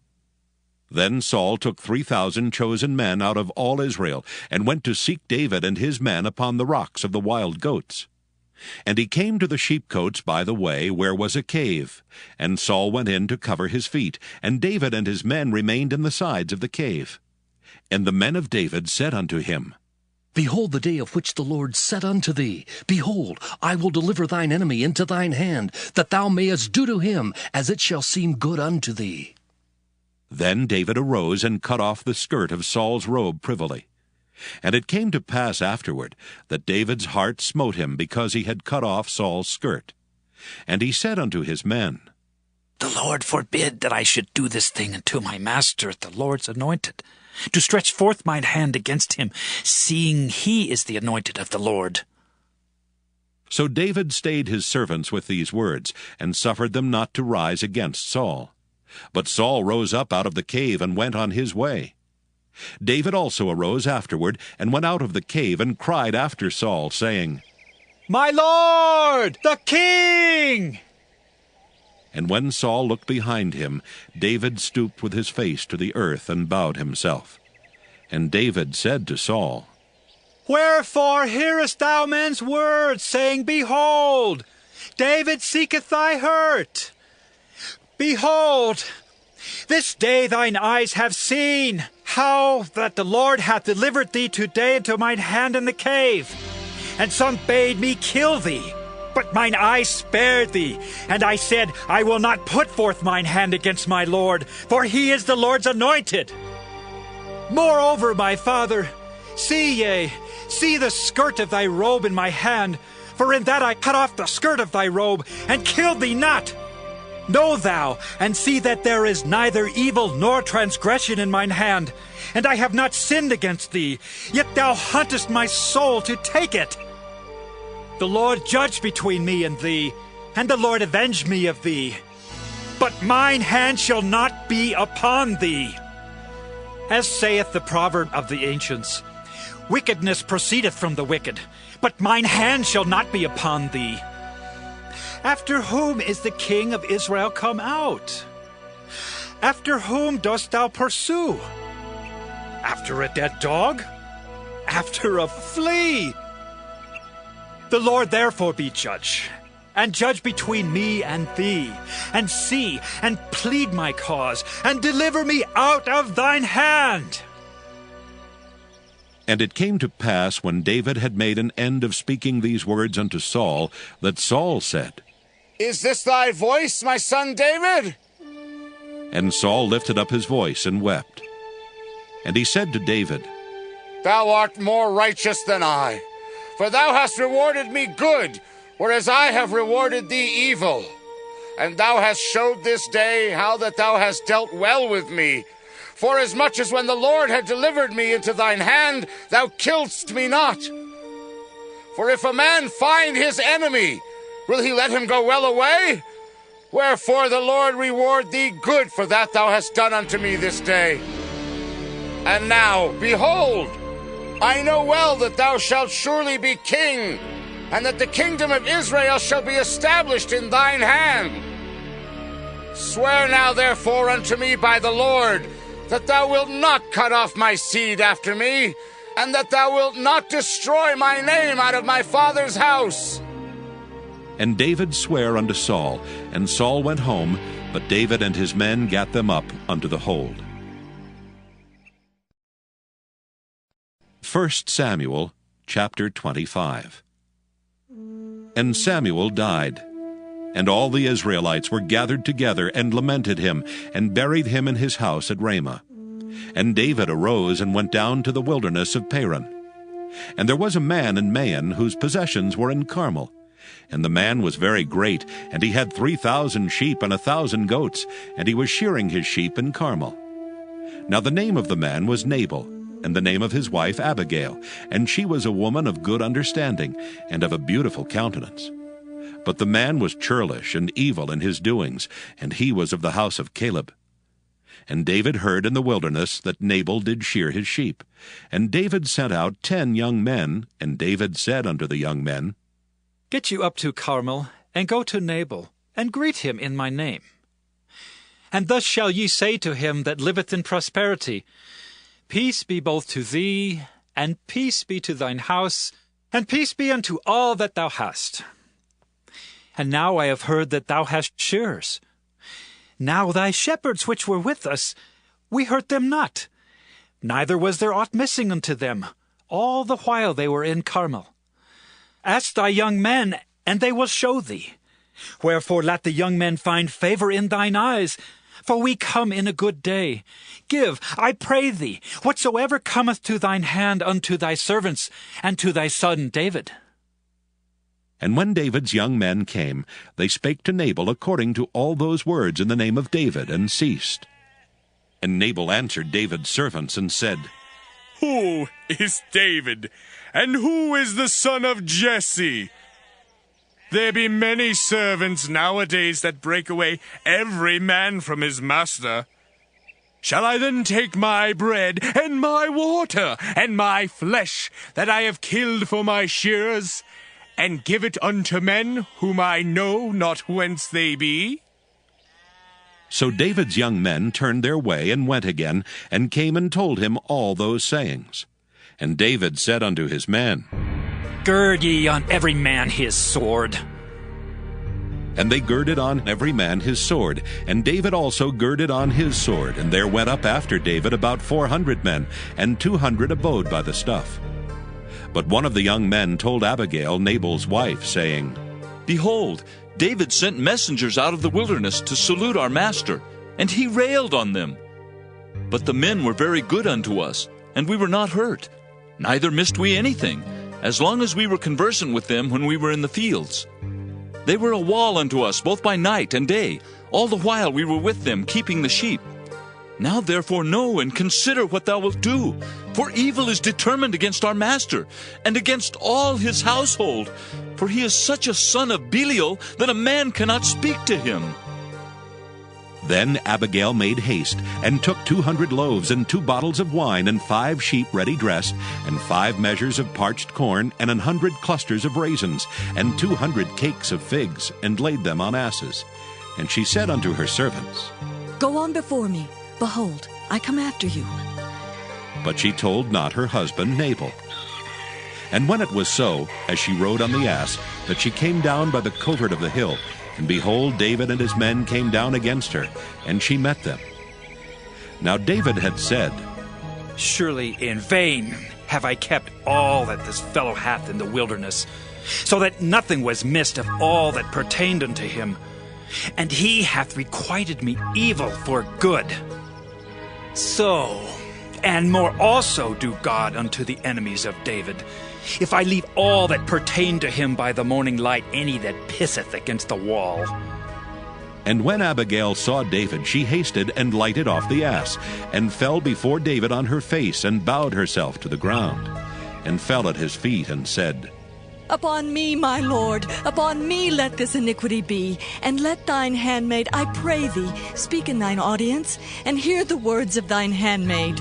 Speaker 1: Then Saul took 3,000 chosen men out of all Israel, and went to seek David and his men upon the rocks of the wild goats. And he came to the sheepcotes by the way, where was a cave. And Saul went in to cover his feet, and David and his men remained in the sides of the cave. And the men of David said unto him,
Speaker 11: Behold the day of which the Lord said unto thee, Behold, I will deliver thine enemy into thine hand, that thou mayest do to him as it shall seem good unto thee.
Speaker 1: Then David arose and cut off the skirt of Saul's robe privily. And it came to pass afterward that David's heart smote him, because he had cut off Saul's skirt. And he said unto his men,
Speaker 17: The Lord forbid that I should do this thing unto my master, the Lord's anointed, to stretch forth mine hand against him, seeing he is the anointed of the Lord.
Speaker 1: So David stayed his servants with these words, and suffered them not to rise against Saul. But Saul rose up out of the cave, and went on his way. David also arose afterward, and went out of the cave, and cried after Saul, saying,
Speaker 17: My Lord, the King!
Speaker 1: And when Saul looked behind him, David stooped with his face to the earth, and bowed himself. And David said to Saul,
Speaker 17: Wherefore hearest thou men's words, saying, Behold, David seeketh thy hurt? Behold, this day thine eyes have seen how that the Lord hath delivered thee today into mine hand in the cave. And some bade me kill thee, but mine eyes spared thee. And I said, I will not put forth mine hand against my Lord, for he is the Lord's anointed. Moreover, my father, see the skirt of thy robe in my hand, for in that I cut off the skirt of thy robe, and killed thee not. Know thou, and see that there is neither evil nor transgression in mine hand, and I have not sinned against thee, yet thou huntest my soul to take it. The Lord judge between me and thee, and the Lord avenge me of thee. But mine hand shall not be upon thee. As saith the proverb of the ancients, Wickedness proceedeth from the wicked, but mine hand shall not be upon thee. After whom is the king of Israel come out? After whom dost thou pursue? After a dead dog? After a flea? The Lord therefore be judge, and judge between me and thee, and see, and plead my cause, and deliver me out of thine hand.
Speaker 1: And it came to pass, when David had made an end of speaking these words unto Saul, that Saul said,
Speaker 20: Is this thy voice, my son David?
Speaker 1: And Saul lifted up his voice and wept. And he said to David,
Speaker 20: Thou art more righteous than I, for thou hast rewarded me good, whereas I have rewarded thee evil. And thou hast showed this day how that thou hast dealt well with me. Forasmuch as when the Lord had delivered me into thine hand, thou killedst me not. For if a man find his enemy, will he let him go well away? Wherefore the Lord reward thee good for that thou hast done unto me this day. And now, behold, I know well that thou shalt surely be king, and that the kingdom of Israel shall be established in thine hand. Swear now therefore unto me by the Lord, that thou wilt not cut off my seed after me, and that thou wilt not destroy my name out of my father's house.
Speaker 1: And David sware unto Saul, and Saul went home, but David and his men gat them up unto the hold. 1 Samuel chapter 25. And Samuel died. And all the Israelites were gathered together and lamented him, and buried him in his house at Ramah. And David arose and went down to the wilderness of Paran. And there was a man in Maon whose possessions were in Carmel. And the man was very great, and he had 3,000 sheep and 1,000 goats, and he was shearing his sheep in Carmel. Now the name of the man was Nabal, and the name of his wife Abigail, and she was a woman of good understanding, and of a beautiful countenance. But the man was churlish and evil in his doings, and he was of the house of Caleb. And David heard in the wilderness that Nabal did shear his sheep. And David sent out 10 young men, and David said unto the young men,
Speaker 17: Get you up to Carmel, and go to Nabal, and greet him in my name. And thus shall ye say to him that liveth in prosperity, Peace be both to thee, and peace be to thine house, and peace be unto all that thou hast. And now I have heard that thou hast shearers. Now thy shepherds which were with us, we hurt them not, neither was there aught missing unto them, all the while they were in Carmel. Ask thy young men, and they will show thee. Wherefore let the young men find favor in thine eyes, for we come in a good day. Give, I pray thee, whatsoever cometh to thine hand unto thy servants, and to thy son David.
Speaker 1: And when David's young men came, they spake to Nabal according to all those words in the name of David, and ceased. And Nabal answered David's servants, and said,
Speaker 12: Who is David, and who is the son of Jesse? There be many servants nowadays that break away every man from his master. Shall I then take my bread, and my water, and my flesh, that I have killed for my shearers, and give it unto men whom I know not whence they be?
Speaker 1: So David's young men turned their way, and went again, and came and told him all those sayings. And David said unto his men,
Speaker 17: Gird ye on every man his sword.
Speaker 1: And they girded on every man his sword, and David also girded on his sword. And there went up after David about 400 men, and 200 abode by the stuff. But one of the young men told Abigail, Nabal's wife, saying,
Speaker 23: Behold, David sent messengers out of the wilderness to salute our master, and he railed on them. But the men were very good unto us, and we were not hurt, neither missed we anything, as long as we were conversant with them when we were in the fields. They were a wall unto us both by night and day, all the while we were with them, keeping the sheep. Now therefore know and consider what thou wilt do, for evil is determined against our master, and against all his household, for he is such a son of Belial that a man cannot speak to him.
Speaker 1: Then Abigail made haste, and took 200 loaves, and 2 bottles of wine, and 5 sheep ready dressed, and 5 measures of parched corn, and 100 clusters of raisins, and 200 cakes of figs, and laid them on asses. And she said unto her servants,
Speaker 13: Go on before me. Behold, I come after you.
Speaker 1: But she told not her husband Nabal. And when it was so, as she rode on the ass, that she came down by the covert of the hill, and behold, David and his men came down against her, and she met them. Now David had said,
Speaker 17: Surely in vain have I kept all that this fellow hath in the wilderness, so that nothing was missed of all that pertained unto him. And he hath requited me evil for good. So, and more also do God unto the enemies of David, if I leave all that pertain to him by the morning light any that pisseth against the wall.
Speaker 1: And when Abigail saw David, she hasted and lighted off the ass, and fell before David on her face, and bowed herself to the ground, and fell at his feet, and said,
Speaker 13: Upon me, my lord, upon me let this iniquity be, and let thine handmaid, I pray thee, speak in thine audience, and hear the words of thine handmaid.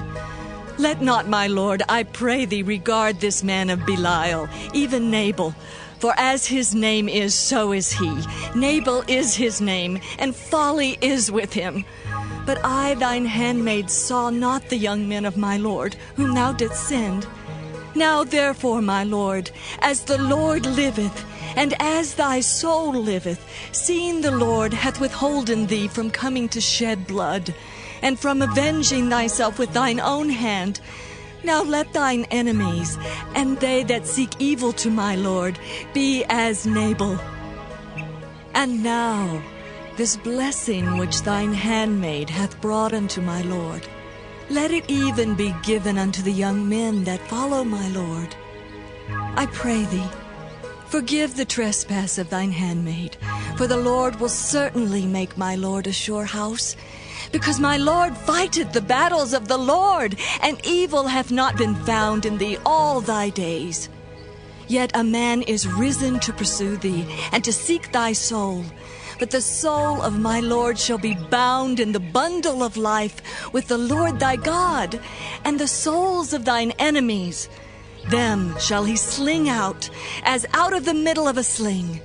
Speaker 13: Let not, my lord, I pray thee, regard this man of Belial, even Nabal. For as his name is, so is he. Nabal is his name, and folly is with him. But I, thine handmaid, saw not the young men of my lord, whom thou didst send. Now therefore, my lord, as the Lord liveth, and as thy soul liveth, seeing the Lord hath withholden thee from coming to shed blood, and from avenging thyself with thine own hand, Now let thine enemies, and they that seek evil to my Lord, be as Nabal. And now this blessing which thine handmaid hath brought unto my Lord, let it even be given unto the young men that follow my Lord. I pray thee, forgive the trespass of thine handmaid, for the Lord will certainly make my Lord a sure house, because my Lord fighteth the battles of the Lord, and evil hath not been found in thee all thy days. Yet a man is risen to pursue thee, and to seek thy soul. But the soul of my Lord shall be bound in the bundle of life with the Lord thy God, and the souls of thine enemies, them shall he sling out, as out of the middle of a sling.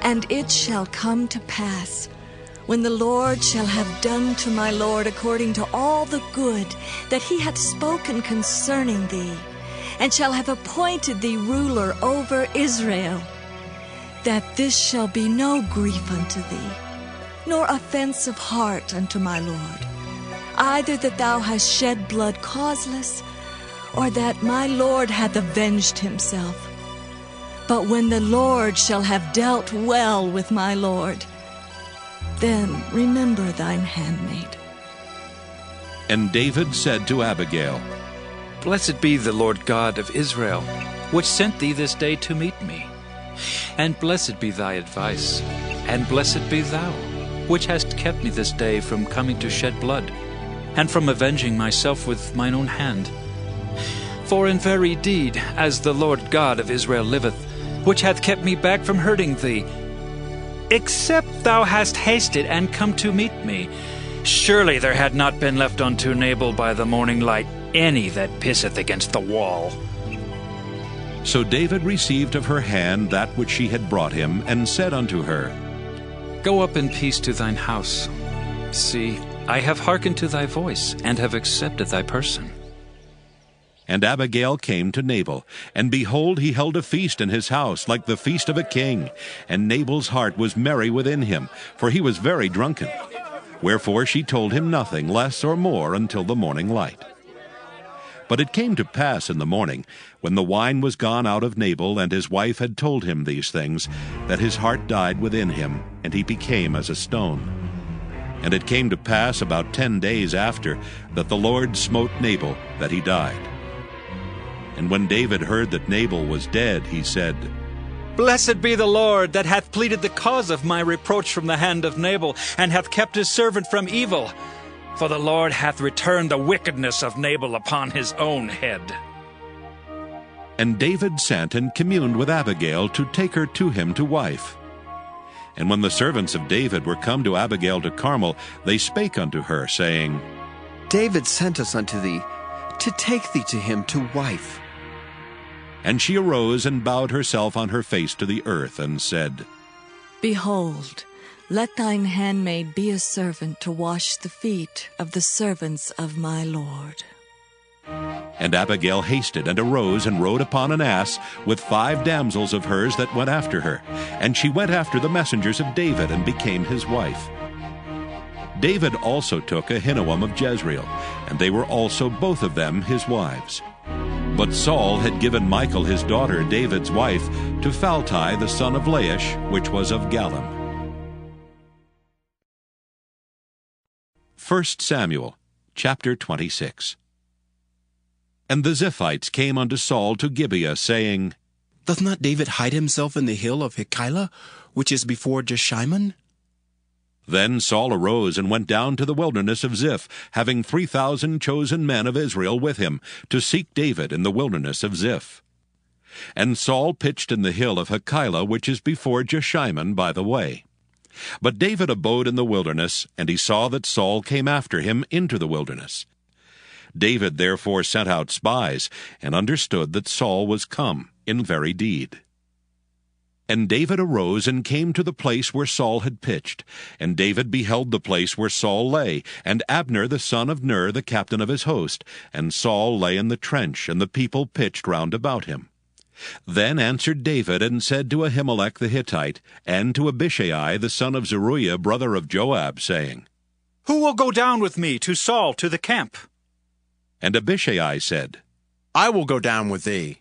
Speaker 13: And it shall come to pass, when the Lord shall have done to my Lord according to all the good that he hath spoken concerning thee, and shall have appointed thee ruler over Israel, that this shall be no grief unto thee, nor offense of heart unto my Lord, either that thou hast shed blood causeless, or that my Lord hath avenged himself. But when the Lord shall have dealt well with my Lord, then remember thine handmaid.
Speaker 1: And David said to Abigail,
Speaker 17: Blessed be the Lord God of Israel, which sent thee this day to meet me. And blessed be thy advice, and blessed be thou, which hast kept me this day from coming to shed blood, and from avenging myself with mine own hand. For in very deed, as the Lord God of Israel liveth, which hath kept me back from hurting thee, except thou hast hasted and come to meet me, surely there had not been left unto Nabal by the morning light any that pisseth against the wall.
Speaker 1: So David received of her hand that which she had brought him, and said unto her,
Speaker 17: Go up in peace to thine house. See, I have hearkened to thy voice, and have accepted thy person.
Speaker 1: And Abigail came to Nabal, and behold, he held a feast in his house, like the feast of a king. And Nabal's heart was merry within him, for he was very drunken. Wherefore she told him nothing less or more until the morning light. But it came to pass in the morning, when the wine was gone out of Nabal, and his wife had told him these things, that his heart died within him, and he became as a stone. And it came to pass about 10 days after, that the Lord smote Nabal, that he died. And when David heard that Nabal was dead, he said,
Speaker 17: Blessed be the Lord, that hath pleaded the cause of my reproach from the hand of Nabal, and hath kept his servant from evil. For the Lord hath returned the wickedness of Nabal upon his own head.
Speaker 1: And David sent and communed with Abigail to take her to him to wife. And when the servants of David were come to Abigail to Carmel, they spake unto her, saying,
Speaker 2: David sent us unto thee, to take thee to him to wife.
Speaker 1: And she arose and bowed herself on her face to the earth, and said,
Speaker 13: Behold, let thine handmaid be a servant to wash the feet of the servants of my Lord.
Speaker 1: And Abigail hasted and arose and rode upon an ass with 5 damsels of hers that went after her. And she went after the messengers of David and became his wife. David also took Ahinoam of Jezreel, and they were also both of them his wives. But Saul had given Michal his daughter, David's wife, to Phalti the son of Laish, which was of Gallim. 1 Samuel, chapter 26. And the Ziphites came unto Saul to Gibeah, saying,
Speaker 14: Doth not David hide himself in the hill of Hachilah, which is before Jeshimon?
Speaker 1: Then Saul arose and went down to the wilderness of Ziph, having 3,000 chosen men of Israel with him, to seek David in the wilderness of Ziph. And Saul pitched in the hill of Hachilah, which is before Jeshimon by the way. But David abode in the wilderness, and he saw that Saul came after him into the wilderness. David therefore sent out spies, and understood that Saul was come in very deed. And David arose and came to the place where Saul had pitched. And David beheld the place where Saul lay, and Abner the son of Ner the captain of his host. And Saul lay in the trench, and the people pitched round about him. Then answered David and said to Ahimelech the Hittite, and to Abishai the son of Zeruiah brother of Joab, saying,
Speaker 17: Who will go down with me to Saul to the camp?
Speaker 1: And Abishai said,
Speaker 14: I will go down with thee.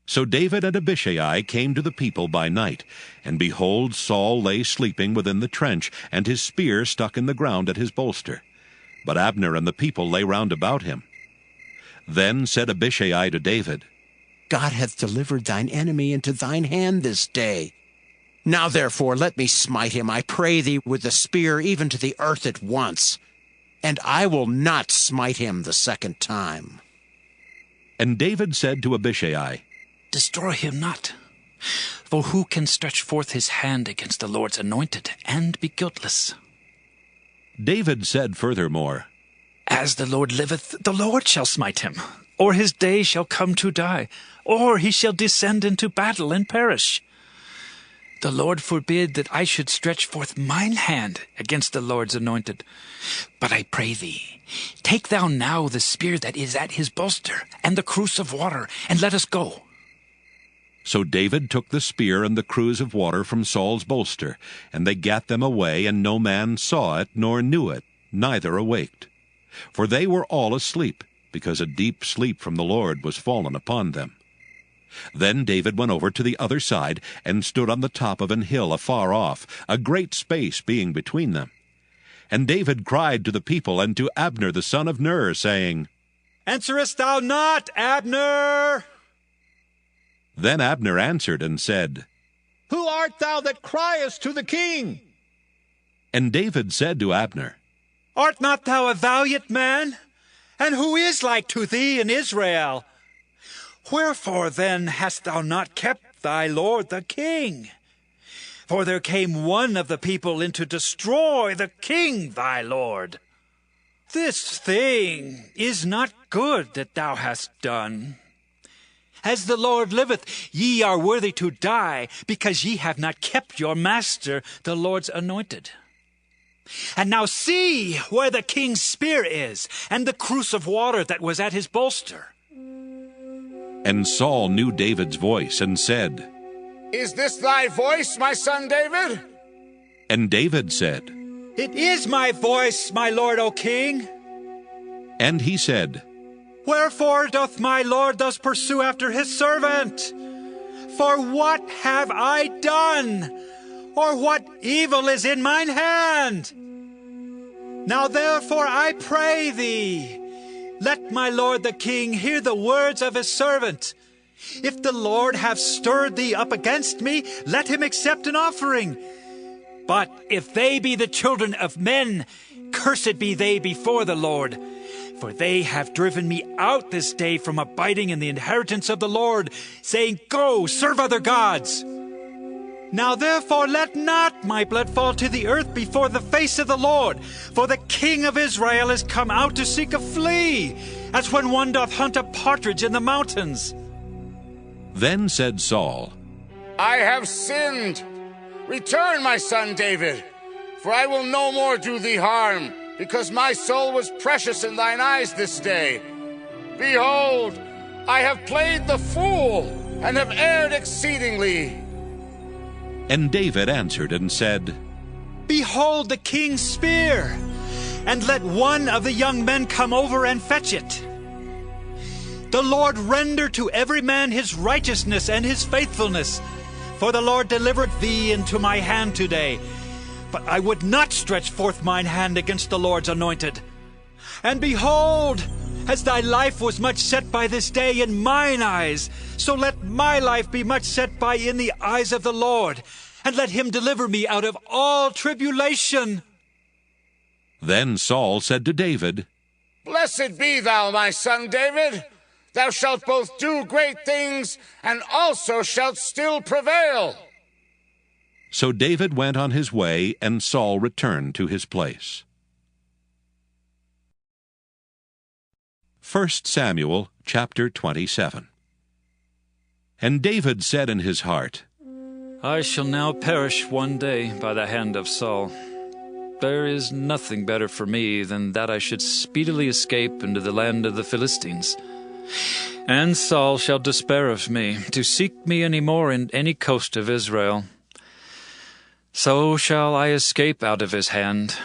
Speaker 1: So David and Abishai came to the people by night, and behold, Saul lay sleeping within the trench, and his spear stuck in the ground at his bolster. But Abner and the people lay round about him. Then said Abishai to David,
Speaker 14: God hath delivered thine enemy into thine hand this day. Now therefore let me smite him, I pray thee, with the spear even to the earth at once, and I will not smite him the second time.
Speaker 1: And David said to Abishai,
Speaker 17: Destroy him not. For who can stretch forth his hand against the Lord's anointed and be guiltless?
Speaker 1: David said furthermore,
Speaker 17: As the Lord liveth, the Lord shall smite him, or his day shall come to die, or he shall descend into battle and perish. The Lord forbid that I should stretch forth mine hand against the Lord's anointed. But I pray thee, take thou now the spear that is at his bolster, and the cruse of water, and let us go.
Speaker 1: So David took the spear and the cruse of water from Saul's bolster, and they gat them away, and no man saw it, nor knew it, neither awaked. For they were all asleep, because a deep sleep from the Lord was fallen upon them. Then David went over to the other side, and stood on the top of an hill afar off, a great space being between them. And David cried to the people and to Abner the son of Ner, saying,
Speaker 18: Answerest thou not, Abner?
Speaker 1: Then Abner answered and said,
Speaker 18: Who art thou that criest to the king?
Speaker 1: And David said to Abner,
Speaker 18: Art not thou a valiant man? And who is like to thee in Israel? Wherefore then hast thou not kept thy lord the king? For there came one of the people in to destroy the king thy lord. This thing is not good that thou hast done. As the Lord liveth, ye are worthy to die, because ye have not kept your master, the Lord's anointed. And now see where the king's spear is, and the cruse of water that was at his bolster.
Speaker 1: And Saul knew David's voice, and said,
Speaker 20: Is this thy voice, my son David?
Speaker 1: And David said,
Speaker 18: It is my voice, my lord, O king.
Speaker 1: And he said,
Speaker 18: Wherefore doth my lord thus pursue after his servant? For what have I done? Or what evil is in mine hand? Now therefore I pray thee, let my lord the king hear the words of his servant. If the Lord have stirred thee up against me, let him accept an offering. But if they be the children of men, cursed be they before the Lord. For they have driven me out this day from abiding in the inheritance of the Lord, saying, Go, serve other gods. Now therefore let not my blood fall to the earth before the face of the Lord, for the king of Israel is come out to seek a flea, as when one doth hunt a partridge in the mountains.
Speaker 1: Then said Saul,
Speaker 20: I have sinned. Return, my son David, for I will no more do thee harm, because my soul was precious in thine eyes this day. Behold, I have played the fool, and have erred exceedingly.
Speaker 1: And David answered and said,
Speaker 18: Behold the king's spear, and let one of the young men come over and fetch it. The Lord render to every man his righteousness and his faithfulness, for the Lord delivered thee into my hand today. But I would not stretch forth mine hand against the Lord's anointed. And behold, as thy life was much set by this day in mine eyes, so let my life be much set by in the eyes of the Lord, and let him deliver me out of all tribulation.
Speaker 1: Then Saul said to David,
Speaker 20: Blessed be thou, my son David. Thou shalt both do great things, and also shalt still prevail.
Speaker 1: So David went on his way, and Saul returned to his place. 1 Samuel chapter 27. And David said in his heart,
Speaker 17: I shall now perish one day by the hand of Saul. There is nothing better for me than that I should speedily escape into the land of the Philistines. And Saul shall despair of me, to seek me any more in any coast of Israel. So shall I escape out of his hand.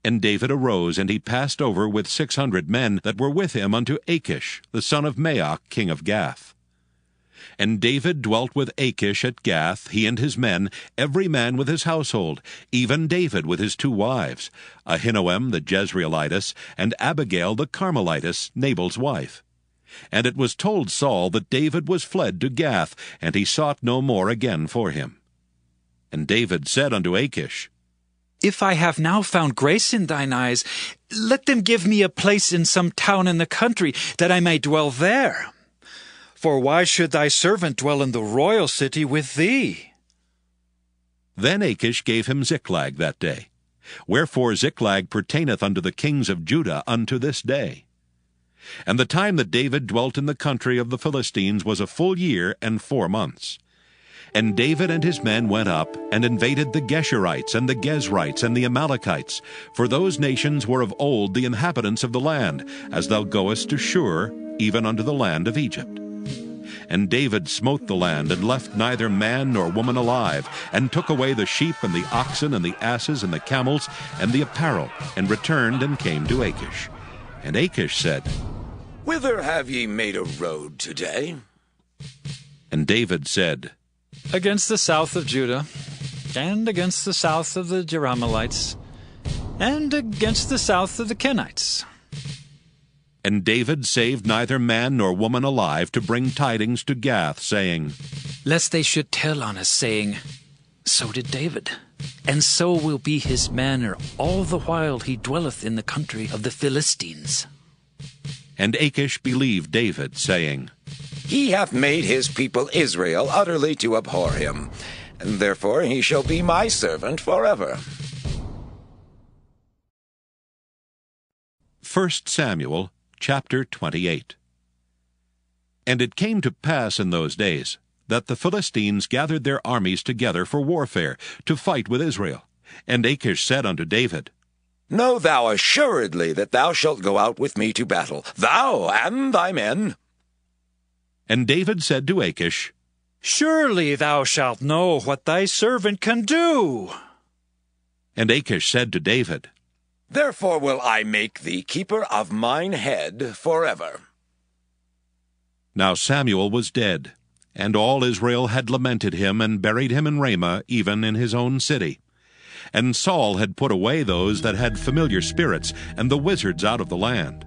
Speaker 1: And David arose, and he passed over with 600 men that were with him unto Achish, the son of Maoch, king of Gath. And David dwelt with Achish at Gath, he and his men, every man with his household, even David with his 2 wives, Ahinoam the Jezreelitess, and Abigail the Carmelitess, Nabal's wife. And it was told Saul that David was fled to Gath, and he sought no more again for him. And David said unto Achish,
Speaker 17: If I have now found grace in thine eyes, let them give me a place in some town in the country, that I may dwell there. For why should thy servant dwell in the royal city with thee?
Speaker 1: Then Achish gave him Ziklag that day. Wherefore Ziklag pertaineth unto the kings of Judah unto this day. And the time that David dwelt in the country of the Philistines was a full year and 4 months. And David and his men went up, and invaded the Geshurites, and the Gezrites, and the Amalekites, for those nations were of old the inhabitants of the land, as thou goest to Shur, even unto the land of Egypt. And David smote the land, and left neither man nor woman alive, and took away the sheep, and the oxen, and the asses, and the camels, and the apparel, and returned and came to Achish. And Achish said,
Speaker 8: Whither have ye made a road today?
Speaker 1: And David said,
Speaker 17: Against the south of Judah, and against the south of the Jerahmeelites, and against the south of the Kenites.
Speaker 1: And David saved neither man nor woman alive to bring tidings to Gath, saying,
Speaker 17: Lest they should tell on us, saying, So did David, and so will be his manner all the while he dwelleth in the country of the Philistines.
Speaker 1: And Achish believed David, saying,
Speaker 8: He hath made his people Israel utterly to abhor him, and therefore he shall be my servant forever.
Speaker 1: 1 Samuel chapter 28. And it came to pass in those days that the Philistines gathered their armies together for warfare, to fight with Israel. And Achish said unto David,
Speaker 8: Know thou assuredly that thou shalt go out with me to battle, thou and thy men.
Speaker 1: And David said to Achish,
Speaker 17: Surely thou shalt know what thy servant can do.
Speaker 1: And Achish said to David,
Speaker 8: Therefore will I make thee keeper of mine head forever.
Speaker 1: Now Samuel was dead, and all Israel had lamented him, and buried him in Ramah, even in his own city. And Saul had put away those that had familiar spirits, and the wizards out of the land.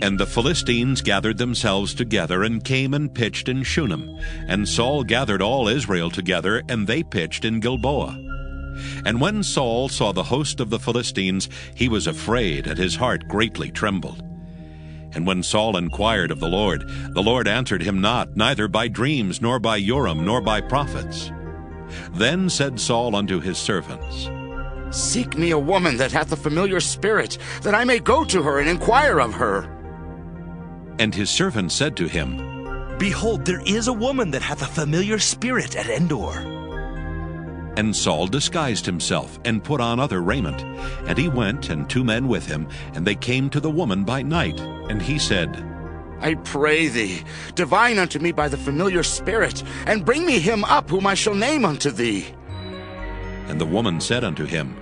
Speaker 1: And the Philistines gathered themselves together, and came and pitched in Shunem. And Saul gathered all Israel together, and they pitched in Gilboa. And when Saul saw the host of the Philistines, he was afraid, and his heart greatly trembled. And when Saul inquired of the Lord answered him not, neither by dreams, nor by Urim, nor by prophets. Then said Saul unto his servants,
Speaker 20: Seek me a woman that hath a familiar spirit, that I may go to her and inquire of her.
Speaker 1: And his servants said to him,
Speaker 6: Behold, there is a woman that hath a familiar spirit at Endor.
Speaker 1: And Saul disguised himself, and put on other raiment. And he went, and 2 men with him, and they came to the woman by night. And he said,
Speaker 20: I pray thee, divine unto me by the familiar spirit, and bring me him up whom I shall name unto thee.
Speaker 1: And the woman said unto him,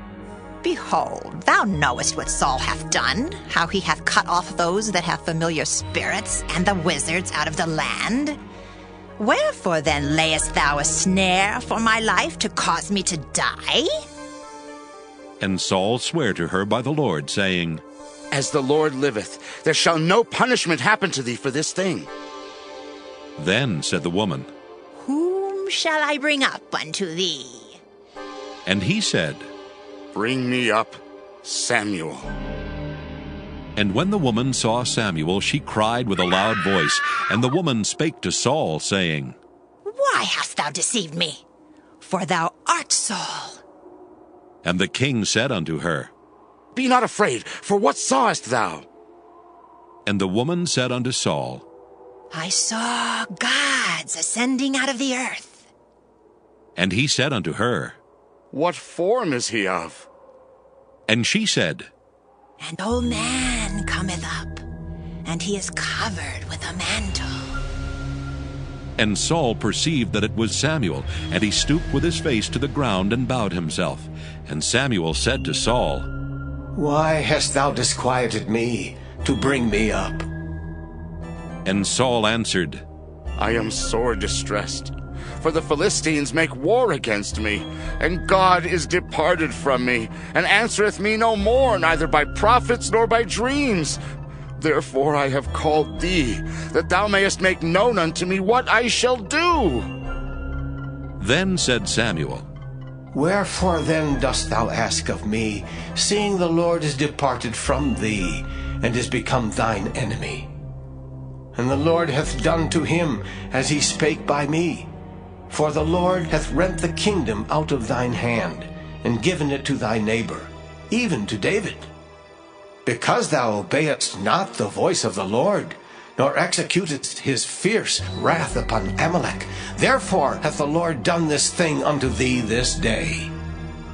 Speaker 15: Behold, thou knowest what Saul hath done, how he hath cut off those that have familiar spirits, and the wizards out of the land. Wherefore then layest thou a snare for my life to cause me to die?
Speaker 1: And Saul sware to her by the Lord, saying,
Speaker 20: As the Lord liveth, there shall no punishment happen to thee for this thing.
Speaker 1: Then said the woman,
Speaker 15: Whom shall I bring up unto thee?
Speaker 1: And he said,
Speaker 20: Bring me up Samuel.
Speaker 1: And when the woman saw Samuel, she cried with a loud voice. And the woman spake to Saul, saying,
Speaker 15: Why hast thou deceived me? For thou art Saul.
Speaker 1: And the king said unto her,
Speaker 20: Be not afraid, for what sawest thou?
Speaker 1: And the woman said unto Saul,
Speaker 15: I saw gods ascending out of the earth.
Speaker 1: And he said unto her,
Speaker 20: What form is he of?
Speaker 1: And she said,
Speaker 15: An old man cometh up, and he is covered with a mantle.
Speaker 1: And Saul perceived that it was Samuel, and he stooped with his face to the ground and bowed himself. And Samuel said to Saul,
Speaker 4: Why hast thou disquieted me to bring me up?
Speaker 1: And Saul answered,
Speaker 20: I am sore distressed, for the Philistines make war against me, and God is departed from me, and answereth me no more, neither by prophets nor by dreams. Therefore I have called thee, that thou mayest make known unto me what I shall do.
Speaker 1: Then said Samuel,
Speaker 4: Wherefore then dost thou ask of me, seeing the Lord is departed from thee, and is become thine enemy? And the Lord hath done to him as he spake by me. For the Lord hath rent the kingdom out of thine hand, and given it to thy neighbor, even to David. Because thou obeyedst not the voice of the Lord, nor executedst his fierce wrath upon Amalek, therefore hath the Lord done this thing unto thee this day.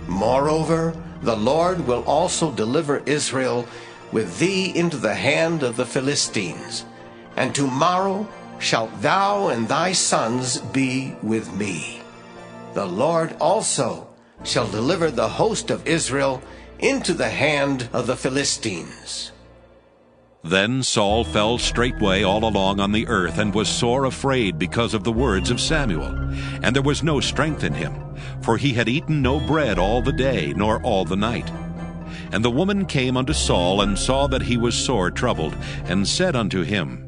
Speaker 4: Moreover, the Lord will also deliver Israel with thee into the hand of the Philistines. And tomorrow shalt thou and thy sons be with me. The Lord also shall deliver the host of Israel into the hand of the Philistines.
Speaker 1: Then Saul fell straightway all along on the earth, and was sore afraid because of the words of Samuel. And there was no strength in him, for he had eaten no bread all the day, nor all the night. And the woman came unto Saul, and saw that he was sore troubled, and said unto him,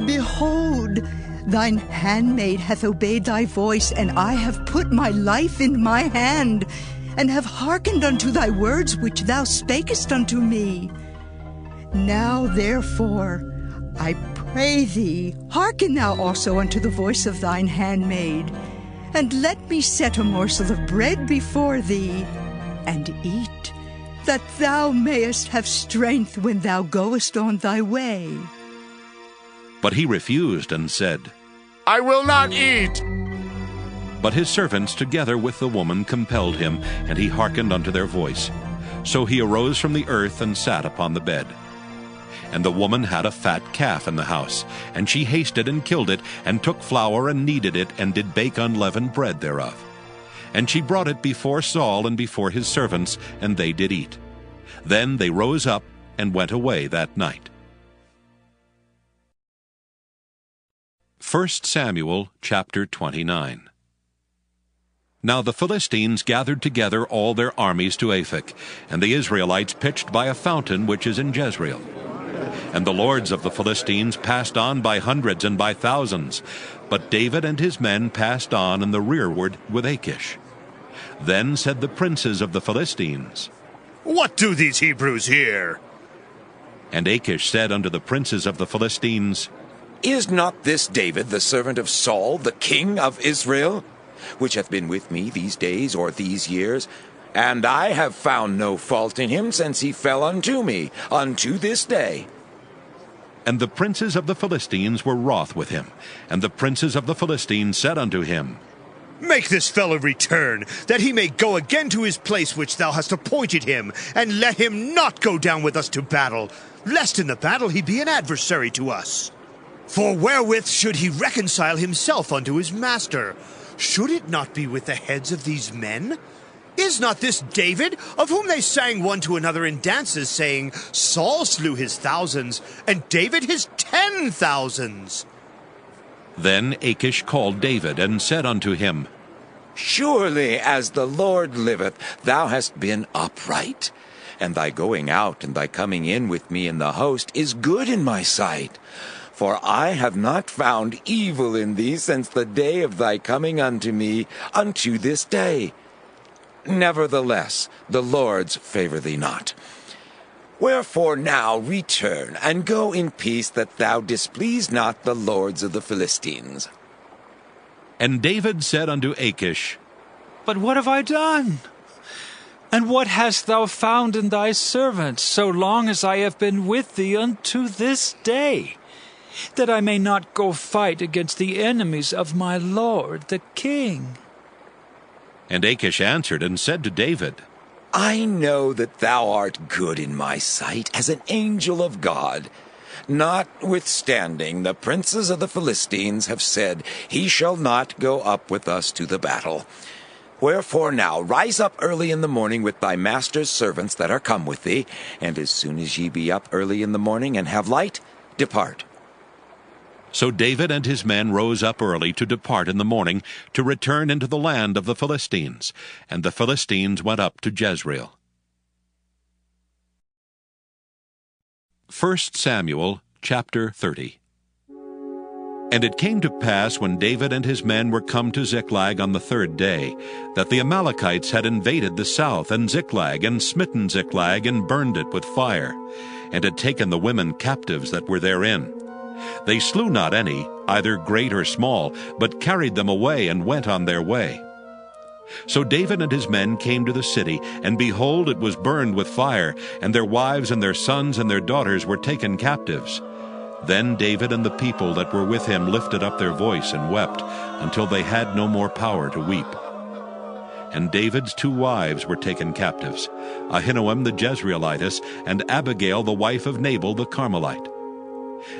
Speaker 9: Behold, thine handmaid hath obeyed thy voice, and I have put my life in my hand, and have hearkened unto thy words which thou spakest unto me. Now therefore, I pray thee, hearken thou also unto the voice of thine handmaid, and let me set a morsel of bread before thee, and eat, that thou mayest have strength when thou goest on thy way.
Speaker 1: But he refused, and said,
Speaker 20: I will not eat.
Speaker 1: But his servants together with the woman compelled him, and he hearkened unto their voice. So he arose from the earth, and sat upon the bed. And the woman had a fat calf in the house, and she hasted and killed it, and took flour and kneaded it, and did bake unleavened bread thereof. And she brought it before Saul and before his servants, and they did eat. Then they rose up and went away that night. 1 Samuel chapter 29. Now the Philistines gathered together all their armies to Aphek, and the Israelites pitched by a fountain which is in Jezreel. And the lords of the Philistines passed on by hundreds and by thousands, but David and his men passed on in the rearward with Achish. Then said the princes of the Philistines,
Speaker 10: What do these Hebrews here?
Speaker 1: And Achish said unto the princes of the Philistines,
Speaker 8: Is not this David the servant of Saul, the king of Israel, which hath been with me these days or these years? And I have found no fault in him since he fell unto me, unto this day.
Speaker 1: And the princes of the Philistines were wroth with him. And the princes of the Philistines said unto him,
Speaker 10: Make this fellow return, that he may go again to his place which thou hast appointed him, and let him not go down with us to battle, lest in the battle he be an adversary to us. For wherewith should he reconcile himself unto his master? Should it not be with the heads of these men? Is not this David, of whom they sang one to another in dances, saying, Saul slew his thousands, and David his 10,000s?
Speaker 1: Then Achish called David, and said unto him,
Speaker 8: Surely as the Lord liveth, thou hast been upright, and thy going out and thy coming in with me in the host is good in my sight. For I have not found evil in thee since the day of thy coming unto me, unto this day. Nevertheless, the Lord's favor thee not. Wherefore now return, and go in peace, that thou displease not the lords of the Philistines.
Speaker 1: And David said unto Achish,
Speaker 5: But what have I done? And what hast thou found in thy servant, so long as I have been with thee unto this day, that I may not go fight against the enemies of my lord the king?
Speaker 1: And Achish answered and said to David,
Speaker 8: I know that thou art good in my sight as an angel of God. Notwithstanding, the princes of the Philistines have said, He shall not go up with us to the battle. Wherefore now rise up early in the morning with thy master's servants that are come with thee, and as soon as ye be up early in the morning and have light, depart.
Speaker 1: So David and his men rose up early to depart in the morning, to return into the land of the Philistines. And the Philistines went up to Jezreel. 1 Samuel chapter 30. And it came to pass, when David and his men were come to Ziklag on the third day, that the Amalekites had invaded the south and Ziklag, and smitten Ziklag, and burned it with fire, and had taken the women captives that were therein. They slew not any, either great or small, but carried them away, and went on their way. So David and his men came to the city, and behold, it was burned with fire, and their wives and their sons and their daughters were taken captives. Then David and the people that were with him lifted up their voice and wept, until they had no more power to weep. And David's 2 wives were taken captives, Ahinoam the Jezreelitess, and Abigail the wife of Nabal the Carmelite.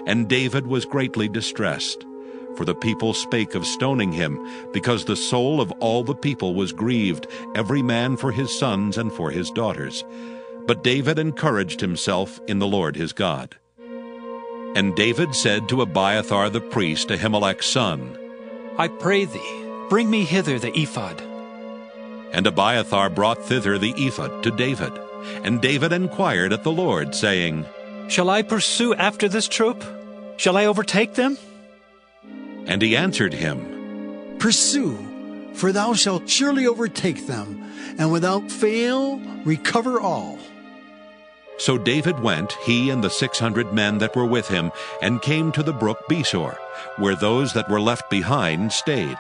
Speaker 1: And David was greatly distressed, for the people spake of stoning him, because the soul of all the people was grieved, every man for his sons and for his daughters. But David encouraged himself in the Lord his God. And David said to Abiathar the priest, Ahimelech's son,
Speaker 17: I pray thee, bring me hither the ephod.
Speaker 1: And Abiathar brought thither the ephod to David. And David inquired at the Lord, saying,
Speaker 17: Shall I pursue after this troop? Shall I overtake them?
Speaker 1: And he answered him,
Speaker 7: Pursue, for thou shalt surely overtake them, and without fail recover all.
Speaker 1: So David went, he and the 600 men that were with him, and came to the brook Besor, where those that were left behind stayed.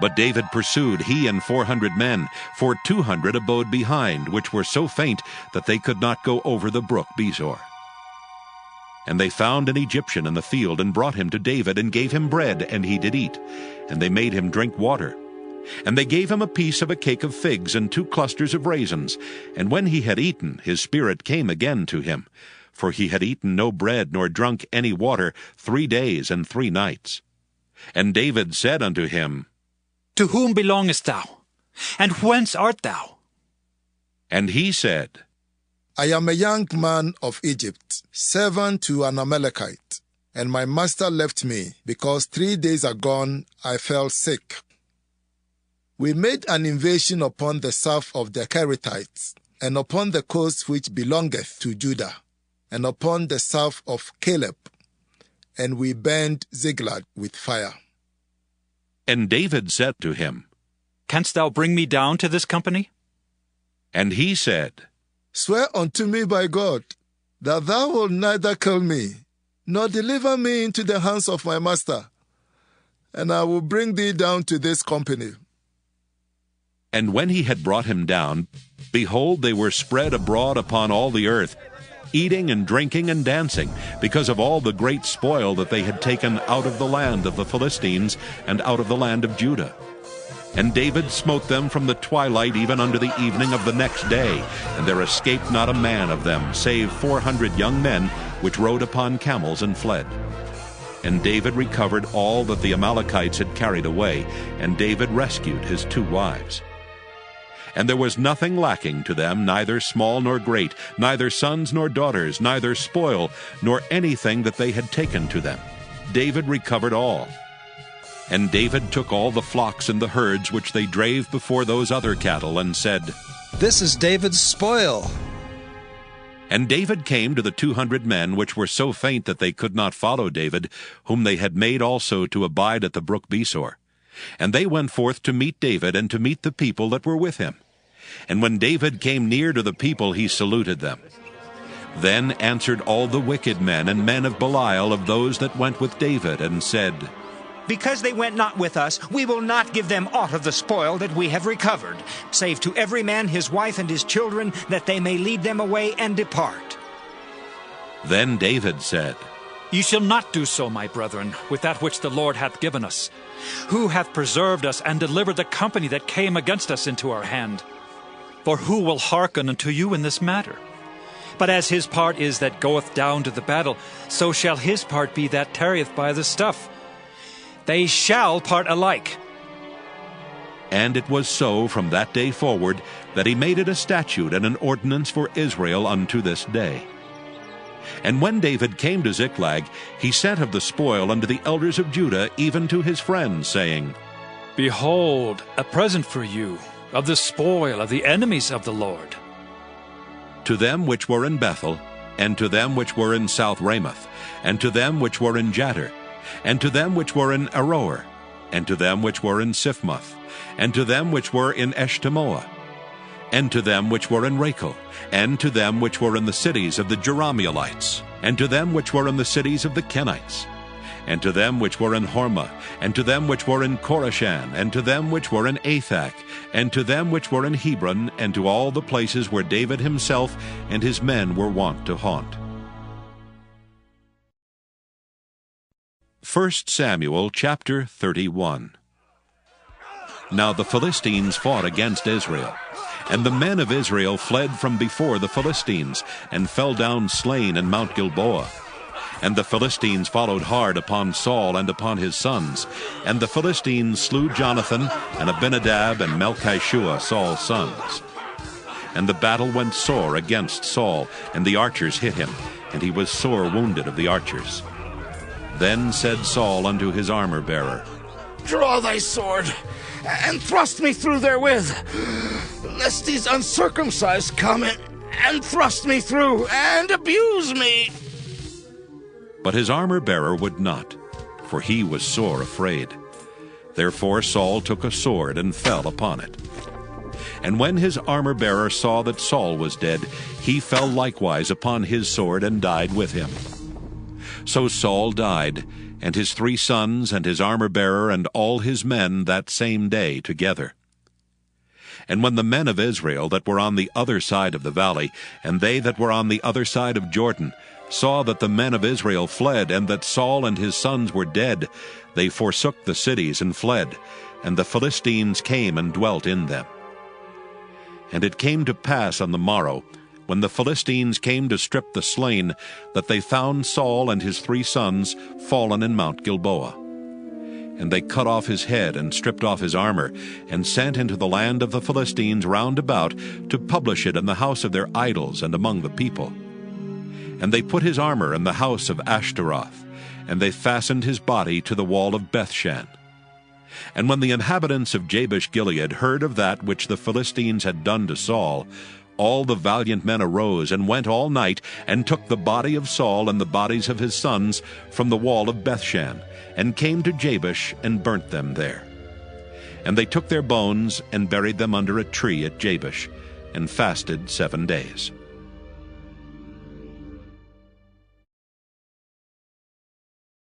Speaker 1: But David pursued, he and 400 men, for 200 abode behind, which were so faint that they could not go over the brook Besor. And they found an Egyptian in the field, and brought him to David, and gave him bread, and he did eat. And they made him drink water. And they gave him a piece of a cake of figs, and 2 clusters of raisins. And when he had eaten, his spirit came again to him, for he had eaten no bread, nor drunk any water 3 days and 3 nights. And David said unto him,
Speaker 17: To whom belongest thou? And whence art thou?
Speaker 1: And he said,
Speaker 21: I am a young man of Egypt, servant to an Amalekite, and my master left me, because 3 days agone I fell sick. We made an invasion upon the south of the Kerethites, and upon the coast which belongeth to Judah, and upon the south of Caleb, and we burned Ziklag with fire.
Speaker 1: And David said to him,
Speaker 17: Canst thou bring me down to this company?
Speaker 1: And he said,
Speaker 21: Swear unto me by God, that thou wilt neither kill me, nor deliver me into the hands of my master, and I will bring thee down to this company.
Speaker 1: And when he had brought him down, behold, they were spread abroad upon all the earth, eating and drinking and dancing, because of all the great spoil that they had taken out of the land of the Philistines and out of the land of Judah. And David smote them from the twilight even unto the evening of the next day, and there escaped not a man of them, save 400 young men, which rode upon camels and fled. And David recovered all that the Amalekites had carried away, and David rescued his 2 wives. And there was nothing lacking to them, neither small nor great, neither sons nor daughters, neither spoil, nor anything that they had taken to them. David recovered all. And David took all the flocks and the herds which they drave before those other cattle, and said,
Speaker 22: This is David's spoil.
Speaker 1: And David came to the 200 men which were so faint that they could not follow David, whom they had made also to abide at the brook Besor. And they went forth to meet David, and to meet the people that were with him. And when David came near to the people, he saluted them. Then answered all the wicked men and men of Belial of those that went with David, and said,
Speaker 18: Because they went not with us, we will not give them aught of the spoil that we have recovered, save to every man his wife and his children, that they may lead them away and depart.
Speaker 1: Then David said,
Speaker 17: Ye shall not do so, my brethren, with that which the Lord hath given us. Who hath preserved us and delivered the company that came against us into our hand? For who will hearken unto you in this matter? But as his part is that goeth down to the battle, so shall his part be that tarrieth by the stuff. They shall part alike.
Speaker 1: And it was so from that day forward that he made it a statute and an ordinance for Israel unto this day. And when David came to Ziklag, he sent of the spoil unto the elders of Judah, even to his friends, saying,
Speaker 5: Behold, a present for you, of the spoil of the enemies of the Lord.
Speaker 1: To them which were in Bethel, and to them which were in South Ramoth, and to them which were in Jattir, and to them which were in Aroer, and to them which were in Siphmoth, and to them which were in Eshtemoa, and to them which were in Rachel, and to them which were in the cities of the Jerahmeelites, and to them which were in the cities of the Kenites, and to them which were in Hormah, and to them which were in Korashan, and to them which were in Athak, and to them which were in Hebron, and to all the places where David himself and his men were wont to haunt. 1 Samuel chapter 31. Now the Philistines fought against Israel. And the men of Israel fled from before the Philistines, and fell down slain in Mount Gilboa. And the Philistines followed hard upon Saul and upon his sons. And the Philistines slew Jonathan, and Abinadab, and Melchishua, Saul's sons. And the battle went sore against Saul, and the archers hit him, and he was sore wounded of the archers. Then said Saul unto his armor-bearer,
Speaker 20: Draw thy sword, and thrust me through therewith, lest these uncircumcised come and thrust me through, and abuse me.
Speaker 1: But his armor-bearer would not, for he was sore afraid. Therefore Saul took a sword and fell upon it. And when his armor-bearer saw that Saul was dead, he fell likewise upon his sword and died with him. So Saul died, and his 3 sons, and his armor-bearer, and all his men that same day together. And when the men of Israel that were on the other side of the valley, and they that were on the other side of Jordan, saw that the men of Israel fled, and that Saul and his sons were dead, they forsook the cities and fled, and the Philistines came and dwelt in them. And it came to pass on the morrow, when the Philistines came to strip the slain, that they found Saul and his 3 sons fallen in Mount Gilboa. And they cut off his head, and stripped off his armor, and sent into the land of the Philistines round about, to publish it in the house of their idols and among the people. And they put his armor in the house of Ashtaroth, and they fastened his body to the wall of Bethshan. And when the inhabitants of Jabesh-Gilead heard of that which the Philistines had done to Saul, all the valiant men arose, and went all night, and took the body of Saul and the bodies of his sons from the wall of Bethshan, and came to Jabesh, and burnt them there. And they took their bones, and buried them under a tree at Jabesh, and fasted 7 days.